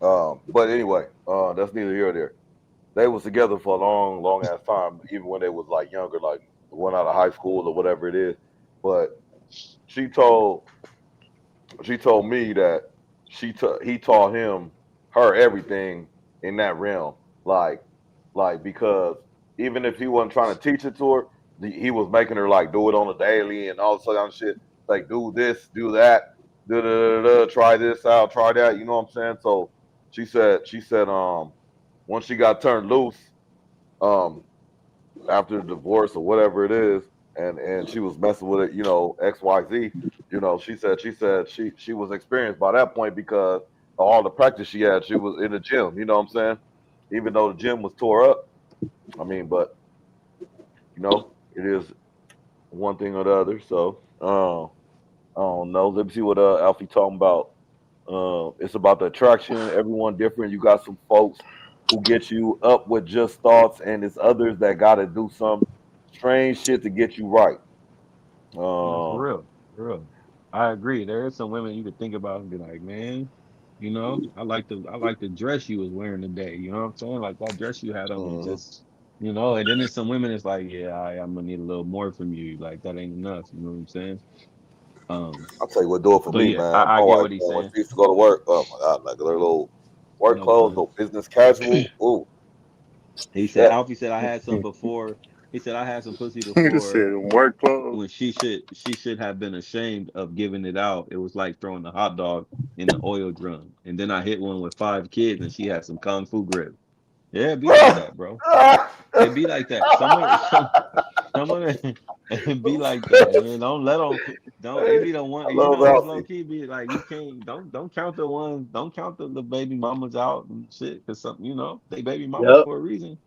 But anyway, that's neither here or there. They was together for a long, long ass time, even when they was like younger, like one out of high school or whatever it is. But she told me that he taught her everything in that realm, like because even if he wasn't trying to teach it to her, he was making her like do it on a daily and all this other kind of shit, like do this, do that, try this out, try that. You know what I'm saying? So she said once she got turned loose, um after the divorce or whatever it is, and she was messing with it, XYZ, she was experienced by that point because of all the practice she had. She was in the gym, you know what I'm saying? Even though the gym was tore up. I mean, but it is one thing or the other. So I don't know. Let me see what Alfie talking about. It's about the attraction. Everyone different. You got some folks who get you up with just thoughts, and it's others that got to do some strange shit to get you right. That's Uh, real, real. I agree. There are some women you could think about and be like, man, I like the dress you was wearing today. You know what I'm saying? Like that dress you had on was mhm. just, And then there's some women it's like, yeah, I'm gonna need a little more from you. Like that ain't enough. You know what I'm saying? Um, I'll tell you what do it for so me, yeah, man. My I get wife, what he's man, when saying. she used to go to work, oh my god, like their little work No clothes, pun. no business casual. Ooh, He said, shit. Alfie said I had some before. He said I had some pussy Nigga before said work clothes. when she should have been ashamed of giving it out. It was like throwing a hot dog in the oil drum. And then I hit one with 5 kids and she had some kung fu grip. Yeah, it be like that, bro. It be like that. Some of them it be like that, man. Don't let them don't it be the one I love it's low Alfie. key be like you can't don't count the ones don't count the baby mamas out and shit because some they baby mamas Yep. for a reason.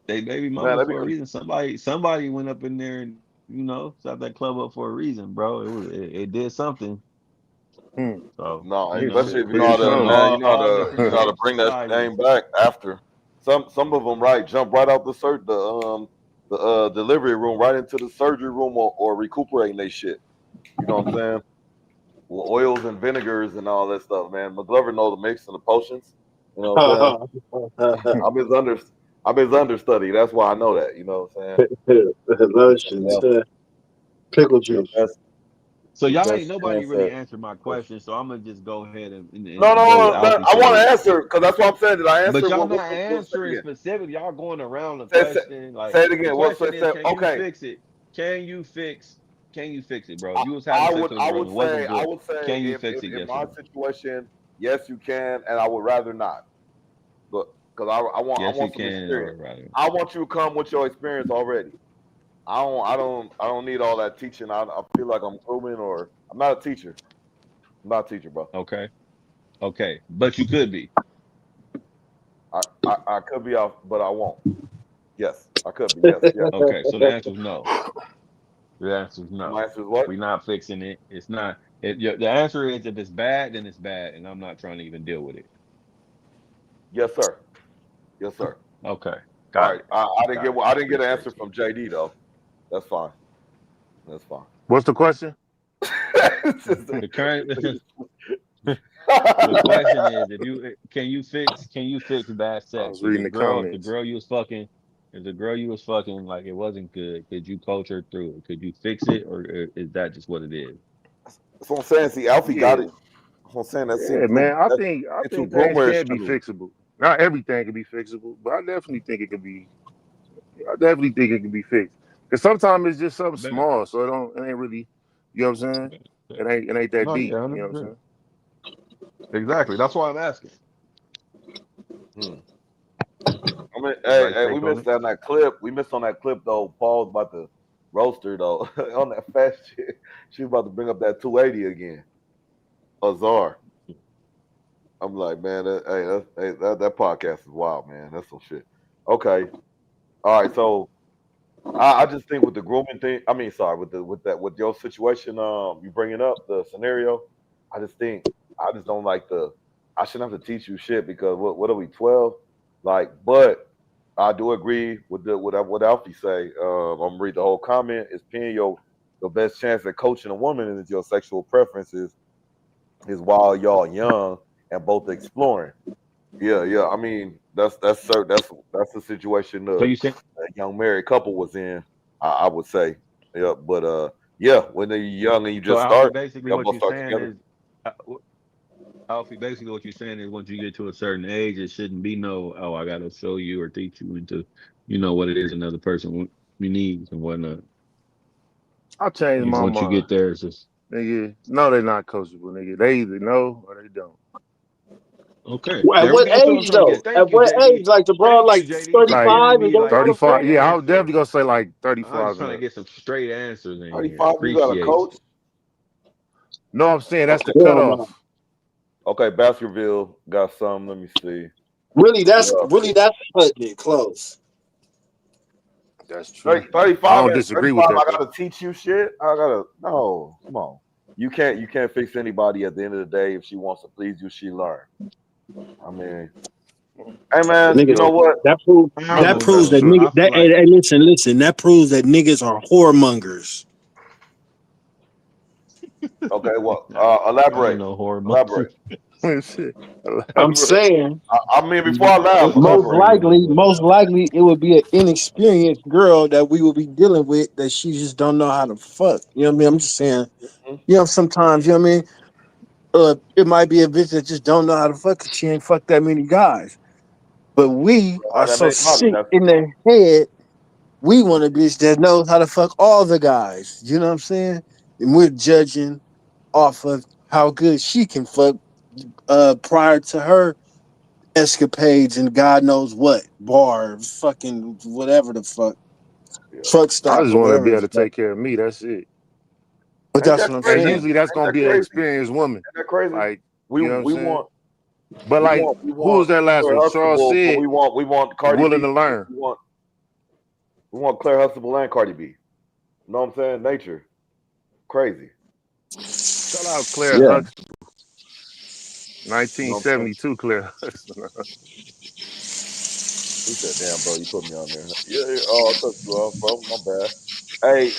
They baby Man, mamas let me. for a reason. Somebody went up in there and set that club up for a reason, bro. It did something. Hmm. So No, you Nigga know, especially said if you know put how it it's to, in on. man, all different you know how to strokes bring that society. name back after. Some of them, right, jump right out the delivery room right into the surgery room or recuperating they shit. You know what I'm saying? Well, oils and vinegars and all that stuff, man. McGlover know the mix and the potions. You know what I'm saying? I'm his under I'm his understudy. That's why I know that. You know what I'm saying? Lotions, Yeah, pickle your juice. best So your y'all ain't best nobody chance really at. answered my question. So I'm gonna just go ahead No, and go with no, no. Alfie I want to said. answer because that's what I'm saying. Did I But answer? y'all What? not Say it answering again. specifically. Y'all going around the Say, say, question. Like say it the again. What? question is, Say, can you okay. fix it? Can you fix? Can you fix it, bro? I, You was having sex with a I girl and would it say wasn't good. Can you if, fix it? in Yes or my no? situation, yes, you can, and I would rather not. But because I Yes, you want some can, or experience. rather. I want you to come with your experience already. I don't need all that teaching. I feel like I'm grooming or I'm not a teacher. I'm not a teacher, bro. Okay, okay, but you could be. I could be off, but I won't. Yes, I could be. Yes, yes. Okay, so the answer is no. The answer is My no. answer is what? We're not fixing it. It's not. The answer is if it's bad, then it's bad, and I'm not trying to even deal with it. Yes, sir. Yes, sir. Okay, All got right. it, I got it. didn't get an answer Appreciate you. from JD though. That's fine. That's fine. What's the question? It's just- The current the question is if you can you fix bad I sex? was reading the If the comments. girl you was fucking if the girl you was fucking like it wasn't good, could you coach her through it? Could you fix it, or is that just what it is? That's what I'm saying. See, Alfie got Yeah, it. That's what I'm saying. That yeah, seems man. I it's too think things groomerish can to be me. fixable. Not everything can be fixable, but I definitely think it could be. I definitely think it can be fixed. Because sometimes it's just something Bet, small, so it ain't really. You know what I'm saying? bet, bet. It ain't that No, deep. yeah, You know what I'm 100%. saying? Exactly. That's why I'm asking. Hmm. I mean, Everybody hey, we take on missed it. that on that clip. We missed on that clip though. Paul's about to roast her though on that fast shit. She was about to bring up that 280 again. Azar. I'm like, man, that podcast is wild, man. That's some shit. Okay. All right. So I just think with the grooming thing, I mean, sorry, with your situation, you bringing up the scenario, I just think I just don't like I shouldn't have to teach you shit because what are we 12? Like, but I do agree with what Alfie say. I'm gonna read the whole comment. It's paying your best chance at coaching a woman is your sexual preferences is while y'all young and both exploring. Yeah, yeah. I mean, that's the situation So you said a young married couple was in. I would say, yeah. But yeah, when they're young and you so just Alfie, start, basically y'all what gonna you're start saying together. is, uh, Alfie, basically what you're saying is once you get to a certain age, it shouldn't be no, oh, I got to show you or teach you into, what it is another person needs and whatnot. I changed my Once you mind. get there, it's just Nigga, no, they're not coachable, nigga. They either know or they don't. okay. At There we what go. That's what I'm age trying to get. though? At Thank you, what age? JD. Like LeBron, Thank you, like JD, for Like giving 35 and me don't know like how to some 35. fuck? straight Yeah, I was definitely answers. gonna say like I'm 35 just and trying to up. get some straight answers in here. 35, you got a Appreciate coach. No, I'm saying that's Okay, the Hell no. cutoff. okay. Baskerville got some. Let me see. Yeah, Really that's cutting it close. That's 30, true. I 35. don't At disagree with 35, that I though. gotta teach you shit. I gotta no. Come on. You can't fix anybody at the end of the day. If she wants to please you, she learn. I mean, hey man, you Niggas, know what? that proves I Look, that don't proves That's know. that true. nigga I feel that like hey, listen, that proves that niggas are whoremongers. okay, well, I ain't elaborate. no hormone. Elaborate. Shit. I'm Elaborate. saying I mean, before I laugh, elaborate. most likely it would be an inexperienced girl that we will be dealing with that she just don't know how to fuck. You know what I mean? I'm just saying, Mhm. sometimes, you know what I mean? It might be a bitch that just don't know how to fuck 'cause she ain't fucked that many guys. But we are That so many bodies. sick That's in the head, we want a bitch that knows how to fuck all the guys. You know what I'm saying? And we're judging off of how good she can fuck prior to her escapades and God knows what bar, fucking whatever the fuck, yeah. truck I stop just or want to be whatever able the to fuck. take care of me. That's it. But Ain't that's that what I'm And crazy? saying. usually that's Ain't gonna that be an crazy? experienced woman. Ain't that crazy? Like, We you know what I'm we saying? want But like, we who was want that last Claire one? Charles Huxtable, but said we want Cardi willing B. to learn. We want Claire Huxtable and Cardi B. You know what I'm saying? Nature, crazy. Shout out Claire Yeah. Huxtable, You know what I'm saying? 1972 Claire Huxtable. He said, "Damn, bro, you put me on there." Yeah, yeah. Oh, I took you off, bro. My bad. Hey,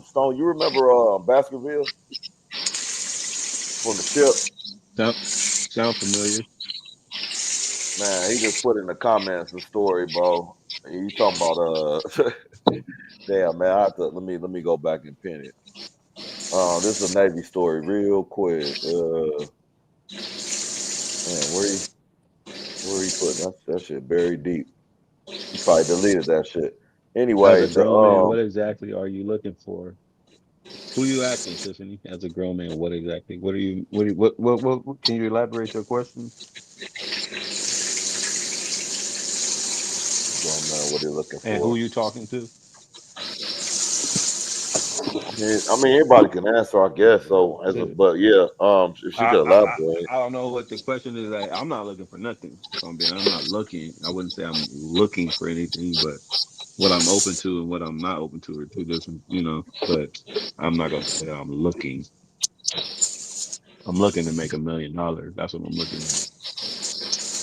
Stone, you remember Baskerville from the ship? Sound familiar? Man, he just put in the comments the story, bro. He talking about damn man, I have to let me go back and pin it. This is a Navy story, real quick. Man, where he put that shit buried deep. He probably deleted that shit. As Anyway, a grown man, what exactly are you looking for? Who you asking, Tiffany? As a grown man, what exactly? What are you? What can you elaborate your question? grown man, what he looking And who for? you talking to? Yeah, I mean, anybody can answer, I guess. So Shit. but yeah, if she could elaborate. I don't know what the question is. Like, I'm not looking for nothing. If I'm not looking. I wouldn't say I'm looking for anything, but what I'm open to and what I'm not open to are two different, But I'm not gonna say I'm looking. I'm looking to make $1 million. That's what I'm looking at.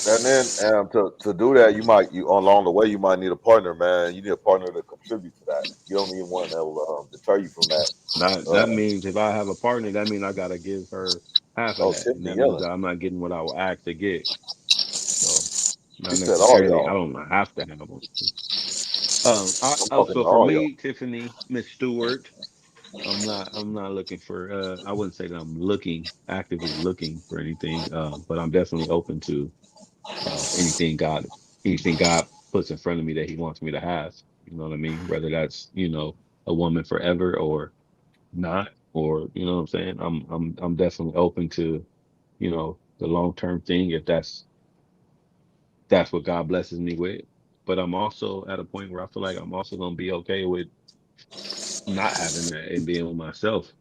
And then to do that, you along the way you might need a partner, man. You need a partner to contribute to that. You don't need one that will deter you from that. That Uh, means if I have a partner, that means I gotta give her half of oh, that, and Tiffany that means yelling. that I'm not getting what I will ask to get. So She not said, "All necessarily. I y'all." don't have to have them. I'm talking to So for all y'all. me, Tiffany, Miss Stewart, I'm not looking for. I wouldn't say that I'm actively looking for anything. But I'm definitely open to anything God puts in front of me that He wants me to have. You know what I mean? Whether that's a woman forever or not, or you know what I'm saying. I'm definitely open to the long term thing if that's what God blesses me with. But I'm also at a point where I feel like I'm also gonna be okay with not having that and being with myself.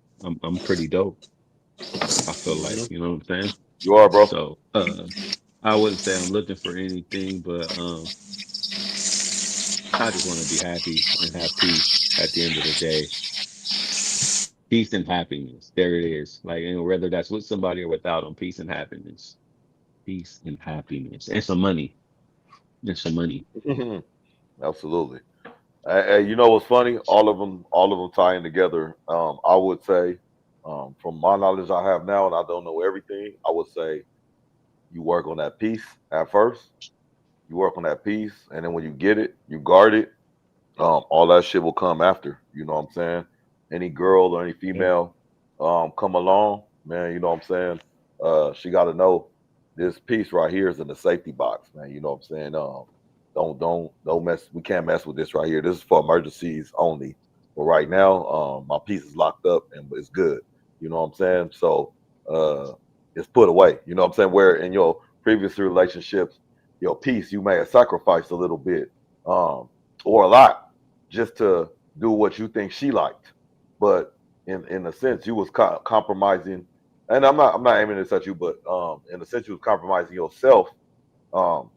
I'm pretty dope. I feel like, Hmm. you know what I'm saying? You are, bro. So I wouldn't say I'm looking for anything, but I just want to be happy and have peace at the end of the day. Peace and happiness. There it is. Like, whether that's with somebody or without them, peace and happiness. Peace and happiness. And some money. and some money. Absolutely. Hey, you know what's funny? All of them tying together. I would say, from my knowledge I have now, and I don't know everything, I would say you work on that piece at first. You work on that piece, and then when you get it, you guard it. All that shit will come after. You know what I'm saying? Any girl or any female, come along, man. You know what I'm saying? She got to know this piece right here is in the safety box, man. You know what I'm saying? Don't mess. We can't mess with this right here. This is for emergencies only. But right now, my piece is locked up and it's good. You know what I'm saying? So, it's put away. You know what I'm saying? Where in your previous relationships, your piece, you may have sacrificed a little bit, or a lot, just to do what you think she liked. But in a sense, you was compromising. And I'm not aiming this at you, but in a sense, you was compromising yourself, um,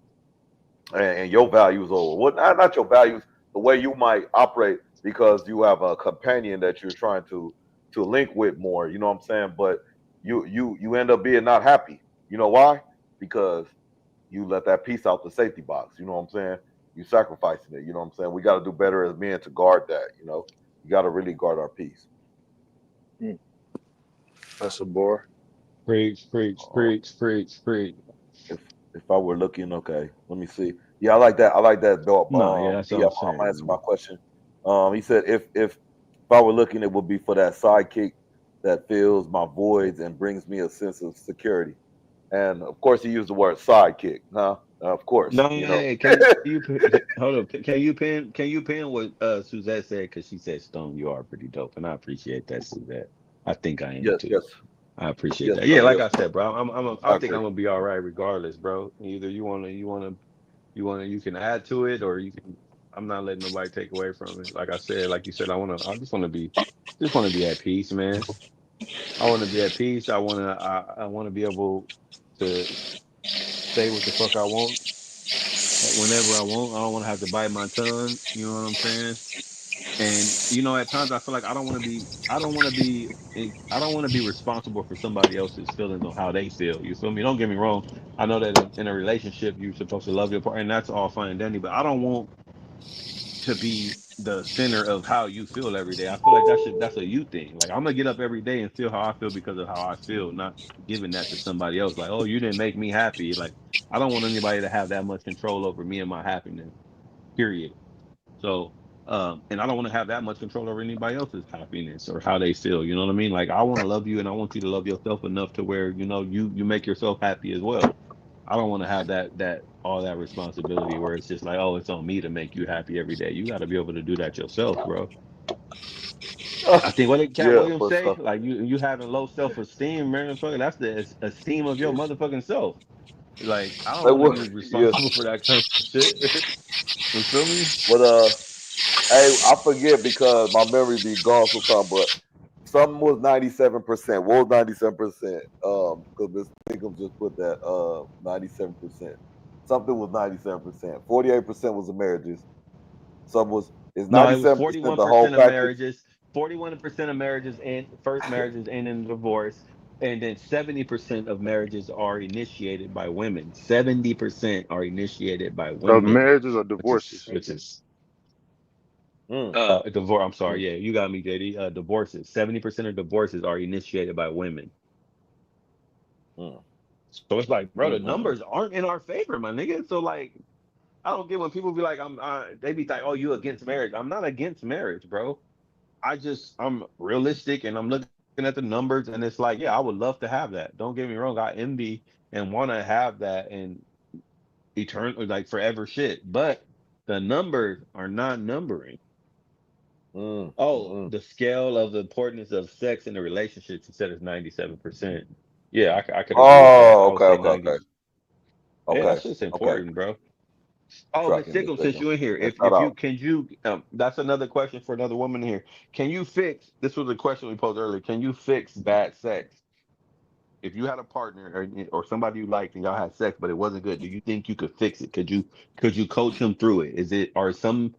and your values, or what? Not your values, the way you might operate, because you have a companion that you're trying to link with more. You know what I'm saying? But you end up being not happy. You know why? Because you let that piece out the safety box. You know what I'm saying? You sacrificing it. You know what I'm saying? We got to do better as men to guard that. You know, you got to really guard our peace. That's a bar. Preach, preach, Uh, preach, preach, preach. if if I were looking, okay, let me see. Yeah, I like that. I like that. Bill. No, yeah, that's what Yeah, I'm I'm gonna answer my saying. question. He said if I were looking, it would be for that sidekick that fills my voids and brings me a sense of security. And of course, he used the word sidekick. Huh? Of course, No, you know. hey, hold up? Can you pin what Suzette said? Because she said, "Stone, you are pretty dope," and I appreciate that, Suzette. I think I am Yes, too. yes, I appreciate yes, that. Yeah, sir. like Yes, I sir. said, bro, I I think agree. I'm gonna be all right regardless, bro. Either you can add to it, or you can. I'm not letting nobody take away from it. Like I said, like you said, I just want to be at peace, man. I want to be at peace. I want to be able to say what the fuck I want whenever I want. I don't want to have to bite my tongue. You know what I'm saying? And at times I feel like I don't want to be responsible for somebody else's feelings on how they feel. You feel me? Don't get me wrong. I know that in a relationship you're supposed to love your partner, and that's all fine and dandy. But I don't want to be the center of how you feel every day. I feel like that's a you thing. Like I'm gonna get up every day and feel how I feel because of how I feel, not giving that to somebody else. Like, oh, you didn't make me happy. Like I don't want anybody to have that much control over me and my happiness. Period. So, and I don't want to have that much control over anybody else's happiness or how they feel. You know what I mean? Like I want to love you, and I want you to love yourself enough to where you make yourself happy as well. I don't want to have that all that responsibility where it's just like, oh, it's on me to make you happy every day. You got to be able to do that yourself, bro. I think what did Cat Yeah, Williams for say? sure. Like you having low self esteem, man. That's the esteem of your motherfucking self. Like I don't Like want to what? be Yeah, responsible for that kind of shit. You feel me? but hey, I forget because my memory be gone sometimes. But something was 97%. What was 97%? Because Miss Nichols just put that 97%. Something was 97%. 48% was the marriages. Some was is No, it was 97% the whole 41% of package. marriages. 41% of marriages and first marriages end in divorce, and then 70% of marriages are initiated by women. 70% are initiated by Of women, marriages or which is divorces. which is Mm, divorce. I'm mm, sorry. Yeah, you got me, JD. Divorces. 70% of divorces are initiated by women. mm, So it's like, bro, the mm, mm, numbers aren't in our favor, my nigga. So like, I don't get when people be like, they be like, oh, you against marriage. I'm not against marriage, bro. I'm realistic and I'm looking at the numbers and it's like, yeah, I would love to have that. Don't get me wrong, I envy and want to have that and eternal like forever shit. But the numbers are not numbering. mm, Oh, mm. the scale of the importance of sex in a relationship, she said is 97%. Yeah, I could agree with that. Oh, I would okay, say okay, 90. okay, Yeah, okay, that's just okay. important, bro. Oh, Miss Tracking, Miss Sickle, since Nichols. you're in here, Yeah, shout if you out. can you that's another question for another woman here. Can you fix this was a question we posed earlier. Can you fix bad sex? If you had a partner or somebody you liked and y'all had sex but it wasn't good, do you think you could fix it? Could you coach him through it? Is it or some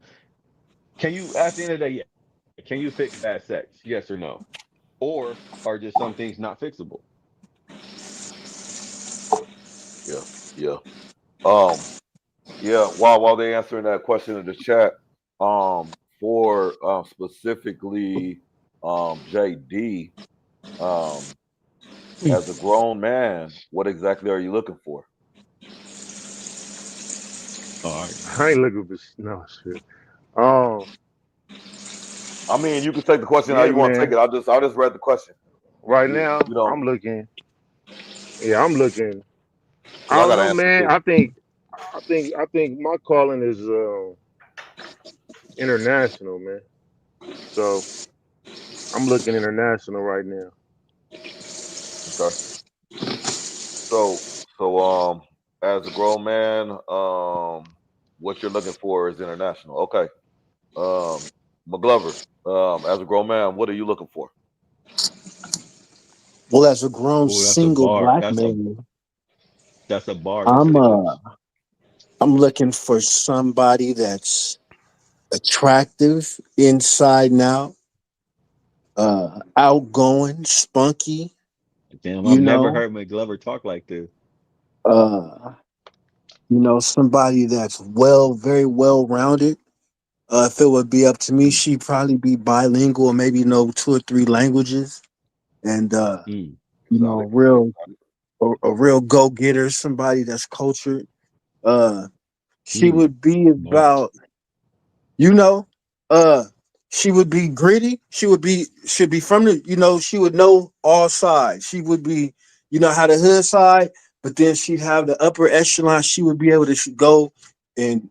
can you at the end of the day, yeah, can you fix bad sex? Yes or no? Or are just some things not fixable? Yeah, yeah. Um, Yeah, while they answering that question in the chat, for specifically JD, as a grown man, what exactly are you looking for? All right. I ain't looking for no shit. Um, I mean, you can take the question how yeah, you want to take man. it. I just read the question. Right You now, know, I'm looking. Yeah, I'm looking. I because I don't got to know, answer man. too. I think my calling is international, man. So I'm looking international right now. Okay. So as a grown man, what you're looking for is international. Okay. McGlover, as a grown man, what are you looking for? Well, as a grown Oh, that's a single bar. black man, That's a bar, Miss I'm Stickles. I'm looking for somebody that's attractive inside and out, outgoing, spunky, Damn, I've you never know, heard McGlover talk like this. uh, somebody that's very well rounded. If it would be up to me, Mm, she'd probably be bilingual, maybe know 2 or 3 languages, and mm, Exotic. real a real go getter, somebody that's cultured. Uh, she mm. would be Bars. about, you know, uh, she would be gritty. Should be from the, she would know all sides. She would be, how the hood side, but then she'd have the upper echelon. She would be able to go and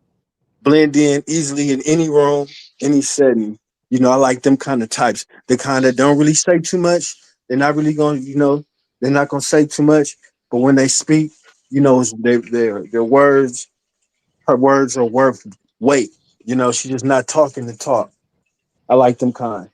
blend in easily in any room, any setting. I like them kind of types. They kind of don't really say too much. They're not really going, they're not going to say too much. But when they speak, their words, her words are worth weight. She's just not talking to talk. I like them kind.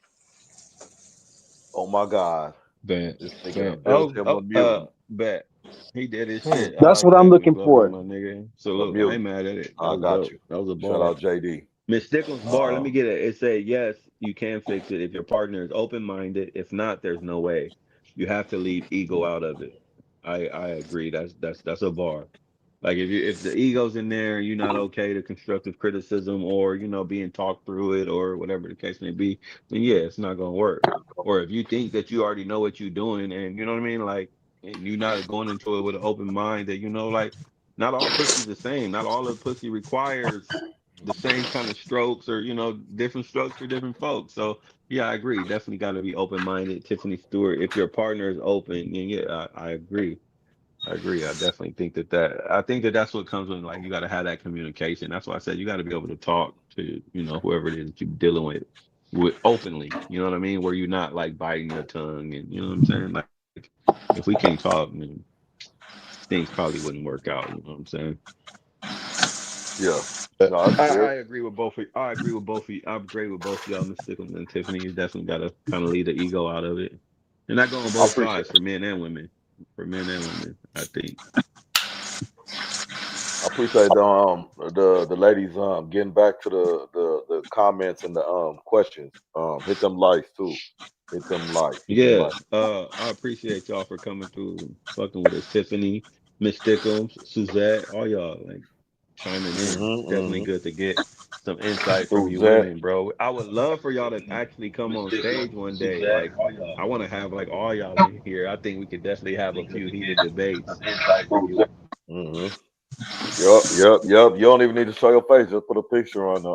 Oh my God. Bet. This nigga Bet. done built him a mutant. Bet. He did his Hmm. shit. I That's like what I'm that, looking McGlover, for. my nigga. A Salute. I ain't mutant. mad at it. That I was got dope. you. That was a Shout bar. out JD. Miss Stickles bar, let Uh, me get it. It said yes, you can fix it if your partner is open minded. If not, there's no way. You have to leave ego out of it. I agree. That's a bar. Like if the ego's in there and you're not okay to constructive criticism or being talked through it or whatever the case may be, then yeah, it's not gonna work. Or if you think that you already know what you're doing and you know what I mean, like and you're not going into it with an open mind that like not all pussy's the same. Not all the pussy requires the same kind of strokes or different strokes for different folks. So yeah, I agree. Definitely got to be open minded. Tiffany Stewart, if your partner is open, then yeah, I agree. I agree. I definitely think I think that's what comes when like you got to have that communication. That's why I said you got to be able to talk to whoever it is that you're dealing with openly. You know what I mean? Where you're not like biting your tongue and you know what I'm saying. Like if we can't talk, then things probably wouldn't work out. You know what I'm saying? yeah. But No, that's I good. agree with both of I agree with both of you. I agree with both of y'all, Miss Stickles and Tiffany. You definitely got to kind of leave the ego out of it. And that go on I both appreciate sides for men and women. For men and women, I think. I appreciate the ladies getting back to the comments and the questions. Hit them likes too. Hit them likes. Hit them Yeah, likes. I appreciate y'all for coming through, and fucking with us, Tiffany, Miss Stickles, Suzette, all y'all like chiming in. It's definitely Mm-hmm. good to get some insight from you Suzette. women, bro. I would love for y'all to actually come on stage one day. Like, I want to have like all y'all in here. I think we could definitely have a few heated debates. Mm-hmm. Yep. You don't even need to show your face. Just put a picture on the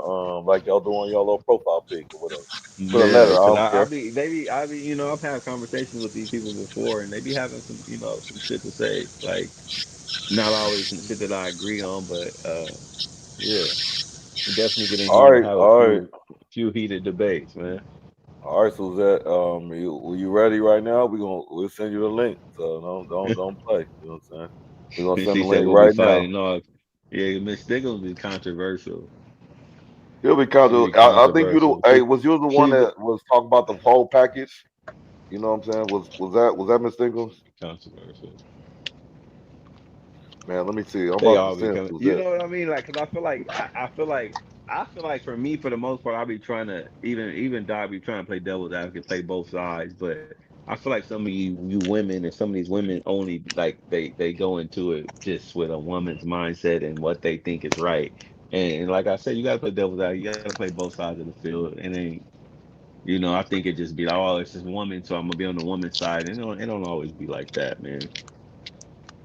like y'all do on your little profile pic or whatever. Put a Yeah, letter. I because don't I care. be I be I've had conversations with these people before, and they be having some some shit to say. Like, not always some shit that I agree on, but yeah. We definitely get in here and have a All right. few heated debates, man. All right, Suzette. You ready right now? We'll send you the link. So don't play. You know what I'm saying? We're gonna And send she the said link we'll be right now. fighting all. Yeah, Miss Stiggles be controversial. You'll be She kind be of. I think you. controversial. Hey, was you the one She be that was talking about the whole package? You know what I'm saying? Was that Miss Nichols? controversial. Man, let me see. I'm They about to all be send coming. You Suzette. know what I mean? Like, cause I feel like for me, for the most part, I be trying to even die. Be trying to play devil's advocate, play both sides. But I feel like some of you women and some of these women only like they go into it just with a woman's mindset and what they think is right. And like I said, you gotta play devil's advocate. You gotta play both sides of the field. And then I think it just be like, oh, it's just woman, so I'm gonna be on the woman's side. And it don't always be like that, man.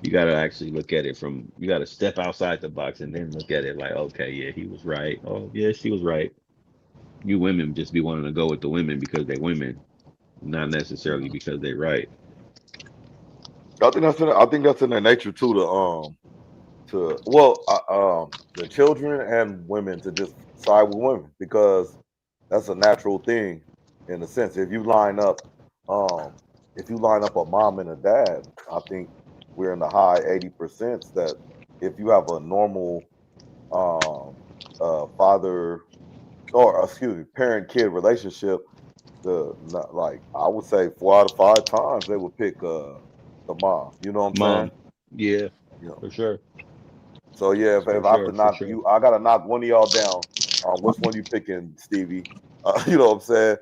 You gotta actually look at it from you gotta step outside the box and then look at it like, okay, yeah, he was right. Oh yeah, she was right. You women just be wanting to go with the women because they women, not necessarily because they right. I think that's in their nature too. The children and women to just side with women because that's a natural thing in a sense. Um, if you line up a mom and a dad, I think we're in the high 80% that if you have a normal um father or excuse me parent kid relationship, like I would say 4 out of 5 times they would pick the mom. You know what I'm saying? Mom, yeah, You know. for sure, So yeah, for if I have to sure, for knock sure. you, I gotta knock one of y'all down. Which one you picking, Stevie? You know what I'm saying?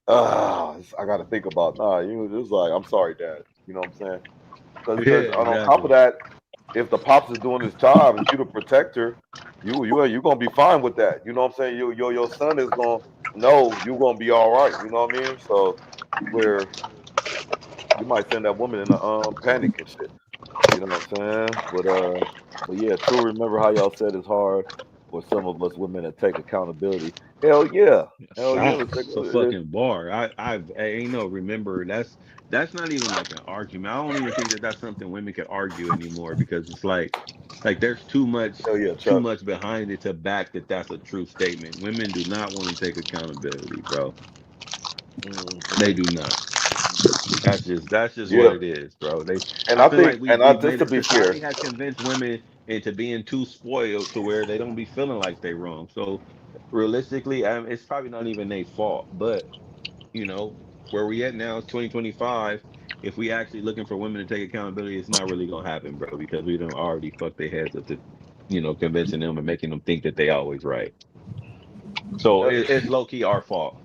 I gotta think about. Nah, you just like I'm sorry, Dad. You know what I'm saying? Because Yeah, on top of exactly. that, if the pops is doing his job and you the protector, you gonna be fine with that. You know what I'm saying? Your son is gonna know you're gonna be all right. You know what I mean? So where you might send that woman in a panic and shit. You know what I'm saying? But yeah, true. Remember how y'all said it's hard for some of us women to take accountability. Hell yeah. Let's take Facts. A it. fucking bar. I ain't no remember. That's not even like an argument. I don't even think that that's something women can argue anymore because it's like there's Hell yeah, too Chuck. much behind it to back that that's a true statement. Women do not want to take accountability, bro. They Hmm. do not. That's just what Yeah, it is, bro. and I I feel think, like and we've just made to it. be fair, Society has convinced women into being too spoiled to where they don't be feeling like they wrong. So realistically, it's probably not even their fault. But where we at now is 2025. If we actually looking for women to take accountability, it's not really gonna happen, bro, because we don't already fuck their heads up to, convincing them and making them think that they always right. So uh, it's low key our fault.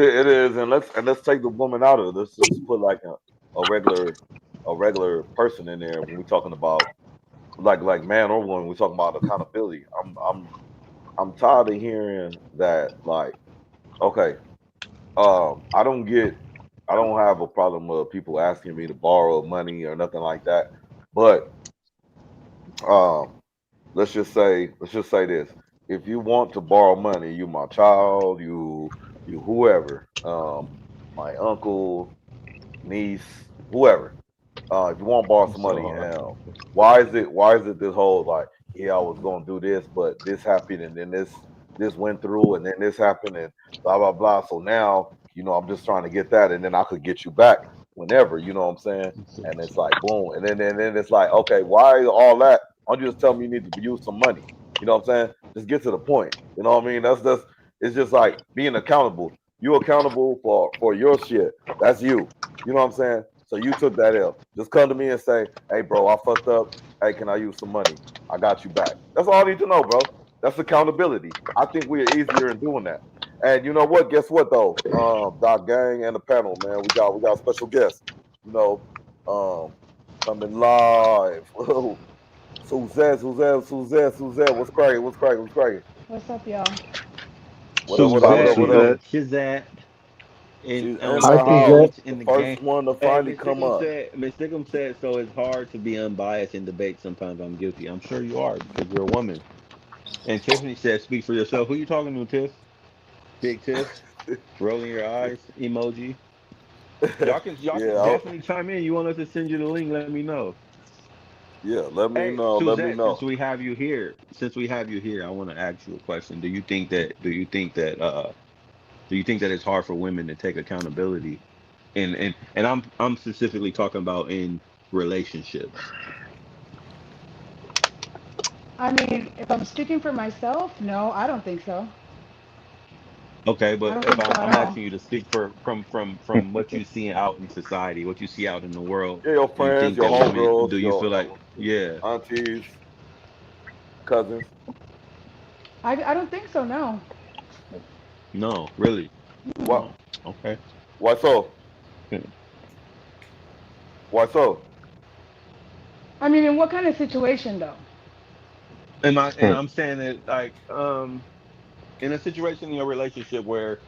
it is, and let's take the woman out of it. Let's put like a regular person in there when we're talking about like man or woman. We're talking about accountability. I'm tired of hearing that like okay. I don't have a problem with people asking me to borrow money or nothing like that. But um, let's just say this: if you want to borrow money, you my child, you whoever, my uncle, niece, whoever. If you want to borrow some It's so money, hard. why is it this whole like, yeah, I was gonna do this, but this happened, and then this went through, and then this happened, and blah blah blah. So now, I'm just trying to get that, and then I could get you back whenever. You know what I'm saying? And it's like boom, and then it's like, okay, why all that? I'm just telling you need to use some money. You know what I'm saying? Just get to the point. You know what I mean? That's it's just like being accountable. You accountable for your shit. That's you. You know what I'm saying? So you took that L. Just come to me and say, hey, bro, I fucked up. Hey, can I use some money? I got you back. That's all I need to know, bro. That's accountability. I think we're easier in doing that. And you know what? Guess what though? Doc Gang and the panel, man. We got special guests. You know, coming live. Suzette. What's cracking? What's cracking? What's up, y'all? What Suzette, up? What up? Suzette. Shizette, and She's in on the the Hi, house. Suzette. stage The in the game. first one to Hey, finally come up. Miss Stickum said, so it's hard to be unbiased in debate. Sometimes I'm guilty. I'm sure you are because you're a woman. And Tiffany said, speak for yourself. Who you talking to, Tiff? Big Tiff? Rolling your eyes emoji. Y'all can Yeah, definitely chime in. You want us to send you the link? Let me know. yeah. Let me Hey, know. Let me Suzette, know. since we have you here, I want to ask you a question. Do you think that it's hard for women to take accountability? And I'm specifically talking about in relationships. I mean, if I'm speaking for myself, no, I don't think so. Okay, I but don't if think so I'm at all. asking you to speak from what you see out in society, what you see out in the world, Yeah, your do you friends, think your that women homegirls, do you your feel like yeah, aunties, cousins. I don't think so, no. no, really? What? Okay. Why so? Why so? I mean, in what kind of situation though? And I'm saying that like in a situation in your relationship where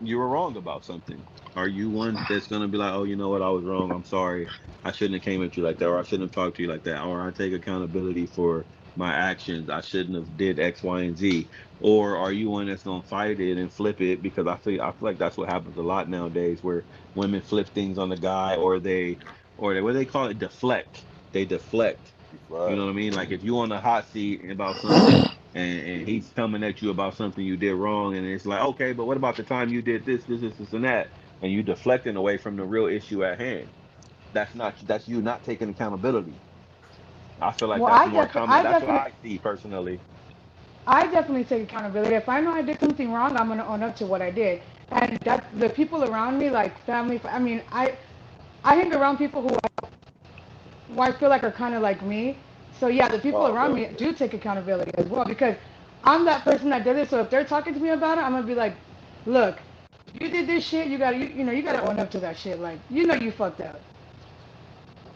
you were wrong about something, are you one that's gonna be like, oh, you know what, I was wrong, I'm sorry, I shouldn't have came at you like that, or I shouldn't have talked to you like that, or I take accountability for my actions, I shouldn't have did X, Y, and Z? Or are you one that's gonna fight it and flip it? Because I feel like that's what happens a lot nowadays, where women flip things on the guy, or they what do they call it, deflect. They deflect. He's You right. know what I mean? Like if you on the hot seat about something, and he's coming at you about something you did wrong, and it's like, okay, but what about the time you did this, and that, and you deflecting away from the real issue at hand? That's you not taking accountability. I feel like Well, that's more common. That's what I see personally. I definitely take accountability. If I know I did something wrong, I'm gonna own up to what I did. And that the people around me, like family. I mean, I hang around people who I feel like are kind of like me. So yeah, the people Oh, around me definitely. do take accountability as well because I'm that person that did it. So if they're talking to me about it, I'm gonna be like, look, you did this shit. You gotta own up to that shit. Like, you fucked up.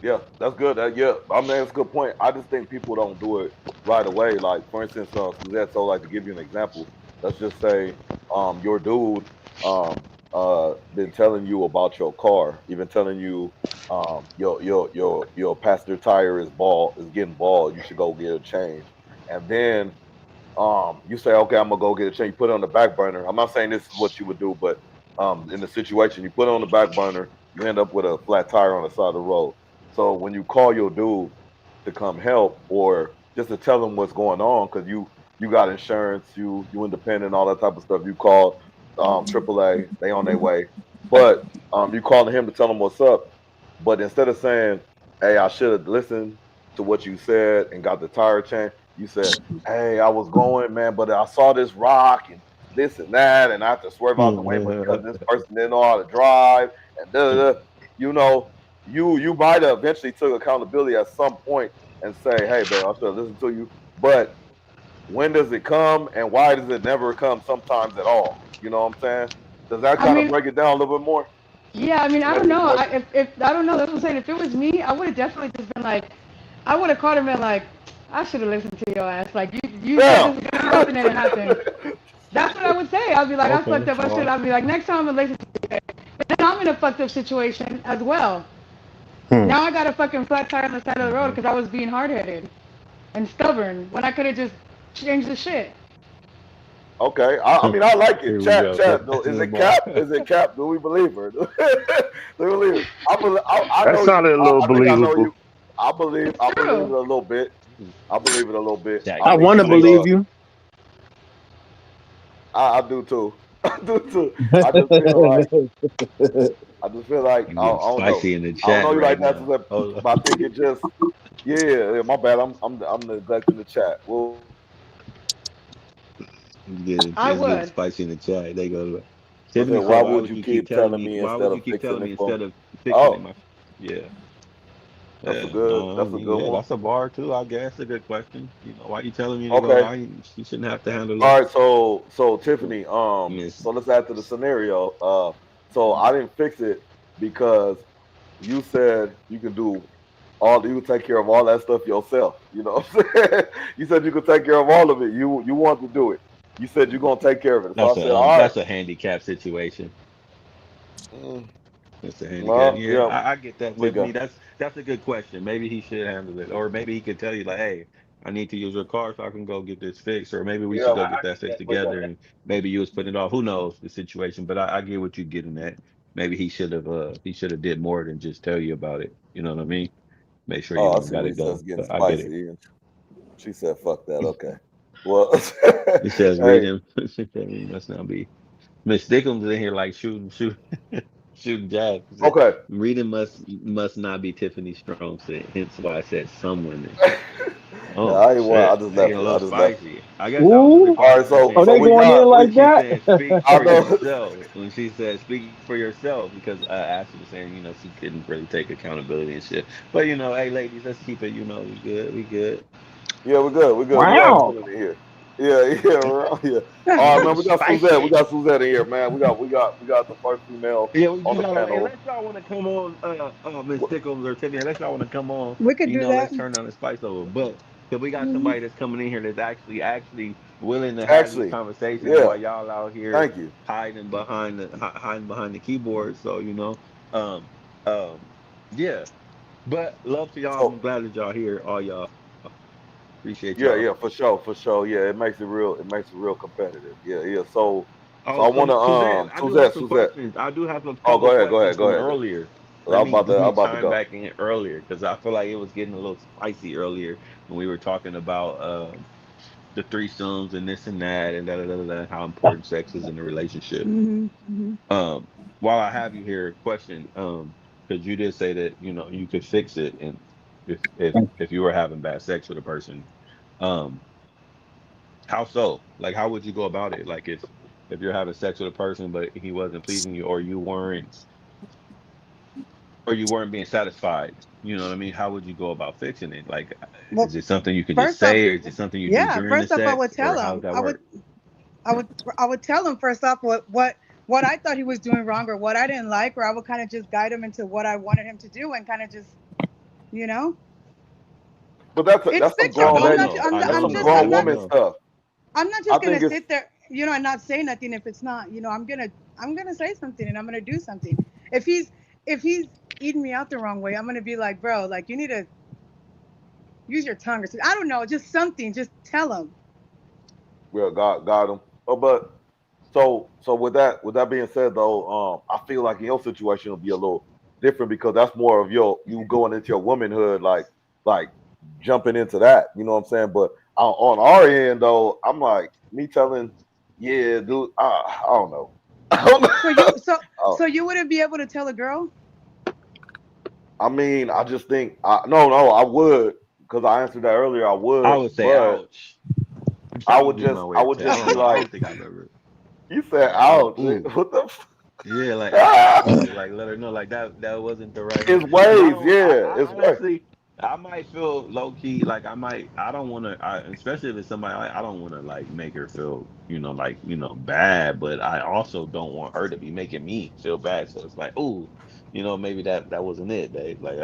Yeah, that's good. Yeah, I mean, that's a good point. I just think people don't do it right away. Like, for instance, Suzette, so like to give you an example, let's just say, your dude, been telling you about your car, even telling you, your passenger tire is getting bald. You should go get a change, and then you say, okay, I'm gonna go get a change. You put it on the back burner. I'm not saying this is what you would do, but in the situation, you put it on the back burner, you end up with a flat tire on the side of the road. So when you call your dude to come help, or just to tell him what's going on, because you got insurance, you independent, all that type of stuff. You call AAA, they on their way, but you calling him to tell him what's up. But instead of saying, hey, I should have listened to what you said and got the tire change, you said, hey, I was going, man, but I saw this rock and this and that, and I have to swerve out the way because this person didn't know how to drive, and you know, you might have eventually took accountability at some point and say, hey, babe, I should have listened to you. But when does it come, and why does it never come sometimes at all? You know what I'm saying? Does that I kind of mean, break it down a little bit more yeah. I mean, to I answer don't the know. question? If I don't know, that's what I'm saying. If it was me, I would have definitely just been like, I would have called him and like, I should have listened to your ass. Like you said Damn. this was gonna happen and it happened. That's what I would say. I'd be like, I fucked Okay, up. well, I'd be like, next time I'm gonna listen to you. But then I'm in a fucked up situation as well. Hmm. Now I got a fucking flat tire on the side of the road mhm. because I was being hard headed and stubborn when I could have just changed the shit. Okay, I mean, I like it. Here we Chat, go. Put chat. that Is in the it bar. cap? Is it cap? Do we believe her? Do we believe her? I That know you. sounded a little I think I know believable. you. I believe. It's I believe it true. a little bit. I believe it a little bit. Jack I I got think want to you. believe spicy. you. I do too. I do too. I just feel like. I just feel like. I'm I getting don't know. spicy in the I don't chat know you right like that, now. Hold on. but I think it just. Yeah, my bad. I'm neglecting the chat. Well, I It's getting would. spicy in the chat. They go. I said, Tiffany why said, "Why would would you you keep keep telling telling me? me Why instead would you of keep fixing telling it me for me? instead of fixing it? Oh, My yeah, that's a yeah. good. No, I That's a mean, good yeah, one. that's a bar too. I guess a good question. You know, why you telling me to go? Okay. Why you shouldn't have to handle All it? right, so Tiffany, Miss. so let's add to the scenario. So I didn't fix it because you said you could take care of all that stuff yourself. You know what I'm saying? You said you could take care of all of it. You want to do it. You said you're gonna take care of it. So I said, all right. That's a handicap situation. Mm, That's a handicap. well, Yeah, yeah, I get that, we Tiffany. go. That's a good question. Maybe he should handle it, or maybe he could tell you like, "Hey, I need to use your car so I can go get this fixed," or maybe we should Yeah, go get that fixed together. And maybe you was putting it off. Who knows the situation? But I get what you're getting at. Maybe he should have did more than just tell you about it. You know what I mean? Make sure you oh, I don't see got what to he says go. getting But I get it. spicy. She said, "Fuck that." Okay. Well, It says hey, reading must not be. Miss Stickums in here like shooting jabs. okay. Reading must not be Tiffany's strong suit. Hence why I said someone. Yeah, Oh I ain't want. I shit, just they get left a it. I little just left it. spicy. I guess that was a good Ooh, All right, question when are she they so we going in got when like she that? said speak I for know. yourself. When she said speak for yourself, because Ashley was saying she couldn't really take accountability and shit. But hey ladies, let's keep it. We good. We good. Yeah, we're good. We're good. We got a Wow. feeling in here. Right, yeah. All right, man. We got Suzette. We got Suzette in here, man. We got the first female Yeah, on you the gotta panel. unless y'all want to come on, Miss Tickles or Tiffany, unless y'all want to come on, We could do let's that. turn down the spice over. But if we got Hmm. somebody that's coming in here that's actually willing to have these Actually, conversations yeah. while y'all out here Thank you. hiding behind the keyboard, so um, um, yeah. But love to y'all. I'm So glad that y'all here, all y'all. Appreciate y'all. yeah, for sure, for sure. Yeah, it makes it real competitive. Yeah. So Oh, I so wanna Suzette, I do have some Suzette. questions. I do have a Oh, couple of questions go from ahead. earlier. 'Cause I was about to, Let I me was about to chime go. back in earlier because I feel like it was getting a little spicy earlier when we were talking about the threesomes and this and that and how important sex is in a relationship. Hmm. Hmm. Um, while I have you here, question, because you did say that you could fix it, and if you were having bad sex with a person, um, how so? Like, how would you go about it? Like, if you're having sex with a person but he wasn't pleasing you, or you weren't being satisfied, you know what I mean? How would you go about fixing it? Like, Well, is it something you can just first off, say, or is it something you do yeah, during the first off, I would sex, or tell how does him. that work? I would, I would tell him first off what I thought he was doing wrong or what I didn't like, or I would kind of just guide him into what I wanted him to do and kind of just, you know, But that's it's that's some I grown fixable. I'm don't lady. not. know. I That's don't some know. I grown don't woman know. stuff. I'm not I just gonna think it's sit there, and not say nothing if it's not. I'm gonna say something and I'm gonna do something. If he's eating me out the wrong way, I'm gonna be like, bro, like you need to use your tongue or something. I don't know, just something. Just tell him. well, got them. Oh, but so with that being said though, I feel like in your situation will be a little different because that's more of you going into your womanhood, like jumping into that. You know what I'm saying? But on our end though, I'm like me telling, yeah, dude, I don't know. I don't So know. you so Uh, so you wouldn't be able to tell a girl? I mean, I just think no, I would because I answered that earlier. I I would, would say, but ouch. That would be my I way of would telling. I just don't be know. I like, don't think I've ever you said, like, oh, ouch, ooh. what the. Yeah, like Ah! like let her know like that wasn't the right It's move. Because I ways, don't yeah, I it's ways. honestly I might feel low key like I don't want to especially if it's somebody I don't want to like make her feel like bad, but I also don't want her to be making me feel bad. So it's like maybe that wasn't it, babe. Like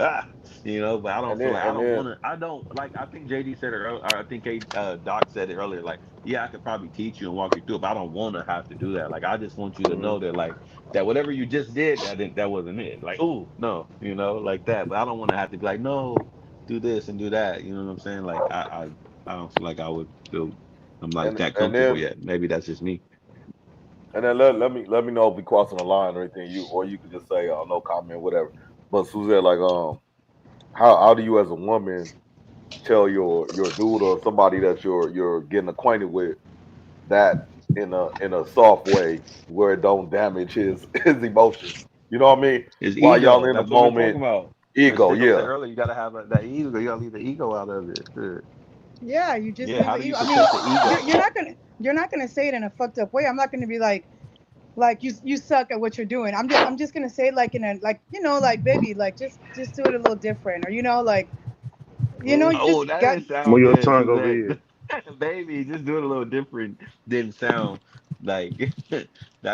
but I don't And feel then like and then I don't like I think JD said it earlier, or I think Doc said it earlier. Like yeah, I could probably teach you and walk you through it, but I don't want to have to do that. Like I just want you to mhm. know that like that whatever you just did, that wasn't it. Like, oh no, like that. But I don't want to have to be like, no, do this and do that. You know what I'm saying? Like, I don't feel like I would feel I'm like and that and comfortable then yet. Maybe that's just me. and then let me know if we crossing the line or anything. You could just say no comment, whatever. But Suzette, like how do you as a woman tell your dude or somebody that you're getting acquainted with that in a soft way where it don't damage his emotions? You know what I mean? It's While y'all ego. in the That's what we were moment, talking about. Miss ego, Tickle said yeah. earlier, you gotta have that ego. You gotta leave the ego out of it. Yeah. Yeah, you just Yeah, leave how the do you ego. I mean, protect the ego? you're not gonna say it in a fucked up way. I'm not gonna be like you suck at what you're doing. I'm just gonna say it like in a like like baby, like just do it a little different, or like you Mm. Oh, just that got. didn't Move sound your good, tongue over Suzette. here. Baby, just do it a little different. Didn't sound like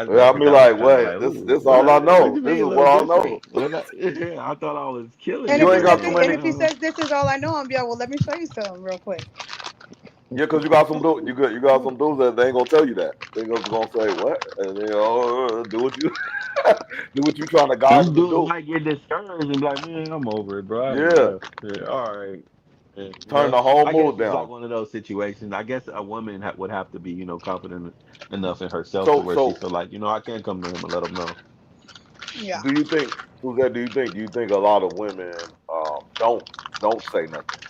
Yeah, I mean, that was like, kind of like, wait, ooh, this all I what know. you This mean is a what little I know. different? Yeah, I thought I was killing And it if You he ain't just says got too now. it, and many. if he says this is all I know, I'm be like, well, let me show you something real quick. Yeah, because you got some dudes that they ain't gonna tell you that. They gonna say what, and do what you do what you trying to guide Some them to dudes do. might get discouraged and be like, man, I'm over it, bro. I ain't Yeah, yeah, all right. Yeah, turn the whole I guess mood it's like down. one of those situations. I guess a woman would have to be, confident enough in herself to So where she so feel like, I can come to him and let him know. Yeah. do you think, Suzette? Do you think a lot of women don't say nothing?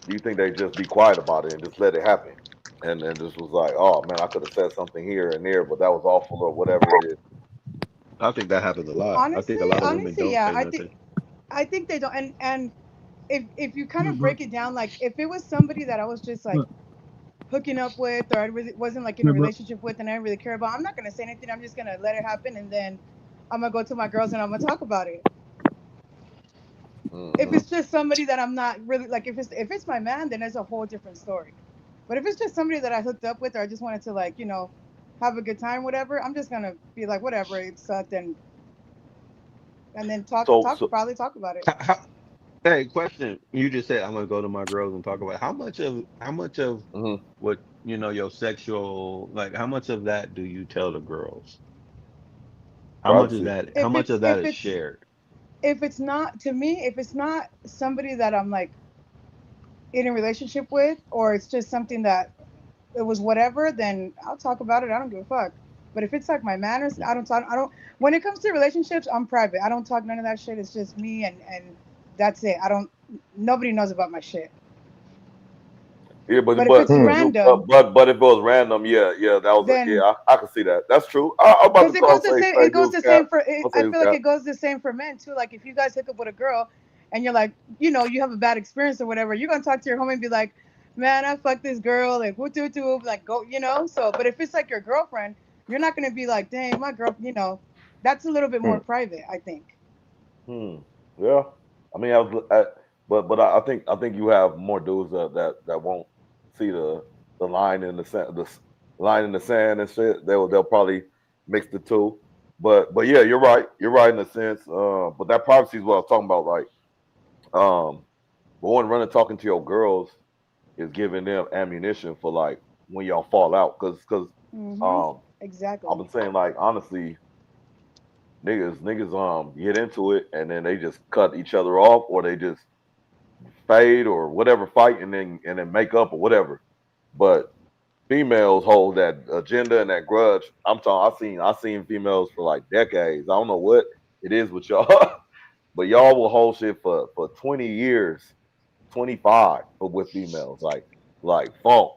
Do you think they just be quiet about it and just let it happen? And just was like, oh man, I could have said something here and there, but that was awful or whatever it is. I think that happens a lot. I think Honestly, a lot of women honestly, don't yeah. say nothing. I think they don't. And if you kind of Mhm. break it down, like if it was somebody that I was just like Look, hooking up with, or I really wasn't like in a look, look. relationship with, and I didn't really care about, I'm not gonna say anything. I'm just gonna let it happen, and then I'm gonna go to my girls and I'm gonna talk about it. If Hmm. it's just somebody that I'm not really like, if it's my man, then it's a whole different story. But if it's just somebody that I hooked up with, or I just wanted to like, have a good time, whatever, I'm just gonna be like, whatever, it sucked, and then So probably talk about it. How, hey, question. You just said I'm gonna go to my girls and talk about it. How much of mhm. what your sexual, like, how much of that do you tell the girls? Privacy. How If much it's of that if is it's shared? if it's not to me, if it's not somebody that I'm like in a relationship with, or it's just something that it was whatever, then I'll talk about it. I don't give a fuck. But if it's like my manners, I don't talk. I don't. When it comes to relationships, I'm private. I don't talk none of that shit. It's just me, and that's it. I don't. Nobody knows about my shit. Yeah, but But if but it's Hmm. but you random, but if it was random, yeah, that was then I can see that. That's true. I'm about to because it call goes the say same. say It you goes was the cap. same for. I'll say I you was feel like cap. it goes the same for men too. Like if you guys hook up with a girl, and you're like, you have a bad experience or whatever, you're gonna talk to your homie and be like, man, I fucked this girl, like whoop whoop whoop, like go. So, but if it's like your girlfriend, you're not gonna be like, dang, my girl. That's a little bit more Hmm. private, I think. Hmm. Yeah. I mean, but I think you have more dudes that won't see the line in the sand, line in the sand and shit. They'll probably mix the two. But yeah, you're right. You're right in a sense. But that privacy is what I was talking about. Like, um, going running talking to your girls is giving them ammunition for like when y'all fall out. Cause Mhm. um, I've Exactly. been saying like honestly, niggas get into it and then they just cut each other off or they just fade or whatever fight and then make up or whatever. But females hold that agenda and that grudge. I'm talking. I seen females for like decades. I don't know what it is with y'all, but y'all will hold shit for 20 years, 25 for with females like funk.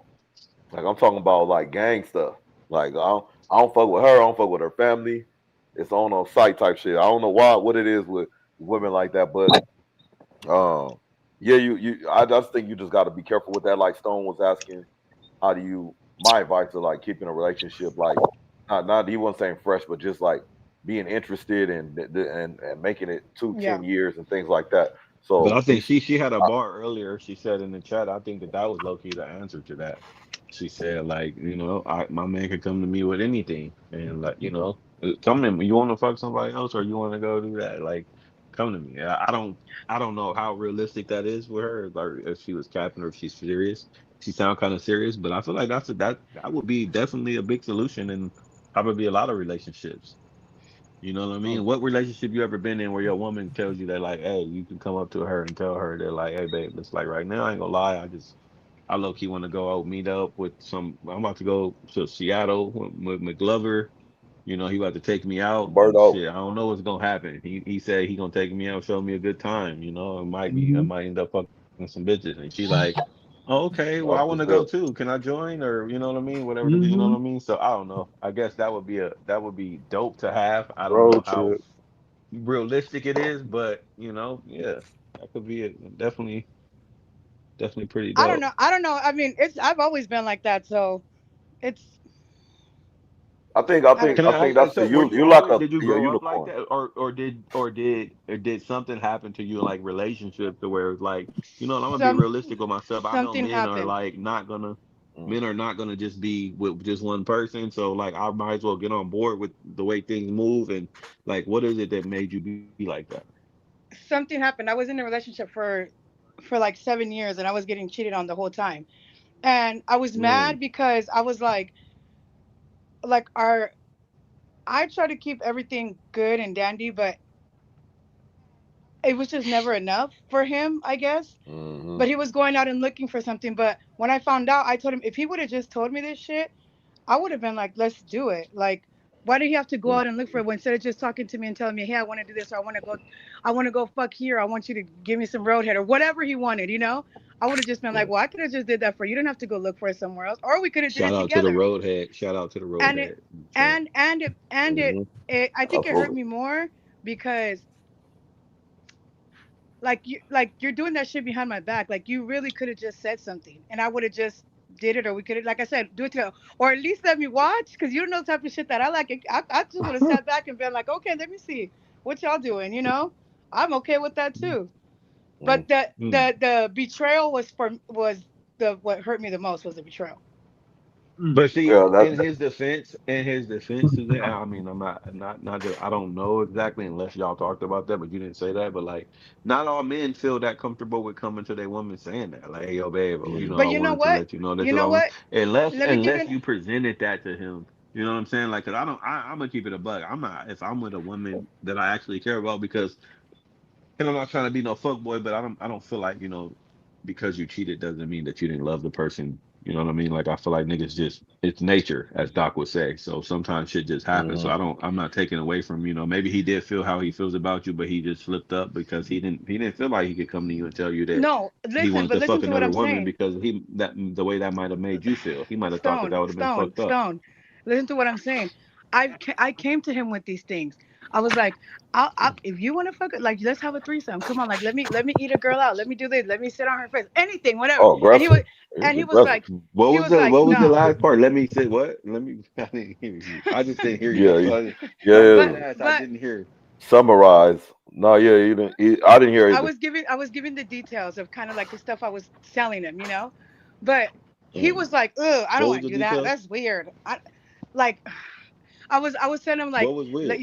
Like I'm talking about like gang stuff. Like I don't fuck with her. I don't fuck with her family. It's on a site type shit. I don't know what it is with women like that, but um, yeah, I just think you just got to be careful with that. Like Stone was asking, how do you? My advice to like keeping a relationship, like not he wasn't saying fresh, but just like being interested and making it two, Yeah. 10 years and things like that. But I So think she had a bar earlier. She said in the chat. I think that was low key the answer to that. She said like, my man could come to me with anything, and like, come to me. You want to fuck somebody else, or you want to go do that? Like, come to me. I don't know how realistic that is with her, or if she was capping or if she's serious. She sound kind of serious, but I feel like that would be definitely a big solution and probably a lot of relationships. You know what I mm, mean? What relationship you ever been in where your woman tells you that, like, hey, you can come up to her and tell her that, like, hey babe, it's like right now I ain't gonna lie, I low key want to go out meet up with I'm about to go to Seattle with McGlover. He about to take me out and Birdo. shit. I don't know what's gonna happen. He said he gonna take me out, show me a good time. I Hmm. might end up fucking some bitches. And she like, oh, okay, well I want Off to the go zip. too. Can I join? Or you know what I mean? Whatever you know what Hmm. I mean. So I don't know. I guess that would be dope to have. I don't know Road how trip. realistic it is, but yeah, that could be it. Definitely pretty I don't dope. know. I don't know. I mean, I've always been like that, so it's. I think I I don't. think Can I I think ask, that's so the were you you you like always a did you your grow up like unicorn. that, or did something happen to you in like relationship to where it's like, I'm gonna be Some realistic with myself. I know something happened. Mm. men are not gonna just be with just one person. So like I might as well get on board with the way things move and like what is it that made you be like that? Something happened. I was in a relationship for like 7 years, and I was getting cheated on the whole time. And I was Mm. mad because I was like our. I try to keep everything good and dandy, but it was just never enough for him, I guess. Hmm. But he was going out and looking for something. But when I found out, I told him if he would have just told me this shit, I would have been like, let's do it. Like, why do you have to go out and look for it instead of just talking to me and telling me, hey, I want to do this, or I want to go fuck here. I want you to give me some roadhead or whatever he wanted. I would have just been like, well, I could have just did that for you. You didn't have to go look for it somewhere else, or we could have did Shout it out to the together. roadhead. Shout out to the And it, roadhead in the chat. and I think it hurt Absolutely. me more because like you're doing that shit behind my back. Like you really could have just said something, and I would have just did it, or we could have, like I said, do it together, or at least let me watch, because you don't know the type of shit that I like. I just would have sat back and been like, okay, let me see what y'all doing. I'm okay with that too. Mm. But the Mm. the the betrayal was what hurt me the most was the betrayal. But see, Yeah, in his defense to that, I mean, I'm not that I don't know exactly unless y'all talked about that, but you didn't say that. But like, not all men feel that comfortable with coming to their woman saying that, like, "Hey, yo, babe, you know, But I you know wanted to what? let you know that You you know know, what? Let me give unless you. you presented that to him, you know what I'm saying? Like, 'cause I'm gonna keep it a bug. I'm not if I'm with a woman that I actually care about because. And I'm not trying to be no fuck boy, but I don't feel like, because you cheated doesn't mean that you didn't love the person. You know what I mean? Like I feel like niggas just it's nature, as Doc would say. So sometimes shit just happens. So hmm I'm not taking away from, maybe he did feel how he feels about you, but he just slipped up because he didn't feel like he could come to you and tell you that No, he listen, wanted but to listen fuck to what another I'm woman saying. because the way that might have made you feel. He might have thought that that Stone, would have been Stone, fucked up. Stone. Listen to what I'm saying. I came to him with these things. I was like, if you want to fuck it, like let's have a threesome. Come on, like let me eat a girl out. Let me do this. Let me sit on her face. Anything, whatever. Oh, And he aggressive. was He's he was aggressive. like he was like What was the no, last part? Let me say what? Let me I didn't hear you. I just didn't hear you. Yeah, That's why I'm yeah. but dead ass. I but didn't hear. Summarize. No, yeah, I didn't hear I either. was giving the details of kind of like the stuff I was telling him, But he Mm. was like, ugh, I don't What was want the to do that. details? That's weird. Like I was telling him like What was weird?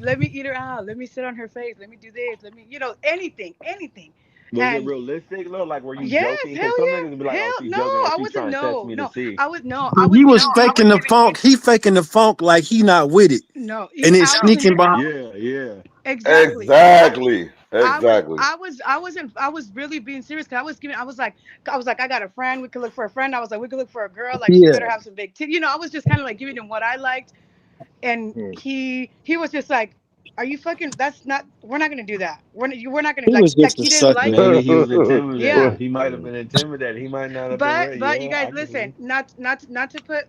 let me eat her out. Let me sit on her face. Let me do this. Let me anything. Was it And realistic though? Like, were you yes, joking? hell Because some niggas would be yeah, like, "Oh, hell she's no. joking," or I "She's wasn't trying to test no me to no. see." I was no. I But was he was giving faking the funk. He faking the funk like he not with it, no. and then I wasn't sneaking behind. Yeah, yeah. exactly. Exactly. I was Exactly. I was I wasn't I was really being serious because I was like I got a friend, we could look for a friend. I was like we could look for a girl, like she better Yeah, have some big titties. I was just kind of like giving him what I liked, and Hmm. he was just like, are you fucking, that's not, we're not gonna do that, we're not gonna he was like just a he didn't sucker. like it. Maybe he was Yeah, intimidated. He might have Mm. been intimidated. He might not have been but ready. you Yeah, guys I get listen, you. not to put,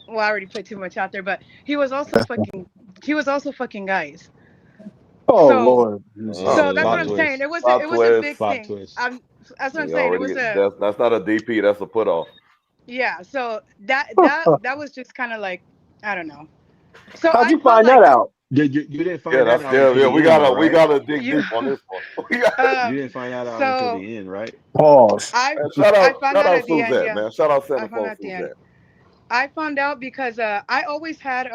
well, I already put too much out there, but he was also fucking guys. Oh So Lord Jesus. so that's what Plot I'm Mm. saying. twist. Plot It was a twist. big Plot thing. twist. That's what I'm You saying. It already was get a, that's not a DP. That's a put off. yeah. So that was just kind of like, I don't know. So How'd I you felt find that like out? You didn't Yeah, find that that's out yeah, until yeah. the We end, though, gotta we right? gotta dig you deep on this one. We got You um didn't find that out until so the end, right? Pause. I and I found shout out out at the end, Suzette, yeah. man. Shout out I found out Centerfold at the end. Suzette. I found out because I always had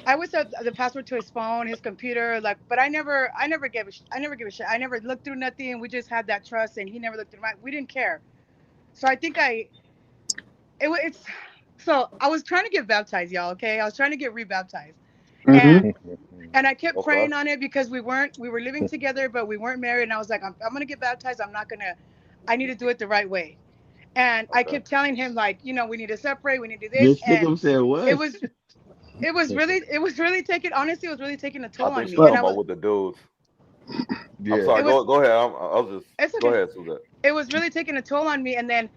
I always had the password to his phone, his computer, like, but I never gave a shit. I never looked through nothing. We just had that trust, and he never looked through my. We didn't care. So I think it's. So I was trying to get baptized, y'all. Okay, I was trying to get rebaptized, Hmm. and and I kept Okay. praying on it because we were living together, but we weren't married. And I was like, I'm gonna get baptized. I need to do it the right way. And I Okay. kept telling him like, we need to separate. We need to do this, This and nigga said it what? was it was really taking, honestly, it was really taking a I toll think on she's me. And talking I about was with the dudes. I'm Yeah. it sorry. was Go ahead. I was just it's go okay. ahead, Suzette. It was really taking a toll on me. And then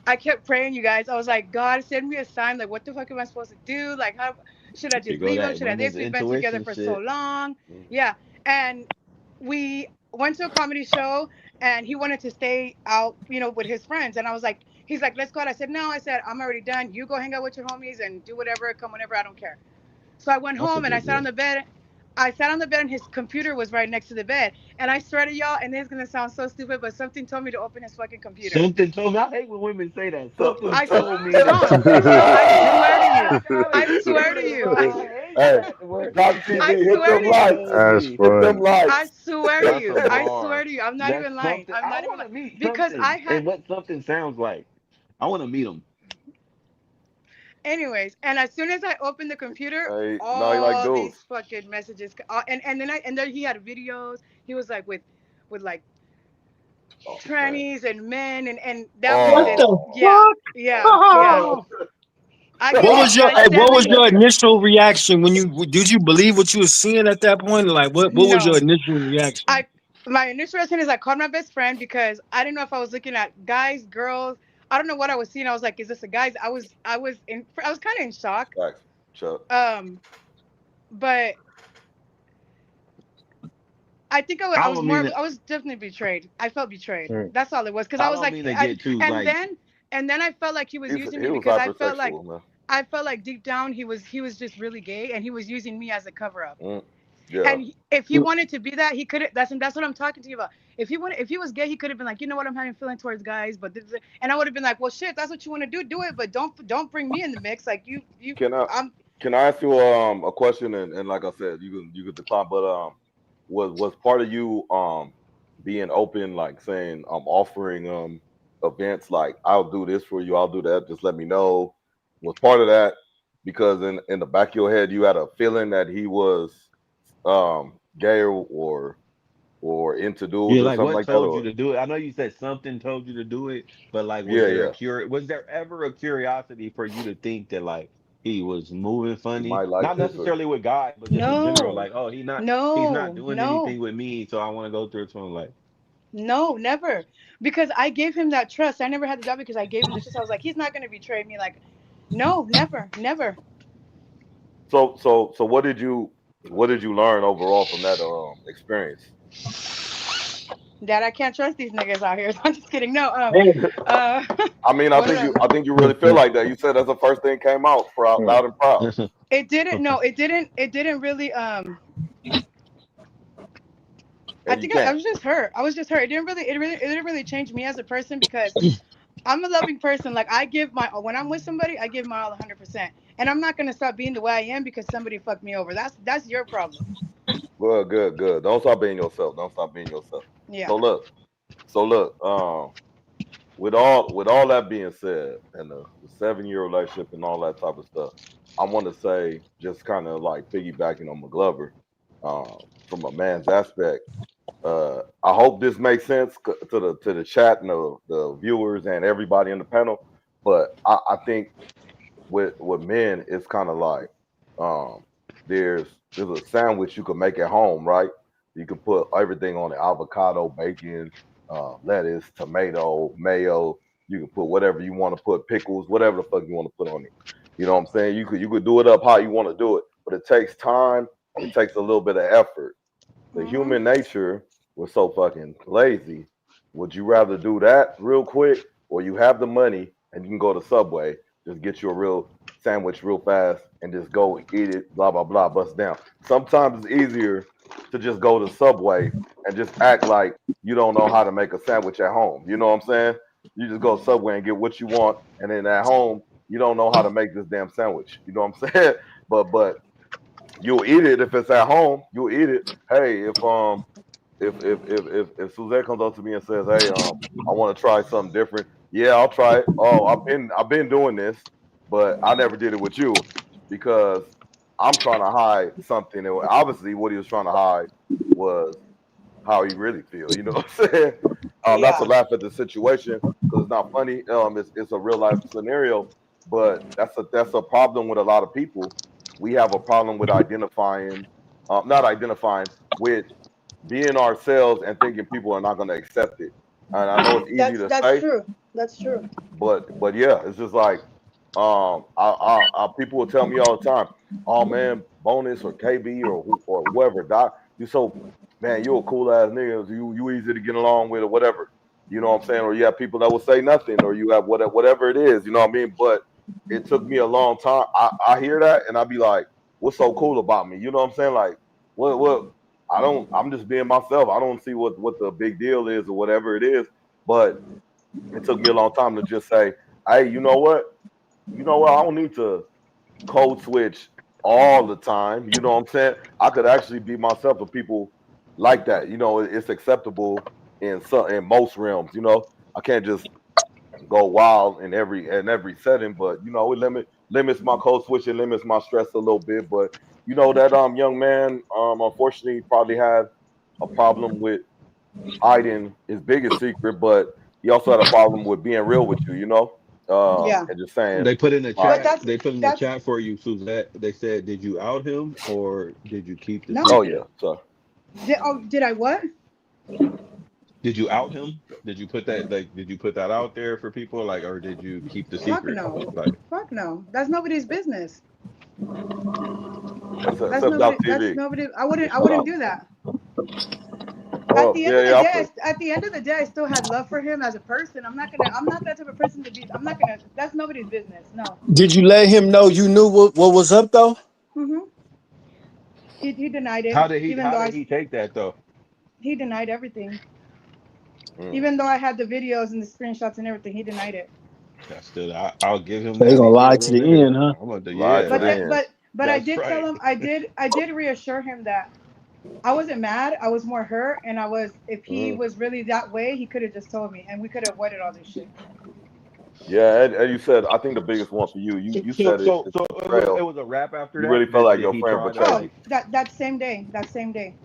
I kept praying, you guys. I was like, God, send me a sign. Like, what the fuck am I supposed to do? Like, how should I You just go leave him? that Should I women's this? We've been together intuition for so shit. long. Mm. Yeah. And we went to a comedy show, and he wanted to stay out, with his friends. And I was like, he's like, let's go out. I said, no, I said, I'm already done. You go hang out with your homies and do whatever, come whenever, I don't care. So I went That's a home and I good sat on deal. the bed. I sat on the bed and his computer was right next to the bed. And I swear to y'all, and this is gonna sound so stupid, but something told me to open his fucking computer. Something told me. I hate when women say that. Something I told me to. Stone. I swear to you. I gotta I keep swear to it, you. bro. I hate Hey, that word. Doc TV, I hit swear them to Something you. lights. told That's me. Hit them funny. I lights. swear to That's a you. I bar. swear to you. I'm not That's even lying. something. I'm I not even want to lying. meet Because I something had and what something sounds like. I want to meet him. anyways, and as soon as I opened the computer, Hey, no, you like all dudes. these fucking messages, and then he had videos. He was like with like Oh man. trannies and men, and that was What just, the Oh. yeah, fuck? yeah, yeah. I What gave was this your guy hey, what was 70. your initial reaction when you did you believe what you were seeing at that point? Like what was your No, initial reaction? I my initial reaction is I called my best friend because I didn't know if I was looking at guys, girls. I don't know what I was seeing. I was like, is this a guy's? I was kind of in shock. Facts. Chuck. Um, but I think I I was don't mean it. I was definitely betrayed. I felt betrayed. Hmm. That's all it was. Because I I was don't like, mean to get too and like. then I felt like he was using He me was because hypersexual, man. I felt like deep down he was just really gay and he was using me as a cover up. Mm. Yeah. And if he wanted to be that, he could have. That's what I'm talking to you about. If he was gay, he could have been like, you know what, I'm having feeling towards guys, but and I would have been like, well, shit, that's what you want to do it, but don't bring me in the mix. Like Can I I'm can I ask you a question? And like I said, you can decline, but was part of you being open, like saying I'm offering events like I'll do this for you, I'll do that, just let me know. Was part of that because in the back of your head you had a feeling that he was gay or into Yeah, dudes or like something what like that, told you or to do it? I know you said something told you to do it, but like, yeah, yeah, was there ever a curiosity for you to think that like he was moving he funny, might like not this or necessarily with guys, but just in general, no, like, oh, he's not no, doing no, anything with me, so I want to go through it to him, like, no, never, because I gave him that trust. I never had the job because I gave him the trust. I was like, he's not gonna betray me. Like, no, never, never. so what did you learn overall from that experience? That I can't trust these niggas out here. I'm just kidding. No, Hey, uh, I mean, I what think else? you really feel like that. You said that's the first thing came out proud, loud and proud. It didn't. No, it didn't. It didn't really. I And you think I can't. was just hurt. I was just hurt. It didn't really change me as a person because I'm a loving person. Like I give my when I'm with somebody, I give my all 100%, and I'm not gonna stop being the way I am because somebody fucked me over. That's your problem. Good, good, good. Don't stop being yourself. Don't stop being yourself. Yeah. So look, with all that being said, and the 7 year relationship and all that type of stuff, I want to say just kind of like piggybacking on McGlover, from a man's aspect. I hope this makes sense to the chat and the viewers and everybody in the panel. But I think with men, it's kind of like um, there's a sandwich you can make at home, right? You can put everything on it: avocado, bacon, lettuce, tomato, mayo. You can put whatever you want to put, pickles, whatever the fuck you want to put on it. You know what I'm saying? You could do it up how you want to do it, but it takes time. It takes a little bit of effort. The Mhm. human nature was so fucking lazy. Would you rather do that real quick, or you have the money and you can go to Subway, just get you a real sandwich real fast and just go eat it, blah blah blah, bust down. Sometimes it's easier to just go to Subway and just act like you don't know how to make a sandwich at home. You know what I'm saying? You just go to Subway and get what you want, and then at home you don't know how to make this damn sandwich. You know what I'm saying? But you'll eat it if it's at home. You'll eat it. Hey, if Suzette comes up to me and says, "Hey, I want to try something different," yeah, I'll try it. Oh, I've been doing this, but I never did it with you because I'm trying to hide something. And obviously, what he was trying to hide was how he really feel. You know what I'm saying? Not to Yeah. laugh at the situation because it's not funny. It's a real life scenario, but that's a problem with a lot of people. We have a problem with identifying, not identifying with being ourselves and thinking people are not going to accept it. And I know it's easy to That's say, true. That's true. but yeah, it's just like people will tell me all the time, "Oh man, Bonus or KB or whoever, Doc, you so man, you a cool ass nigga. You easy to get along with or whatever." You know what I'm saying? Or you have people that will say nothing, or you have whatever it is. You know what I mean? But it took me a long time. I hear that and I be like, "What's so cool about me?" You know what I'm saying? Like, what? I don't. I'm just being myself. I don't see what the big deal is or whatever it is. But it took me a long time to just say, "Hey, you know what? You know what? I don't need to code switch all the time." You know what I'm saying? I could actually be myself with people like that. You know, it's acceptable in most realms. You know, I can't just go wild in every setting, but it limits my code switch and limits my stress a little bit. But that young man unfortunately probably had a problem with hiding his biggest secret, but he also had a problem with being real with you, Yeah. and just saying, they put in the like, But chat. They put in the that's chat for you, Suzette. They said, "Did you out him or did you keep the no. oh yeah, secret? so Did I what? Did you out him? Did you put that like? Did you put that out there for people, like, or did you keep the Fuck secret? no. Like, Fuck no. That's nobody's business. That's except nobody. That's DockTV. nobody. I Shout wouldn't out. do that. At Oh the end yeah, of the yeah, I day, feel. at the end of the day, I still had love for him as a person. I'm not gonna. I'm not that type of person to be. I'm not gonna. That's nobody's business. No. did you let him know you knew what was up though? Mhm. He denied it. How did he? Even How though did he take that though? he denied everything. Mm. Even though I had the videos and the screenshots and everything, he denied it. That's still. I'll give him They that. gonna He lie did to go the there. end, huh? I'm gonna do. Lied Yeah, to But the like end. I that's did tell right. him I did reassure him that I wasn't mad. I was more hurt, and I was if he Mm. was really that way, he could have just told me, and we could have avoided all this shit. Yeah, and you said I think the biggest one for you. You So said it. so It's so it betrayal. was a wrap after You really that. felt like Did your he friend try to betrayed Oh, you. like that same day, that same day,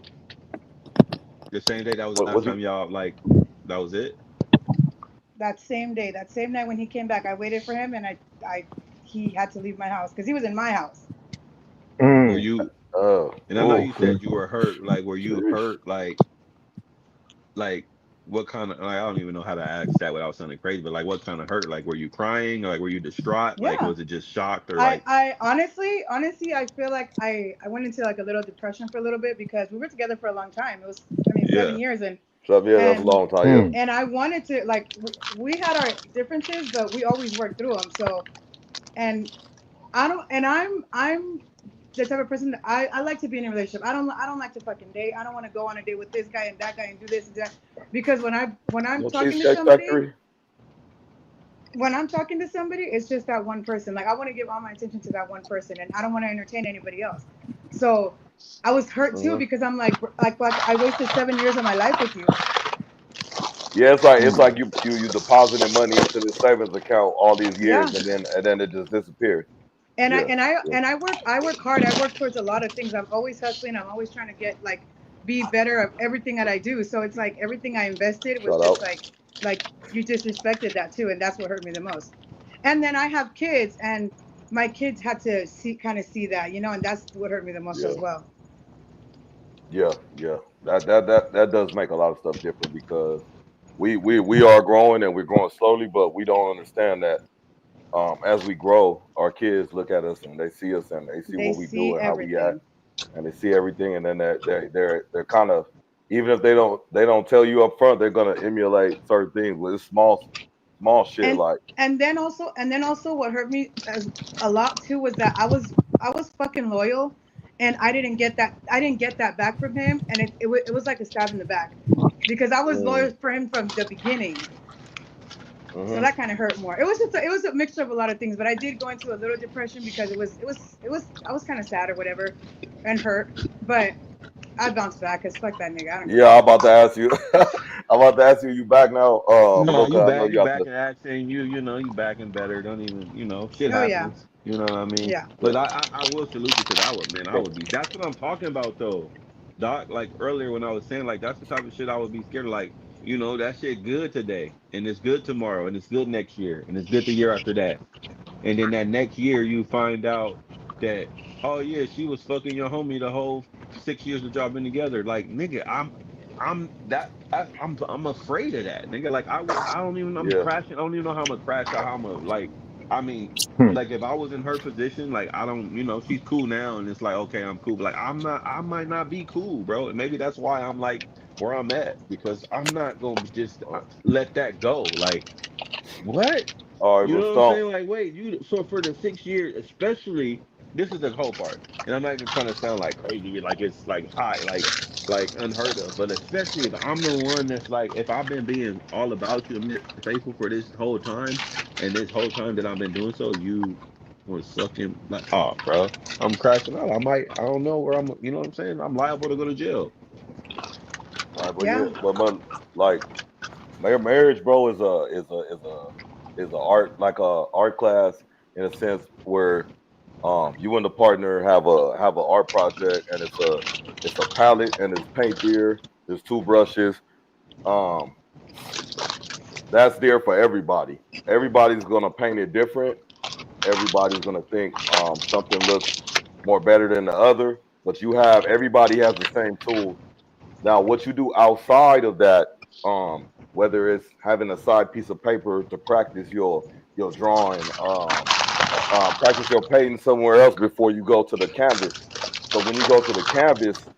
the same day? That was the What last you? time y'all like. That was it. that same day, that same night when he came back, I waited for him, and I he had to leave my house because he was in my house. Were Mm. you? And I know Oh, you said you were hurt. Like, were you sheesh. hurt? Like what kind of? Like, I don't even know how to ask that without sounding crazy. But like, what kind of hurt? Like, were you crying? Or like, were you distraught? Like, Yeah. was it just shocked or like? I honestly, I feel like I went into like a little depression for a little bit because we were together for a long time. It was, I mean, Yeah. 7 years, So yeah, that's a and long time. Yeah. Mm. and I wanted to like we had our differences, but we always worked through them. So, and I don't, and I'm the type of person that I like to be in a relationship. I don't like to fucking date. I don't want to go on a date with this guy and that guy and do this and that because when I'm No talking to Cheesecake somebody, Factory. it's just that one person. Like I want to give all my attention to that one person, and I don't want to entertain anybody else. So I was hurt too Hmm. because I'm like I wasted 7 years of my life with you, Yeah, it's like you deposited money into the savings account all these years, yeah. and then it just disappeared. And I Yeah. and I Yeah. and I work hard. I work towards a lot of things. I'm always hustling. I'm always trying to get like be better at everything that I do. So it's like everything I invested was Shout just out. like you disrespected that too, and that's what hurt me the most. And then I have kids, and my kids had to see that, and that's what hurt me the most Yeah. as well. Yeah. Yeah. That does make a lot of stuff different because we are growing and we're growing slowly, but we don't understand that as we grow, our kids look at us and they see us and they see They what we do see and how we act everything. and they see everything and then they're kind of even if they don't tell you up front they're gonna emulate certain things with small shit and like and then also what hurt me as a lot too was that I was fucking loyal, and I didn't get that back from him, and it was like a stab in the back because I was mm, loyal for him from the beginning. So hmm that kind of hurt more. It was just it was a mixture of a lot of things, but I did go into a little depression because I was kind of sad or whatever and hurt, but I bounced back because fuck that nigga, I don't give a yeah, I'm fuck. about to ask you. I'm about to ask you back now. No, Look, I know you you have back to. in action. You back and better. Don't even, shit Oh yeah, happens. You know what I mean? yeah. But I will salute you because I would, man, I would be. That's what I'm talking about though, Doc. Like earlier when I was saying, like that's the type of shit I would be scared of. Like, that shit good today, and it's good tomorrow, and it's good next year, and it's good the year after that, and then that next year you find out that, oh yeah, she was fucking your homie the whole 6 years that y'all been together. Like, nigga, I'm afraid of that, nigga. Like I don't even I'm Yeah. crashing. I don't even know how I'm gonna crash out. How I'm gonna like. I mean, Hmm. like if I was in her position, like I don't, she's cool now, and it's like okay, I'm cool. But like I'm not. I might not be cool, bro. And maybe that's why I'm like where I'm at because I'm not gonna just let that go. Like what? All right, You but know what I'm Stone. saying? Like, wait, so for the 6 years, especially, this is the whole part. And I'm not even trying to sound like crazy, like it's like high, like unheard of. But especially if I'm the one that's like, if I've been being all about you and been faithful for this whole time, and this whole time that I've been doing so, you was fucking like, oh, bro, I'm crashing out. I don't know where I'm. You know what I'm saying? I'm liable to go to jail. All right, but yeah, Yeah. but like marriage, bro, is a art like a art class in a sense where you and the partner have a art project and it's a palette and it's paint there. There's two brushes. Um, that's there for everybody. Everybody's gonna paint it different. Everybody's gonna think something looks more better than the other. But everybody has the same tools. Now, what you do outside of that, whether it's having a side piece of paper to practice your drawing, practice your painting somewhere else before you go to the canvas. So when you go to the canvas,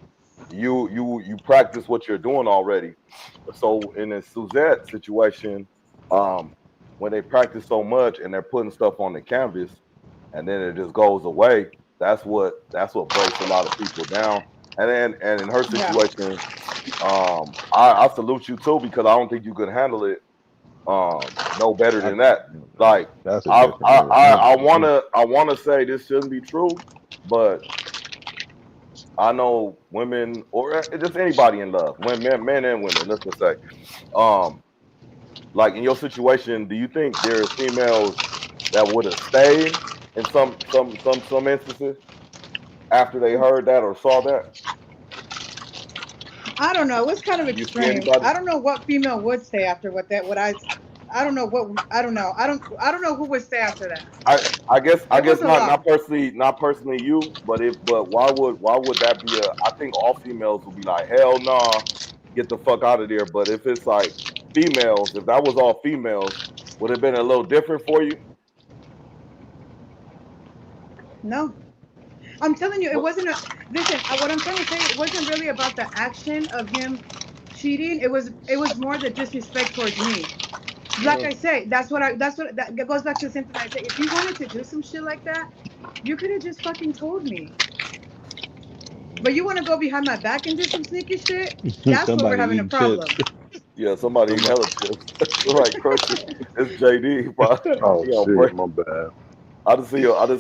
you practice what you're doing already. So in a Suzette situation, um, when they practice so much and they're putting stuff on the canvas, and then it just goes away. That's what breaks a lot of people down. And in her Yeah. situation, I salute you too, because I don't think you could handle it no better than that. Like That's a different I level. wanna say this shouldn't be true, but I know women, or just anybody in love, men and women, let's just say, like in your situation, do you think there are females that would have stayed in some instances after they heard that or saw that? I don't know. It was kind of Do you see extreme. anybody? I don't know what female would stay after I don't know what I don't know. I don't know who would stay after that. I It guess was a lot. not personally you, but why would that be I think all females would be like, hell nah, get the fuck out of there. But if it's like females, if that was all females, would it have been a little different for you? No. I'm telling you, it What? wasn't a listen, what I'm trying to say, it wasn't really about the action of him cheating. It was more the disrespect towards me. Like I say, that goes back to the same thing I say. If you wanted to do some shit like that, you could have just fucking told me. But you want to go behind my back and do some sneaky shit? That's where we're Somebody having a eating chips. problem. Yeah, somebody eating Somebody. hella chips. Right, crunchy. It's JD, bro. Oh He on shit, break. my bad. I just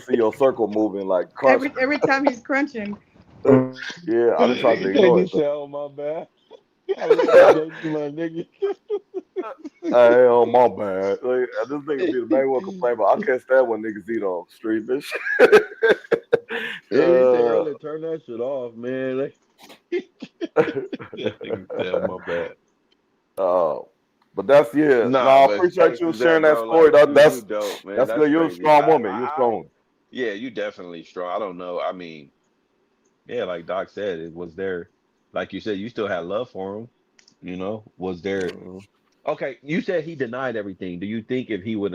see your circle moving like crunch. Every time he's crunching. Yeah, I just tried to ignore JD it. said, "Oh my bad." I love JD, my nigga. Hey, oh my bad. Like, this nigga be the main one complaining about. I can't stand when niggas eat on street, bitch. Yeah, he said earlier, turn that shit off, man. Like, that nigga said, "Oh my bad." uh, but that's No, Nah, I but appreciate thanks you for that, sharing that bro. story. Like you dope, man. That's That's good. You're a crazy. strong woman. You're a strong woman. Yeah, you definitely strong. I don't know. I mean, yeah, like Doc said, it was there. Like you said, you still had love for him. Was there? Mhm. Okay, you said he denied everything. Do you think if he would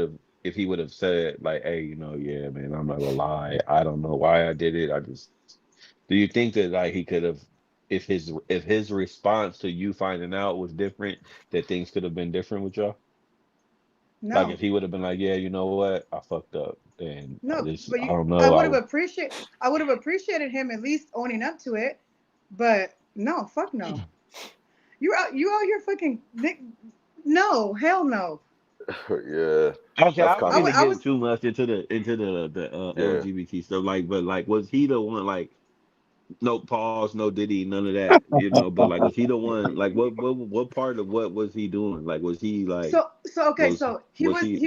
have said like, hey, yeah, man, I'm not gonna lie, I don't know why I did it. Do you think that like he could have, if his response to you finding out was different, that things could have been different with y'all? Like No. if he would have been like, yeah, you know what, I fucked up, then No, but I don't I know, would have appreciated him at least owning up to it. But no, fuck no. You out here fucking no, hell no. Yeah, Okay, that's I don't kind I, of mean wa- to I get was too much into the yeah. LGBT stuff, like, but like, was he the one, like, no pause, no Diddy, none of that, but like, was he the one, like, what part of what was he doing? Like, was he like, so okay, was so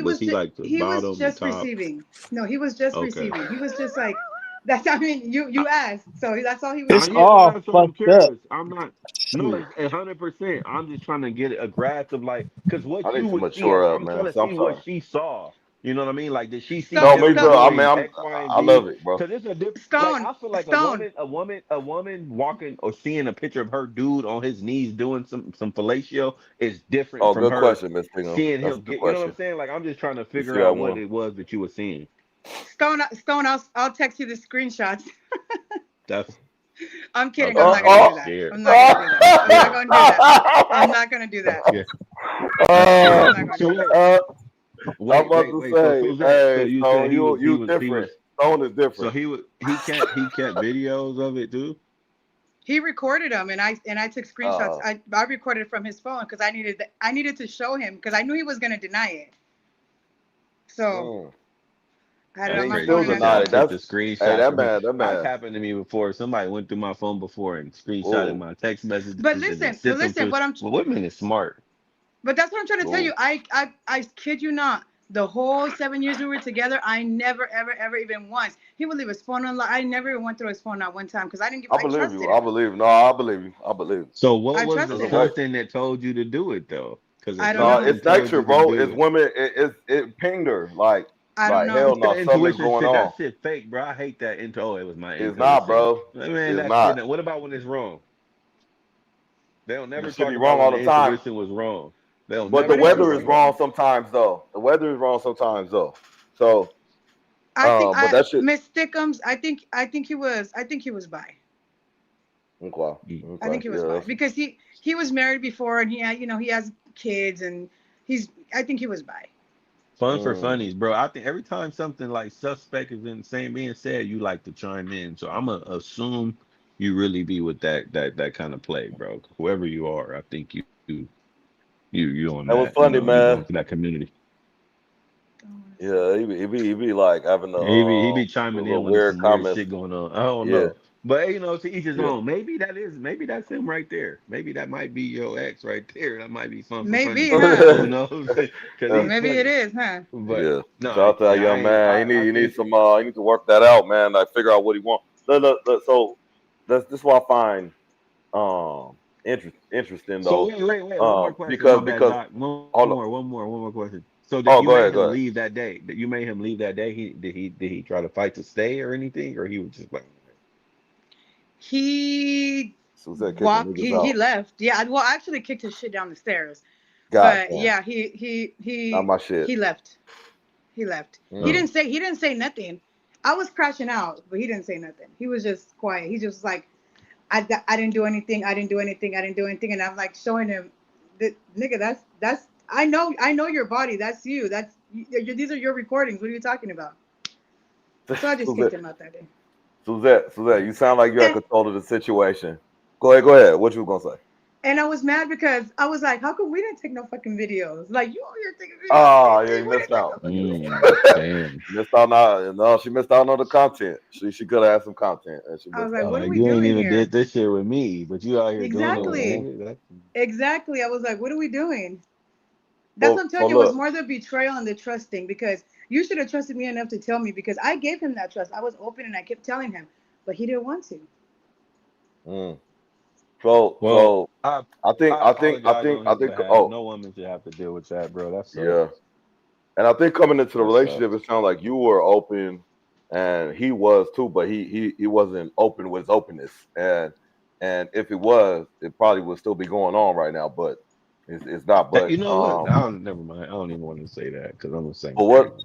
was he like the he was bottom, the just top? receiving. No, he was just Okay. receiving. He was just like that's I mean, you asked, so that's all he was It's Yeah, doing. no, all that's what I'm fucked up. curious. I'm not. No, it's 100%. I'm just trying to get a grasp of like, because I what you need to would see, mature up, I'm trying man. to So I'm see what sorry. she saw. You know what I mean? Like, did she see No, So me him too. I mean, doing X, Y, and I love Z? it, bro. Because it's a different. Like, Stone I feel like Stone. a woman walking or seeing a picture of her dude on his knees doing some fellatio is different Oh, from good her question, Miss Bingham. seeing That's a him good get. You know what I'm question. saying? Like, I'm just trying to You figure see that out what one? it was that you were seeing. Stone, I'll text you the screenshots. That's I'm kidding. I'm okay. not Now gonna I'm do that. scared. I'm not gonna do that. I'm not I'm gonna do scared. that. I'm not gonna do I'm that. scared. I'm I'm scared. not gonna So do wait. that. I'm Wait, about wait, to wait. So say, Suzette, so hey, you said Stone, you different. Stone is so different. he kept videos of it too? He recorded them, and I took screenshots. Uh, I recorded from his phone because I needed to show him because I knew he was gonna deny it. So mm. I had it And That's on he my crazy. still phone, She and said I denied it. took the Hey, screenshots from it. that That's man. happened to me before. Somebody went through my phone before and screenshotted Ooh, my text messages but and then listen, sent them to. what Well, women is smart. that's what I'm trying to tell you. ooh. I kid you not. The whole 7 years we were together, I never ever ever even once. He would leave his phone unlocked. I never even went through his phone not one time because I I believe you. trusted I him. believe you. No, I believe you. I believe you. So what I was the There's trusted a him. way. something that told you to do it though? Because if I don't No, know. something it's told nature, you to bro. do It's it. women. It pinged her. I don't know. Hell It's no, the something is intuition going shit. on. That shit fake, bro. I hate that Oh, it was my It's not, intuition. bro. Man, It's that shit. not. What about when it's wrong? They'll The never shit talk be about wrong when all the the time. intuition was wrong. They'll But the never But if talk you weather is about that. wrong sometimes, though. The weather is wrong sometimes, though. So, I think but I that shit. Miss Stickums. I think he was bi. Okay. Mm. I think Okay. he was Yeah. bi because he was married before and he had he has kids and he's I think he was bi. Fun for funnies, bro. I think every time something like suspect is in saying being said, you like to chime in. So I'm gonna assume you really be with that kind of play, bro. Whoever you are, I think you on That that. was You know, funny, you belong to man. that community. Yeah, he be like having He be the chiming little in when there's weird some weird comments. shit going on. I don't Yeah, know. But you know, to each his yeah. own. Maybe that's him right there. Maybe that might be your ex right there. That might be fun for funny. Maybe, huh? Who knows? Because Yeah. he's Maybe it funny. is, huh? But Yeah. no, Shout out to that I young ain't. man. I He need think some he need to work that out, man. Like figure out what he wants. So this is what I find interesting so. though. Wait. One more question. My bad, Because Doc. hold on. One more question. So Oh, you go made ahead, go him ahead. leave that day. That you made him leave that day. Did he try to fight to stay or anything, or he was just like, He Suzette kicking walked. niggas He out. left. Yeah. Well, I actually kicked his shit down the stairs. God But damn. yeah, Not my shit. he left. He left. He Mm. oh, didn't say nothing. I was crashing out, but he didn't say nothing. He was just quiet. He just was like, I didn't do anything. I didn't do anything. I didn't do anything. And I'm like showing him, nigga, that's I know your body. That's you. These are your recordings. What are you talking about? So I just kicked Suzette, him out that day. Suzette, you sound like you had And control of the situation. Go ahead. What you gonna say? and I was mad because I was like, how come we didn't take no fucking videos? Like you over here taking videos, Oh, yeah, bitch. you We didn't missed take no out. fucking damn. Missed out on no, she missed out on the content. She could have had some content and she I was missed like, out what on are it. we You ain't doing even here? did this shit with me, but you out here doing it with a Exactly. nigga. That's Exactly. I was like, what are we doing? That's what But I'm but telling you. It was look, more the betrayal and the trusting because you should have trusted me enough to tell me because I gave him that trust. I was open and I kept telling him, but he didn't want to. mm, so well. so I I think I apologize on I his think behalf. oh No woman should have to deal with that, bro. That yeah. sucks. And I think coming into the That relationship, sucks. it sounded like you were open, and he was too, but he wasn't open with his openness. And if it was, it probably would still be going on right now, but it's not. You But know what? I don't. Never mind. I don't even want to say that because I'm gonna say but my piece. what?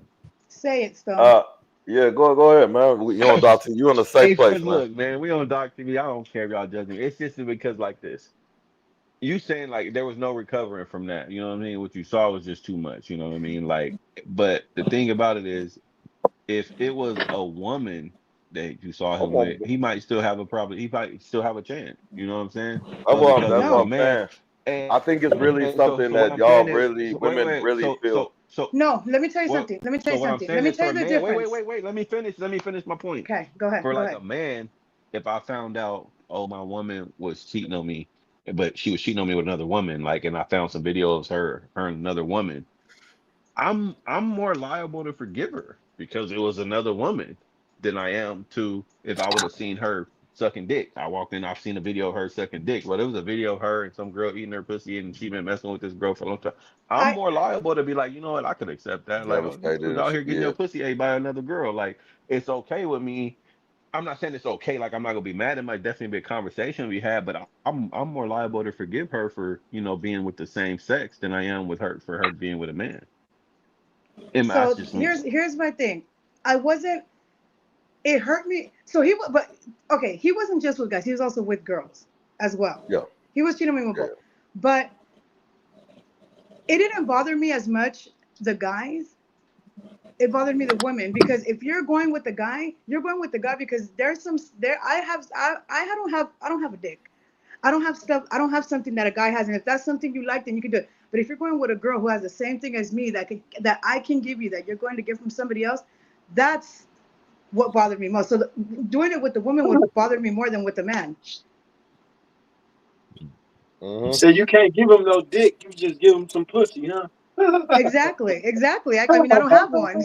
Say it, Stone. Uh, yeah, go ahead, man. You on Dr. You in a safe Hey, place, cause man. look, man, we on DockTV. I don't care if y'all judge me. It's just because like this. You saying like there was no recovering from that. You know what I mean? What you saw was just too much. You know what I mean? Like, but the thing about it is, if it was a woman that you saw I him with, won't. he might still have a problem. He might still have a chance. You know what I'm saying? But That's because it was what a No, I'm man, saying. and I think it's really so something what that I'm saying y'all is, really, so wait, women wait, really feel. no. Let me tell you well, something. Let me tell so you what I'm something. Let saying me is tell for you a the man. difference. Wait. Let me finish my point. Okay, go ahead. For Go like ahead. a man, if I found out, oh, my woman was cheating on me, but she was cheating on me with another woman, like, and I found some videos her and another woman, I'm more liable to forgive her because it was another woman than I am to if I would have seen her sucking dick. I walked in, I've seen a video of her sucking dick. Well, it was a video of her and some girl eating her pussy and she been messing with this girl for a long time. I'm I more liable to be like, you know what, I could accept that. Like, oh, you was Devastated and out shit. here getting Yeah, your pussy ate by another girl. Like, it's okay with me. I'm not saying it's okay. Like I'm not gonna be mad. It might definitely be a conversation we had, but I'm more liable to forgive her for being with the same sex than I am with her for her being with a man. And that's so just me. here's my thing. I wasn't. It hurt me. So but okay, he wasn't just with guys. He was also with girls as well. yeah, He was cheating on me with yeah. both. But it didn't bother me as much the guys. It bothered me the women because if you're going with the guy, you're going with the guy because there's some there. I don't have a dick. I don't have stuff. I don't have something that a guy has, and if that's something you like, then you can do it. But if you're going with a girl who has the same thing as me that I can give you that you're going to get from somebody else, that's what bothered me most. So doing it with the woman would bother me more than with the man. You Mm-hmm. said you can't give him no dick. You just give him some pussy, huh? Exactly. I mean, I don't have one,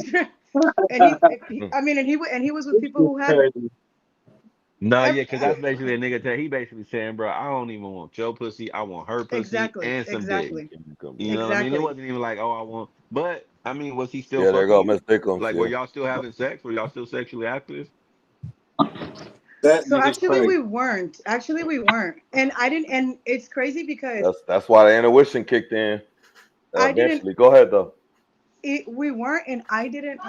and I mean, and he was with people who had Crazy. No, ev- yeah, because that's basically a nigga tell he basically saying, bro, I don't even want your pussy. I want her pussy exactly, and some dick. exactly, You know what I mean? It exactly. wasn't even like, oh, I want. But I mean, was he still Yeah, there you fucking go, you? Miss Dickums. Like, were Yeah. y'all still having sex? Were y'all still sexually active? That So nigga's actually, crazy. we weren't. Actually, we weren't, and I didn't. And it's crazy because That's why the intuition kicked in I didn't. eventually. Go ahead though. We weren't, and I didn't.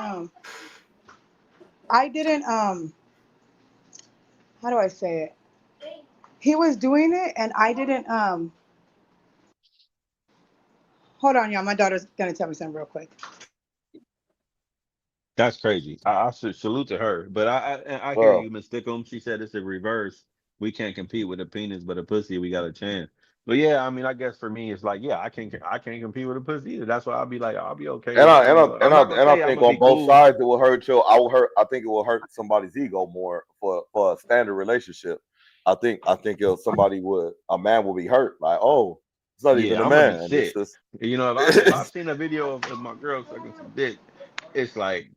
I didn't. How do I say it? He was doing it, and I didn't. Hold on, y'all. My daughter's gonna tell me something real quick. That's crazy. I should salute to her. But I hear Well, you, Miss Stickum. She said it's a reverse. We can't compete with a penis, but a pussy we got a chance. But yeah, I mean, I guess for me, it's like, yeah, I can't compete with a pussy either. That's why I'll be like, I'll be okay and with, I and I I'm and I not gonna and I say I'm think gonna on be both cool. sides it will hurt you. I will hurt. I think it will hurt somebody's ego more for a standard relationship. I think if somebody would a man will be hurt. Like, oh, it's not even Yeah, a I'm gonna be man. This sick. is If I've seen a video of my girl sucking some dick, it's like,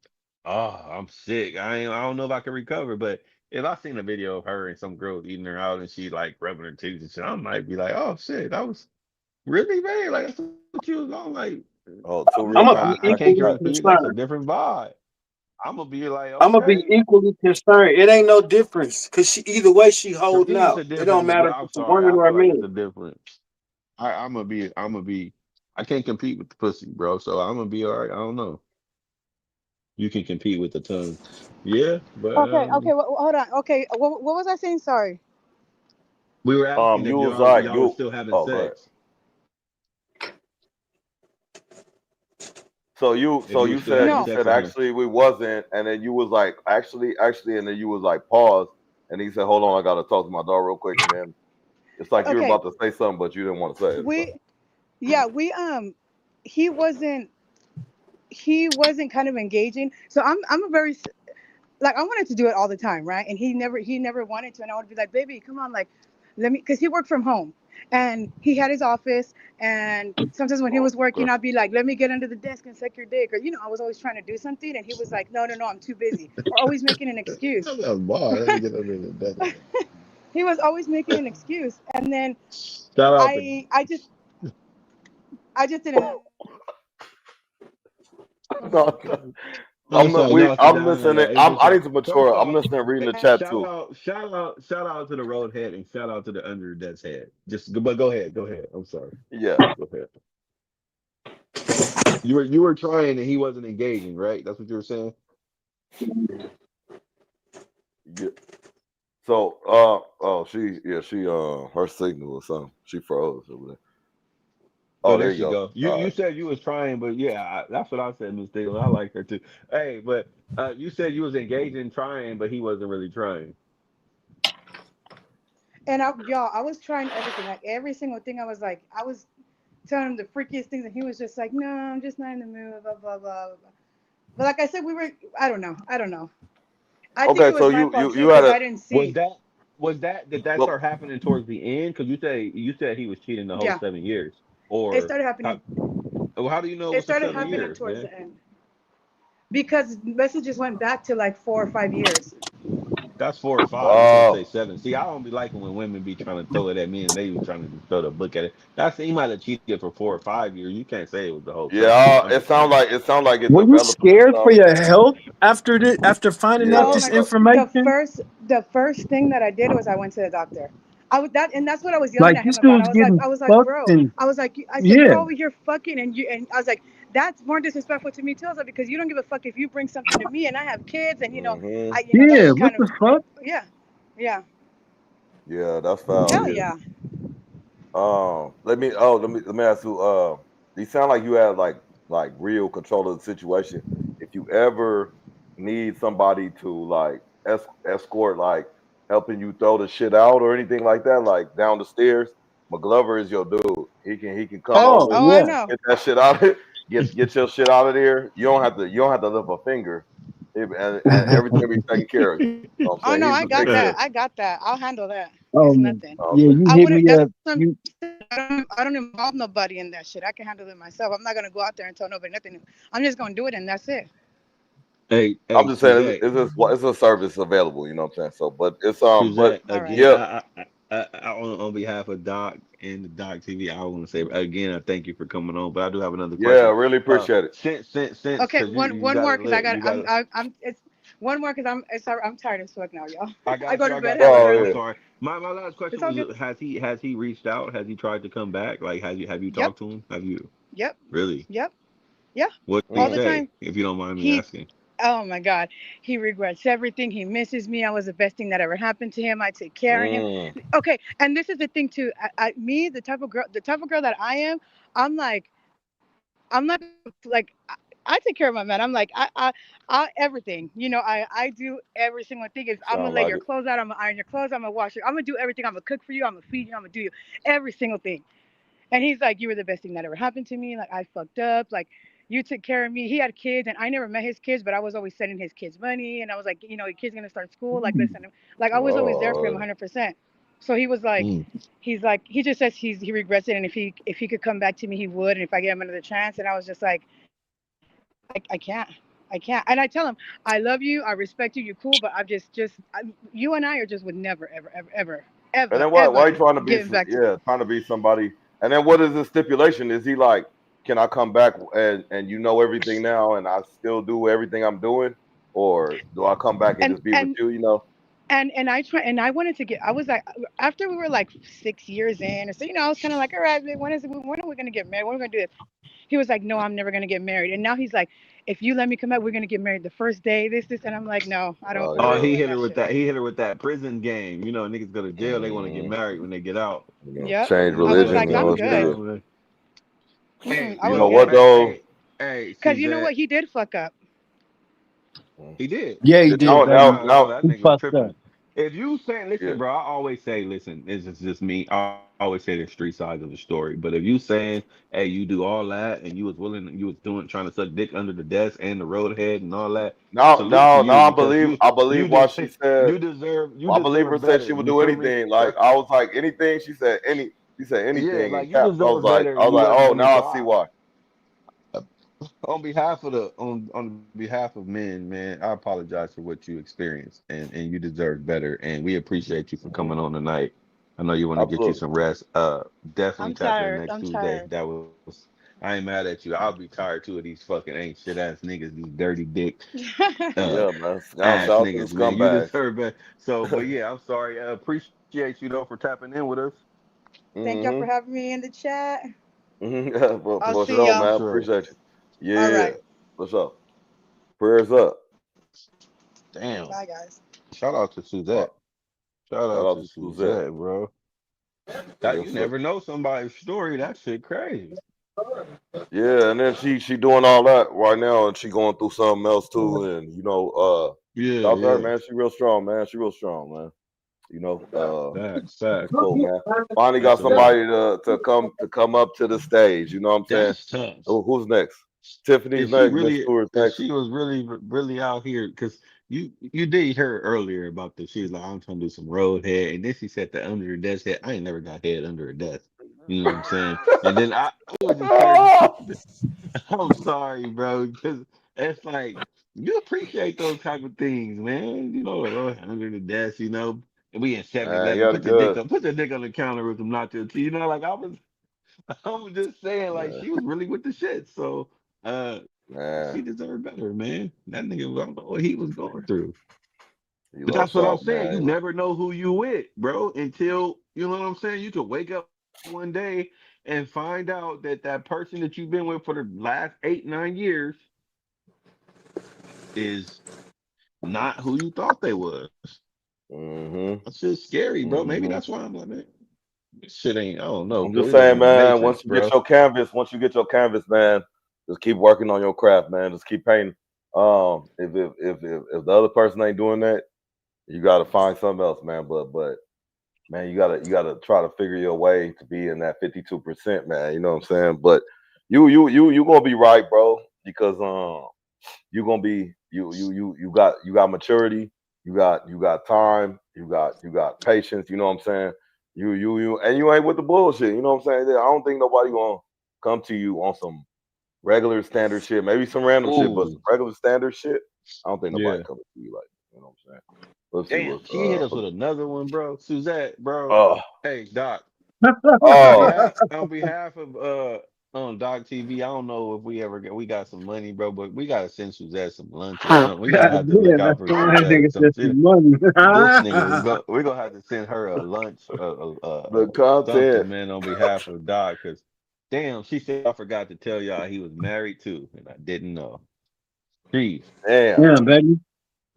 oh, I'm sick. I don't know if I can recover. But if I seen a video of her and some girl eating her out and she like rubbing her teeth and shit, I might be like, oh shit, that was really bad. Like that's what you was on. Like oh, I'm two like, I'm real gonna I be I can't can equally bet. compete. That's a concerned. different vibe. I'm gonna be like, I'm gonna be okay. equally concerned. It ain't no difference because she either way she For holding me, it's out. a It don't different. matter But if I'm it's a sorry. woman I or a feel like it's man. a difference. I'm gonna be. I can't compete with the pussy, bro. So I'm gonna be all right. I don't know. You can compete with the tongue. Yeah, but Okay, okay, hold on. Okay, what was I saying? Sorry. we were asking You if was y'all like y'all were you. still having Oh, go ahead. sex. If So you were you still said having you No. sex said with him. actually we wasn't, and then you was like actually, and then you was like pause, and he said, hold on, I gotta talk to my dog real quick, and then it's like you were Okay, about to say something, but you didn't want to say it. So we yeah we he wasn't he wasn't kind of engaging. So I'm a very like I wanted to do it all the time, right? And he never wanted to, and I would be like, baby, come on, like let me, because he worked from home and he had his office, and sometimes when he was working, okay. I'd be like, let me get under the desk and suck your dick, or I was always trying to do something, and he was like, no, no, no, I'm too busy, or always making an excuse. That's a bar. Let me get under the desk. He was always making an excuse, and then Shout out to I I just I just didn't. No, I'm sorry, no, sit I'm down. listening. Yeah, it's just I need to first mature. I'm off, listening, reading the chat shout too. out, shout out, shout out to the road head and shout out to the under desk head. But go ahead. I'm sorry. Yeah, Go ahead. You were trying and he wasn't engaging, right? That's what you were saying. yeah. So oh she her signal or something. She froze over there. Oh, Oh, there there you she go. go. You All you right. said you was trying, but yeah, that's what I said, Miss Taylor. I like her too. Hey, but you said you was engaging, trying, but he wasn't really trying. And y'all, I was trying everything, like every single thing. I was telling him the freakiest things, and he was just like, no, I'm just not in the mood, blah blah blah blah. But like I said, I don't know. I think Okay, it so was my fault you too had because a I didn't Was see. that did that well, start happening towards the end? Because you said he was cheating the whole Yeah, 7 years, it or started how? happening. Well, how do you know it It was the started seven happening years, towards man? the end because messages went back to like 4 or 5 years. That's 4 or 5. You supposed to say oh 7. See, I don't be liking when women be trying to throw it at me and they be trying to just throw the book at it. That's he might have cheated for 4 or 5 years. You can't say it was the whole 7 years. yeah, I'm just saying. it sounds like it Were you developed into scared for something. your health after after finding out Yeah, Oh this my! so, information? The first thing that I did was I went to the doctor. And that's what I was yelling Like at him this dude about. was getting I was like, fucked bro, and I said, yeah, you're over here fucking, and I was like, that's more disrespectful to me too. I was like, because you don't give a fuck if you bring something to me, and I have kids, and hmm that's yeah. just What kind of, the fuck? yeah, yeah, yeah, that's foul. hell Yeah. yeah. Let me ask you. You sound like you have like real control of the situation. If you ever need somebody to like escort, like helping you throw the shit out or anything like that, like down the stairs, McGlover is your dude. He can come Oh over, Oh, I yeah. know. get that shit out of get your shit out of there. You don't have to lift a finger, and everything will be taken care of. You know what Oh I'm no, saying? He's I a got big that. hitter. I got that. I'll handle that. Oh It's man. nothing. You know what Yeah, I'm saying? you I hit me wouldn't. That's up. what You I don't involve nobody in that shit. I can handle it myself. I'm not gonna go out there and tell nobody nothing. I'm just gonna do it, and that's it. I'm Hey, just saying Suzette. it's a service available. You know what I'm saying? So, but Suzette, All right. again, yeah, on behalf of Doc and the Doc TV, I want to say again, I thank you for coming on. But I do have another yeah, question. really appreciate it. Since, Okay, because you one got more to because I live, got you got to. I'm it's one more because I'm tired as fuck now, y'all. I I got go you. to I bed got you. hella Oh I'm yeah. early. sorry. My last It's question all was: good. Has he reached out? Has he tried to come back? Like, have you Yep, talked to him? Have you yep, really? yep, yeah. What did he All the Mm, say? time. If you don't mind me He asking. Oh my God, he regrets everything. He misses me. I was the best thing that ever happened to him. I take care of him. mm. Okay, and this is the thing too. Me, the type of girl that I am, I'm like, I'm not gonna like. I I take care of my man. I'm like, I everything. You know, I do every single thing. Is I'm gonna Sound lay like your it. clothes out. I'm gonna iron your clothes. I'm gonna wash you. I'm gonna do everything. I'm gonna cook for you. I'm gonna feed you. I'm gonna do you every single thing. And he's like, you were the best thing that ever happened to me. Like I fucked up. Like you took care of me. He had kids, and I never met his kids, but I was always sending his kids money. And I was like, you know, your kid's gonna start school. Like listen, like I was always there for him Oh, 100%. So he was like, Mm. he's like, he just says he regrets it, and if he could come back to me, he would, and if I give him another chance. And I was just like, I can't. I can't. And I tell him, I love you, I respect you, you're cool, but you and I are just would never, ever, ever, ever, and ever, then why ever you trying to be? giving back to me. Yeah, trying to be somebody. And then what is the stipulation? Is he like, can I come back and you know everything now, and I still do everything I'm doing, or do I come back and And just be with and you? You know? and I try and I wanted to get. I was like, after we were like 6 years in, or so, you know, I was kind of like, all right, when are we gonna get married? When are we gonna do this? He was like, no, I'm never gonna get married. And now he's like, if you let me come back, we're gonna get married the first day. This, and I'm like, no, Oh I'm Oh, not yeah. he doing hit her that with shit. that. He hit her with that prison game. You know, niggas go to jail. They want to get Mm, married when they get out. Yep. change I was religions like, and Motherfuckers I'm all don't that get good. shit. out. Hey, I You was know yo, what good. man. though? Hey, Cause you know Suzette. what? He did fuck up. He did. Yeah, he He did, Now, did. baby. now, No, now, that He nigga was fucked up. tripping. If you saying, yeah. listen, bro, I always say, listen, this is just me. I always say the street side of the story. But if you saying, hey, you do all that and you was willing, you was doing, trying to suck dick under the desk and the road head and all that, Now, salute to you now, because I believe you why did, she said. you I believe her deserve said better. she would You do feel me? anything. Like I was like anything. She said any. She said Yeah, anything in like you caps. deserve better I and was you like, wasn't oh, doing it. now So I see why. on behalf of on behalf of men, man, I apologize for what you experienced, and you deserve better. And we appreciate you for Hmm. coming on tonight. I know you want to get you Absolutely. some rest. Definitely I'm tap in tired. next I'm Tuesday. tired. That was. I ain't mad at you. I'll be tired too of these fucking ain't shit ass niggas, these dirty dick uh Yeah, man. Shout ass out to the niggas, man. You scumbags. deserve better. So, but yeah, I'm sorry. I appreciate you though for tapping in with us. Thank y'all for Hmm. having me in the chat. I'll For see sure, For y'all. man. sure. Appreciate you. All Yeah, right. for sure. Prayers up. Damn. Bye, guys. Shout out to Uh, Suzette. Shout Shout out out to to Suzette. Suzette, bro. That you Yes, sir. never know somebody's story. That shit crazy. Yeah, and then she doing all that right now, and she going through something else too. And Yeah, shout out to her, yeah. man. She real strong, man. She real strong, man. Facts, That's facts. cool, man. Finally got That's a lot. somebody to come up to the stage. You know what I'm saying? That's tough. Who's next? Tiffany's If she next. Miss really, Stewart's if next. she was really out here, because you did hear earlier about this. She was like, I'm trying to do some road head, and then she said the under the desk head. I ain't never got head under a desk. You know what I'm saying? And then I was just heard. I'm sorry, bro, because it's like you appreciate those type of things, man. You know, under the desk, you know. And we in Man, 7-Eleven. you had good. Put your dick on the counter with some nacho cheese. You know, like I was just saying, like Man, she was really with the shit. So she man, deserved better, man. That nigga, I don't know what he was going through. you But lost that's what I'm out, saying. You man. never know who you with, bro, until you know what I'm saying. You could wake up one day and find out that that person that you've been with for the last 8, 9 years is not who you thought they was. Hmm. That's just scary, bro. Maybe Hmm. that's why I'm like, man, this shit ain't. I don't know, I'm bro. just We living saying, in the man. matrix, bro. Once you get your canvas, man, just keep working on your craft, man. Just keep painting. If the other person ain't doing that, you got to find something else, man. But man, you gotta try to figure your way to be in that 52%, man. You know what I'm saying? But you gonna be right, bro, because you gonna be you got maturity, you got time, you got patience. You know what I'm saying? And you ain't with the bullshit. You know what I'm saying? I don't think nobody gonna come to you on some regular standard shit. Maybe some random shit, but Ooh, some regular standard shit. I don't think nobody yeah. coming to you like that. You know what I'm saying? Let's see Damn, what's she hit us with another one, bro. Suzette, bro. oh Hey, Doc. oh On behalf of on Doc TV, I don't know if we got some money, bro, but we gotta send Suzette some lunch or something. We gotta God have to look damn, out that's for why that Suzette. nigga said some money. This nigga, we're gonna have to send her a lunch, the content. something, man, on behalf of Doc, because damn, she said I forgot to tell y'all he was married too, and I didn't know. Jeez, Damn. Damn, baby.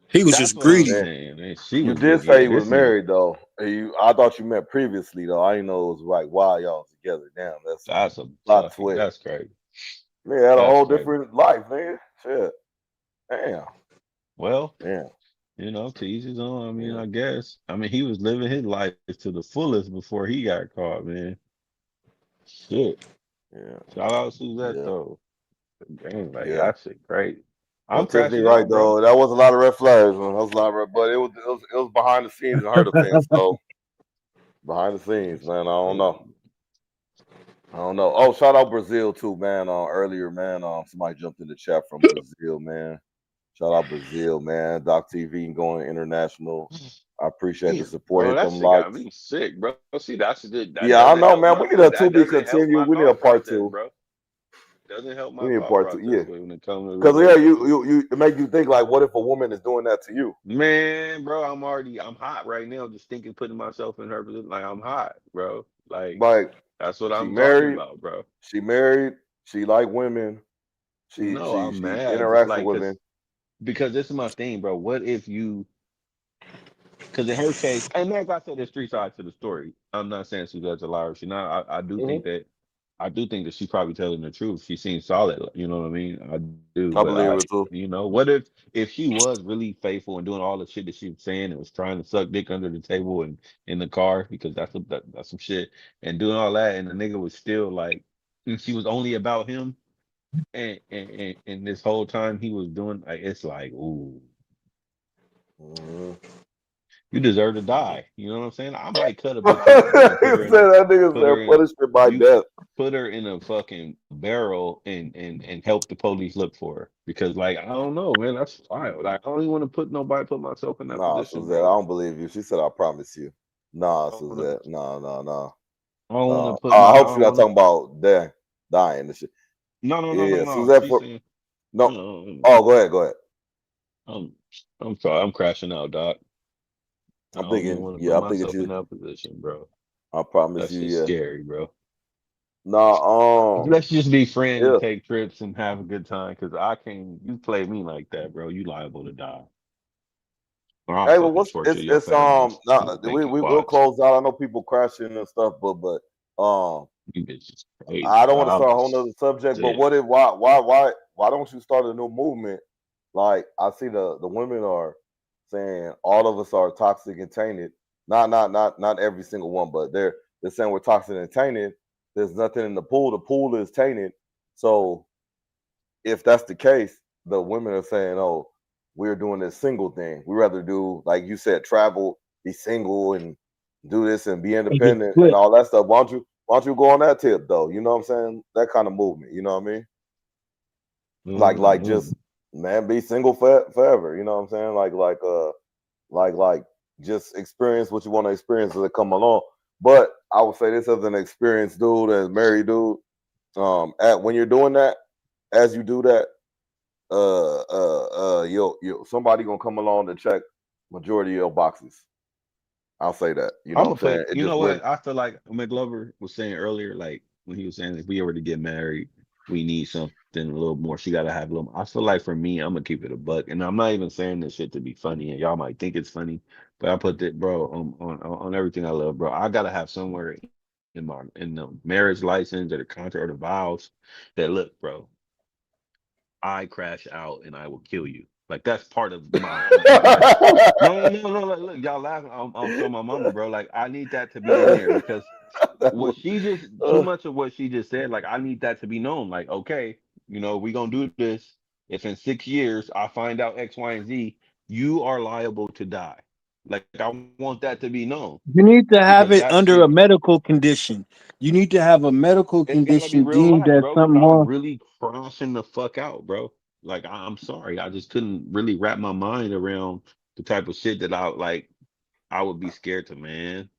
He was that's just what I'm greedy. Man. saying. Man, she You was did just say yeah, he was this nigga. married though. I thought you meant previously though. I didn't know it was like why y'all together. Damn, that's That's a plot fucking twist. that's crazy. Nigga had a That's whole crazy. different life, nigga. Shit. Damn. Well, Damn. to each his own. I mean, Yeah. I guess. I mean, he was living his life to the fullest before he got caught, man. Shit. Yeah. Shout out Suzette Yeah. though. Dang, like Yeah. that shit crazy. I'm But Tiffany, crashing right out, bro. though. That was a lot of red flags, man. That was a lot of red, but it was behind the scenes in her defense. So behind the scenes, man. I don't Hey, know. I don't know. Oh, shout out Brazil too, man. Earlier, man. Somebody jumped in the chat from Brazil, man. Shout out Brazil, man. DockTV going international. I appreciate the damn, support. bro, Hit that them shit got likes. me sick, bro. See, that Yeah, I doesn't know, help man. my We need a to that be doesn't help my continued. We need a thought part process, two. bro. Doesn't help We my need a thought part two. process Yeah, when it comes to because yeah, relationships. it make you think like, what if a woman is doing that to you? Man, bro, I'm hot right now just thinking, putting myself in her position. Like, I'm hot, bro. Like, Like that's what she I'm talking married, about, bro. she married, she like women, she No, she I'm she mad. interacts with Like, women. because this is my thing, bro. What if you, because in her case, and like I said, there's three sides to the story. I'm not saying Suzette's a liar. She not. Hmm. I do think that she's probably telling the truth. She seems solid. You know what I mean? I do. I But believe I, it too. what if she was really faithful and doing all the shit that she was saying and was trying to suck dick under the table and in the car because that's some shit and doing all that and the nigga was still like, and she was only about him and this whole time he was doing like it's like ooh. Hmm. You deserve to die. You know what I'm saying? I might cut a He bitch up and said that nigga put her said in a punishment by you death. put her in a fucking barrel and help the police look for her. Because like I don't know, man, that's wild. Like, I don't even want to put myself in that Nah, position, Suzette, I bro. don't believe you. She said, I promise you. Nah, I don't wanna Suzette. Nah, nah, nah. I don't wanna Nah. put my I I hope she's don't not wanna talking about dying and shit. Yeah, no. Suzette She's for saying no. no, Oh, go ahead, go ahead. I'm I'm sorry, I'm crashing out, Doc. I I'm don't even thinking, want to put yeah, I'm thinking myself in she. that position, bro. I promise That's you, just yeah. scary, bro. Nah, Let's just be friends and yeah. take trips and have a good time. Cause I can't. You play me like that, bro. You liable to die, or I'll Hey, well, fucking torture your it's family nah, and make you we will watch. close out. I know people crashing and stuff, but You bitches crazy, I don't bro. want to I'm start a whole nother subject. But sick. what if why don't you start a new movement? Like I see the women are saying all of us are toxic and tainted. Not every single one, but they're saying we're toxic and tainted. There's nothing in the pool. The pool is tainted. So if that's the case, the women are saying, "Oh, we're doing this single thing. We rather do like you said, travel, be single, and do this and be And get independent and split. all that stuff." Why don't you go on that tip though? You know what I'm saying? That kind of movement. You know what I mean? Like Mm-mm. just man, be single forever. You know what I'm saying? Like just experience what you want to experience as it come along. But I would say this as an experienced dude, as married dude. At when you're doing that, as you do that, you'll somebody gonna come along to check majority of your boxes. I'll say that. You know I'm what gonna I'm saying? put. It You just know went. what? I feel like McGlover was saying earlier, like when he was saying if we were to get married, we need something a little more. She got to have a little. I feel like for me, I'm gonna keep it a buck, and I'm not even saying this shit to be funny, and y'all might think it's funny, but I put that, bro, on everything I love, bro. I gotta have somewhere in the marriage license or the contract or the vows that look, bro. I crash out and I will kill you. Like that's part of my like no. Look, y'all laughing. I'm so my mama, bro. Like I need that to be in there because That what was- she just too uh, much of what she just said. Like I need that to be known. Like okay, we gonna do this. If in 6 years I find out X, Y, and Z, you are liable to die. Like I want that to be known You need to have because it that under a shit medical condition. You need to have a medical it's gotta be condition real deemed life, as bro. Because something I was wrong. really crossing the fuck out, bro. Like I'm sorry, I just couldn't really wrap my mind around the type of shit that I would be scared to, man.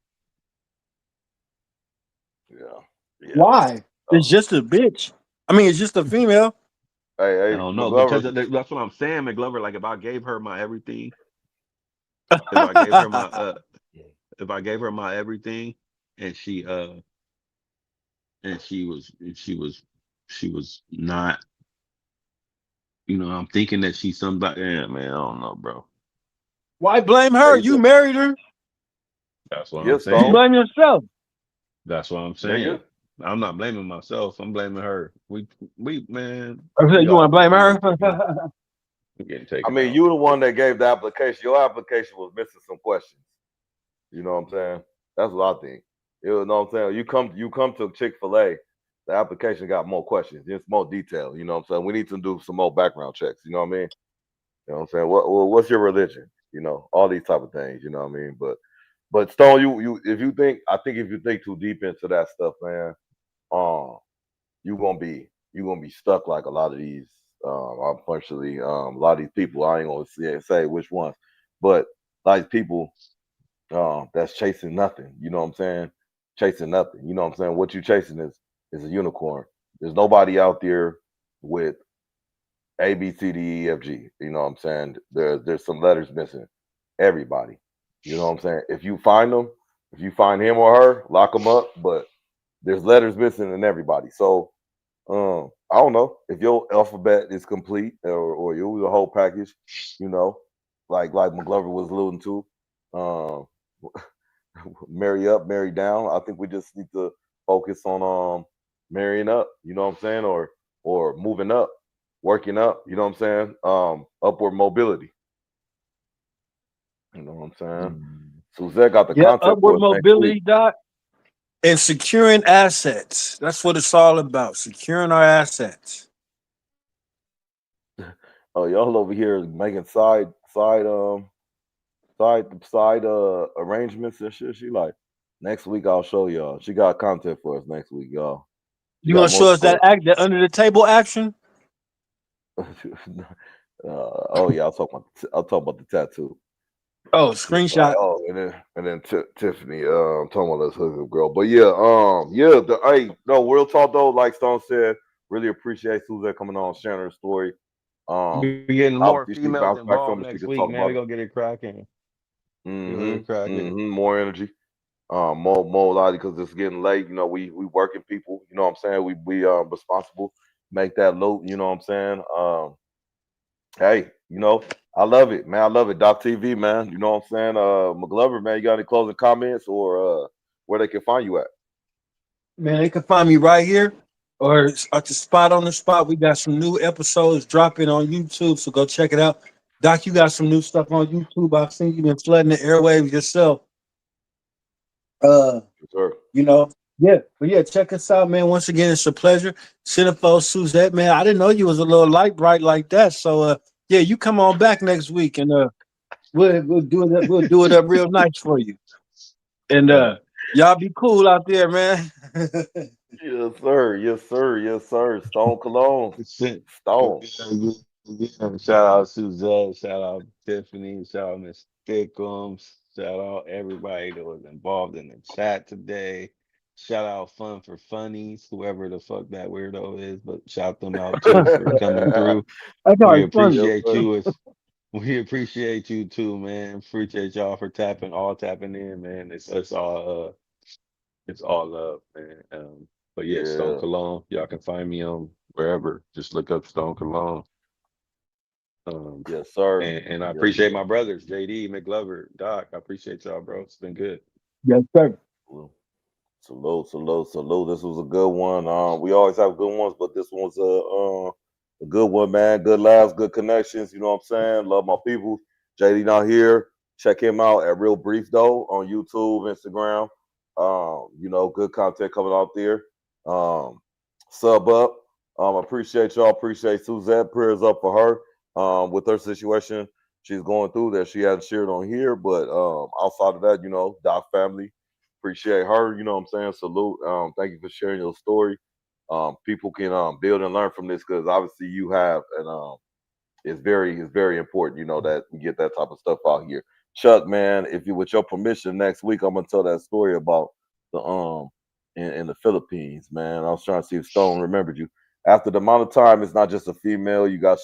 yeah, yeah. Why? It's Uh, just a bitch. I mean, it's just a female. I hey, don't know because McGlover. that's what I'm saying, McGlover. Like if I gave her my everything, if I gave her my if I gave her my everything, and she was not, I'm thinking that she's somebody. Yeah, man, I don't know, bro. Why blame her? Hey, You married her. That's what I'm yeah, You saying. so blame yourself. That's what I'm nigga, saying. I'm not blaming myself. I'm blaming her. Man, we You want to all blame her? we getting I taken mean, out. you the one that gave the application. Your application was missing some questions. You know what I'm saying? That's what I think. You know what I'm saying? You come to Chick-fil-A, the application got more questions. It's more detail. You know what I'm saying? We need to do some more background checks. You know what I mean? You know what I'm saying? What's your religion? You know, all these type of things. You know what I mean? But Stone, if you think, I think if you think too deep into that stuff, man, you're gonna be stuck like a lot of these. Unfortunately, a lot of these people. I ain't gonna say which ones, but like people that's chasing nothing. You know what I'm saying? Chasing nothing. You know what I'm saying? What you chasing is a unicorn. There's nobody out there with A, B, C, D, E, F, G. You know what I'm saying? There's some letters missing. Everybody. You know what I'm saying? If you find them, if you find him or her, lock them up. But there's letters missing in everybody. So I don't know if your alphabet is complete or you the whole package. You know, like McGlover was alluding to. Um, marry up, marry down. I think we just need to focus on marrying up, you know what I'm saying? Or moving up, working up, you know what I'm saying? Upward mobility. You know what I'm saying? Suzette got the Yeah, content for upward us next week. mobility, Doc, and securing assets. That's what it's all about. Securing our assets. Oh, y'all over here making side arrangements and shit. She like next week I'll show y'all. She got content for us next week, y'all. She You got gonna more show us that stories. that under the table action? Oh yeah, I'll talk about the tattoo. Oh, She was like, screenshot. oh, and then Tiffany, talking about this hookup girl. But yeah, hey, no, real talk though, like Stone said, really appreciate Suzette coming on, sharing her story. We're getting more Obviously she females bounced back involved from it, she next could week, talk man. about We're it. gonna get it cracking. We're gonna get it Mm-hmm. cracking. Mm-hmm. More energy. More light because it's getting late. You know, we working people. You know what I'm saying? We responsible. Make that loot. You know what I'm saying? Hey, you know, I love it, man. I love it. DockTV, man. You know what I'm saying? McGlover, man, you got any closing comments or where they can find you at? Man, they can find me right here or at the spot on the spot. We got some new episodes dropping on YouTube, so go check it out. Doc, you got some new stuff on YouTube. I've seen you been flooding the airwaves yourself. Uh, Yes, sir. you know, yeah, but yeah, check us out, man. Once again, it's a pleasure. Cinephobe Suzette, man. I didn't know you was a little light bright like that. So yeah, you come on back next week and we'll do it up real nice for you. And y'all be cool out there, man. Yes, sir. Yes, sir. Yes, sir. Stone Cologne. Shit. Stone. Shout out Suzette, shout out Tiffany, shout out Miss Thickums, shout out everybody that was involved in the chat today. Shout out Fun for Funnies, whoever the fuck that weirdo is, but shout them out too for coming through. I thought We it was funny. Yes, appreciate sir. you. We appreciate you too, man. Appreciate y'all for tapping in, man. It's all love, man. But yeah, Stone Yeah. Cologne. Y'all can find me on wherever. Just look up Stone Cologne. Um, Yes, sir. and I Yes, appreciate sir. my brothers, JD, McGlover, Doc. I appreciate y'all, bro. It's been good. Yes, sir. Well, salute, salute, salute. This was a good one. We always have good ones, but this one's a good one, man. Good laughs, good connections. You know what I'm saying? Love my people. JD not here. Check him out at Real Brief though on YouTube, Instagram. You know, good content coming out there. Um, sub up. Appreciate y'all. Appreciate Suzette. Prayers up for her. With her situation she's going through that she hasn't shared on here, but outside of that, you know, Doc family. Appreciate her, you know what I'm saying? Salute. Thank you for sharing your story. People can build and learn from this because obviously you have, and it's very important, you know, that we get that type of stuff out here. Chuck, man, if you with your permission, next week I'm gonna tell that story about the in the Philippines, man. I was trying to see if Stone remembered you. After the amount of time, it's not just a female. You got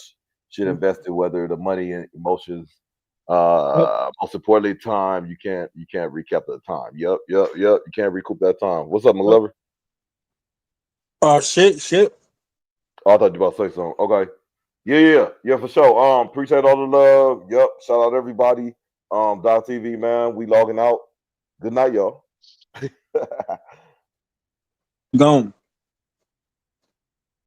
shit invested, whether the money and emotions. Most importantly, time. You can't recap the time. Yep. You can't recoup that time. What's up, McGlover? Shit. Oh, I thought you were about to say something. Okay. Yeah, for sure. Appreciate all the love. Yep. Shout out everybody. DockTV, man. We logging out. Good night, y'all. Gone.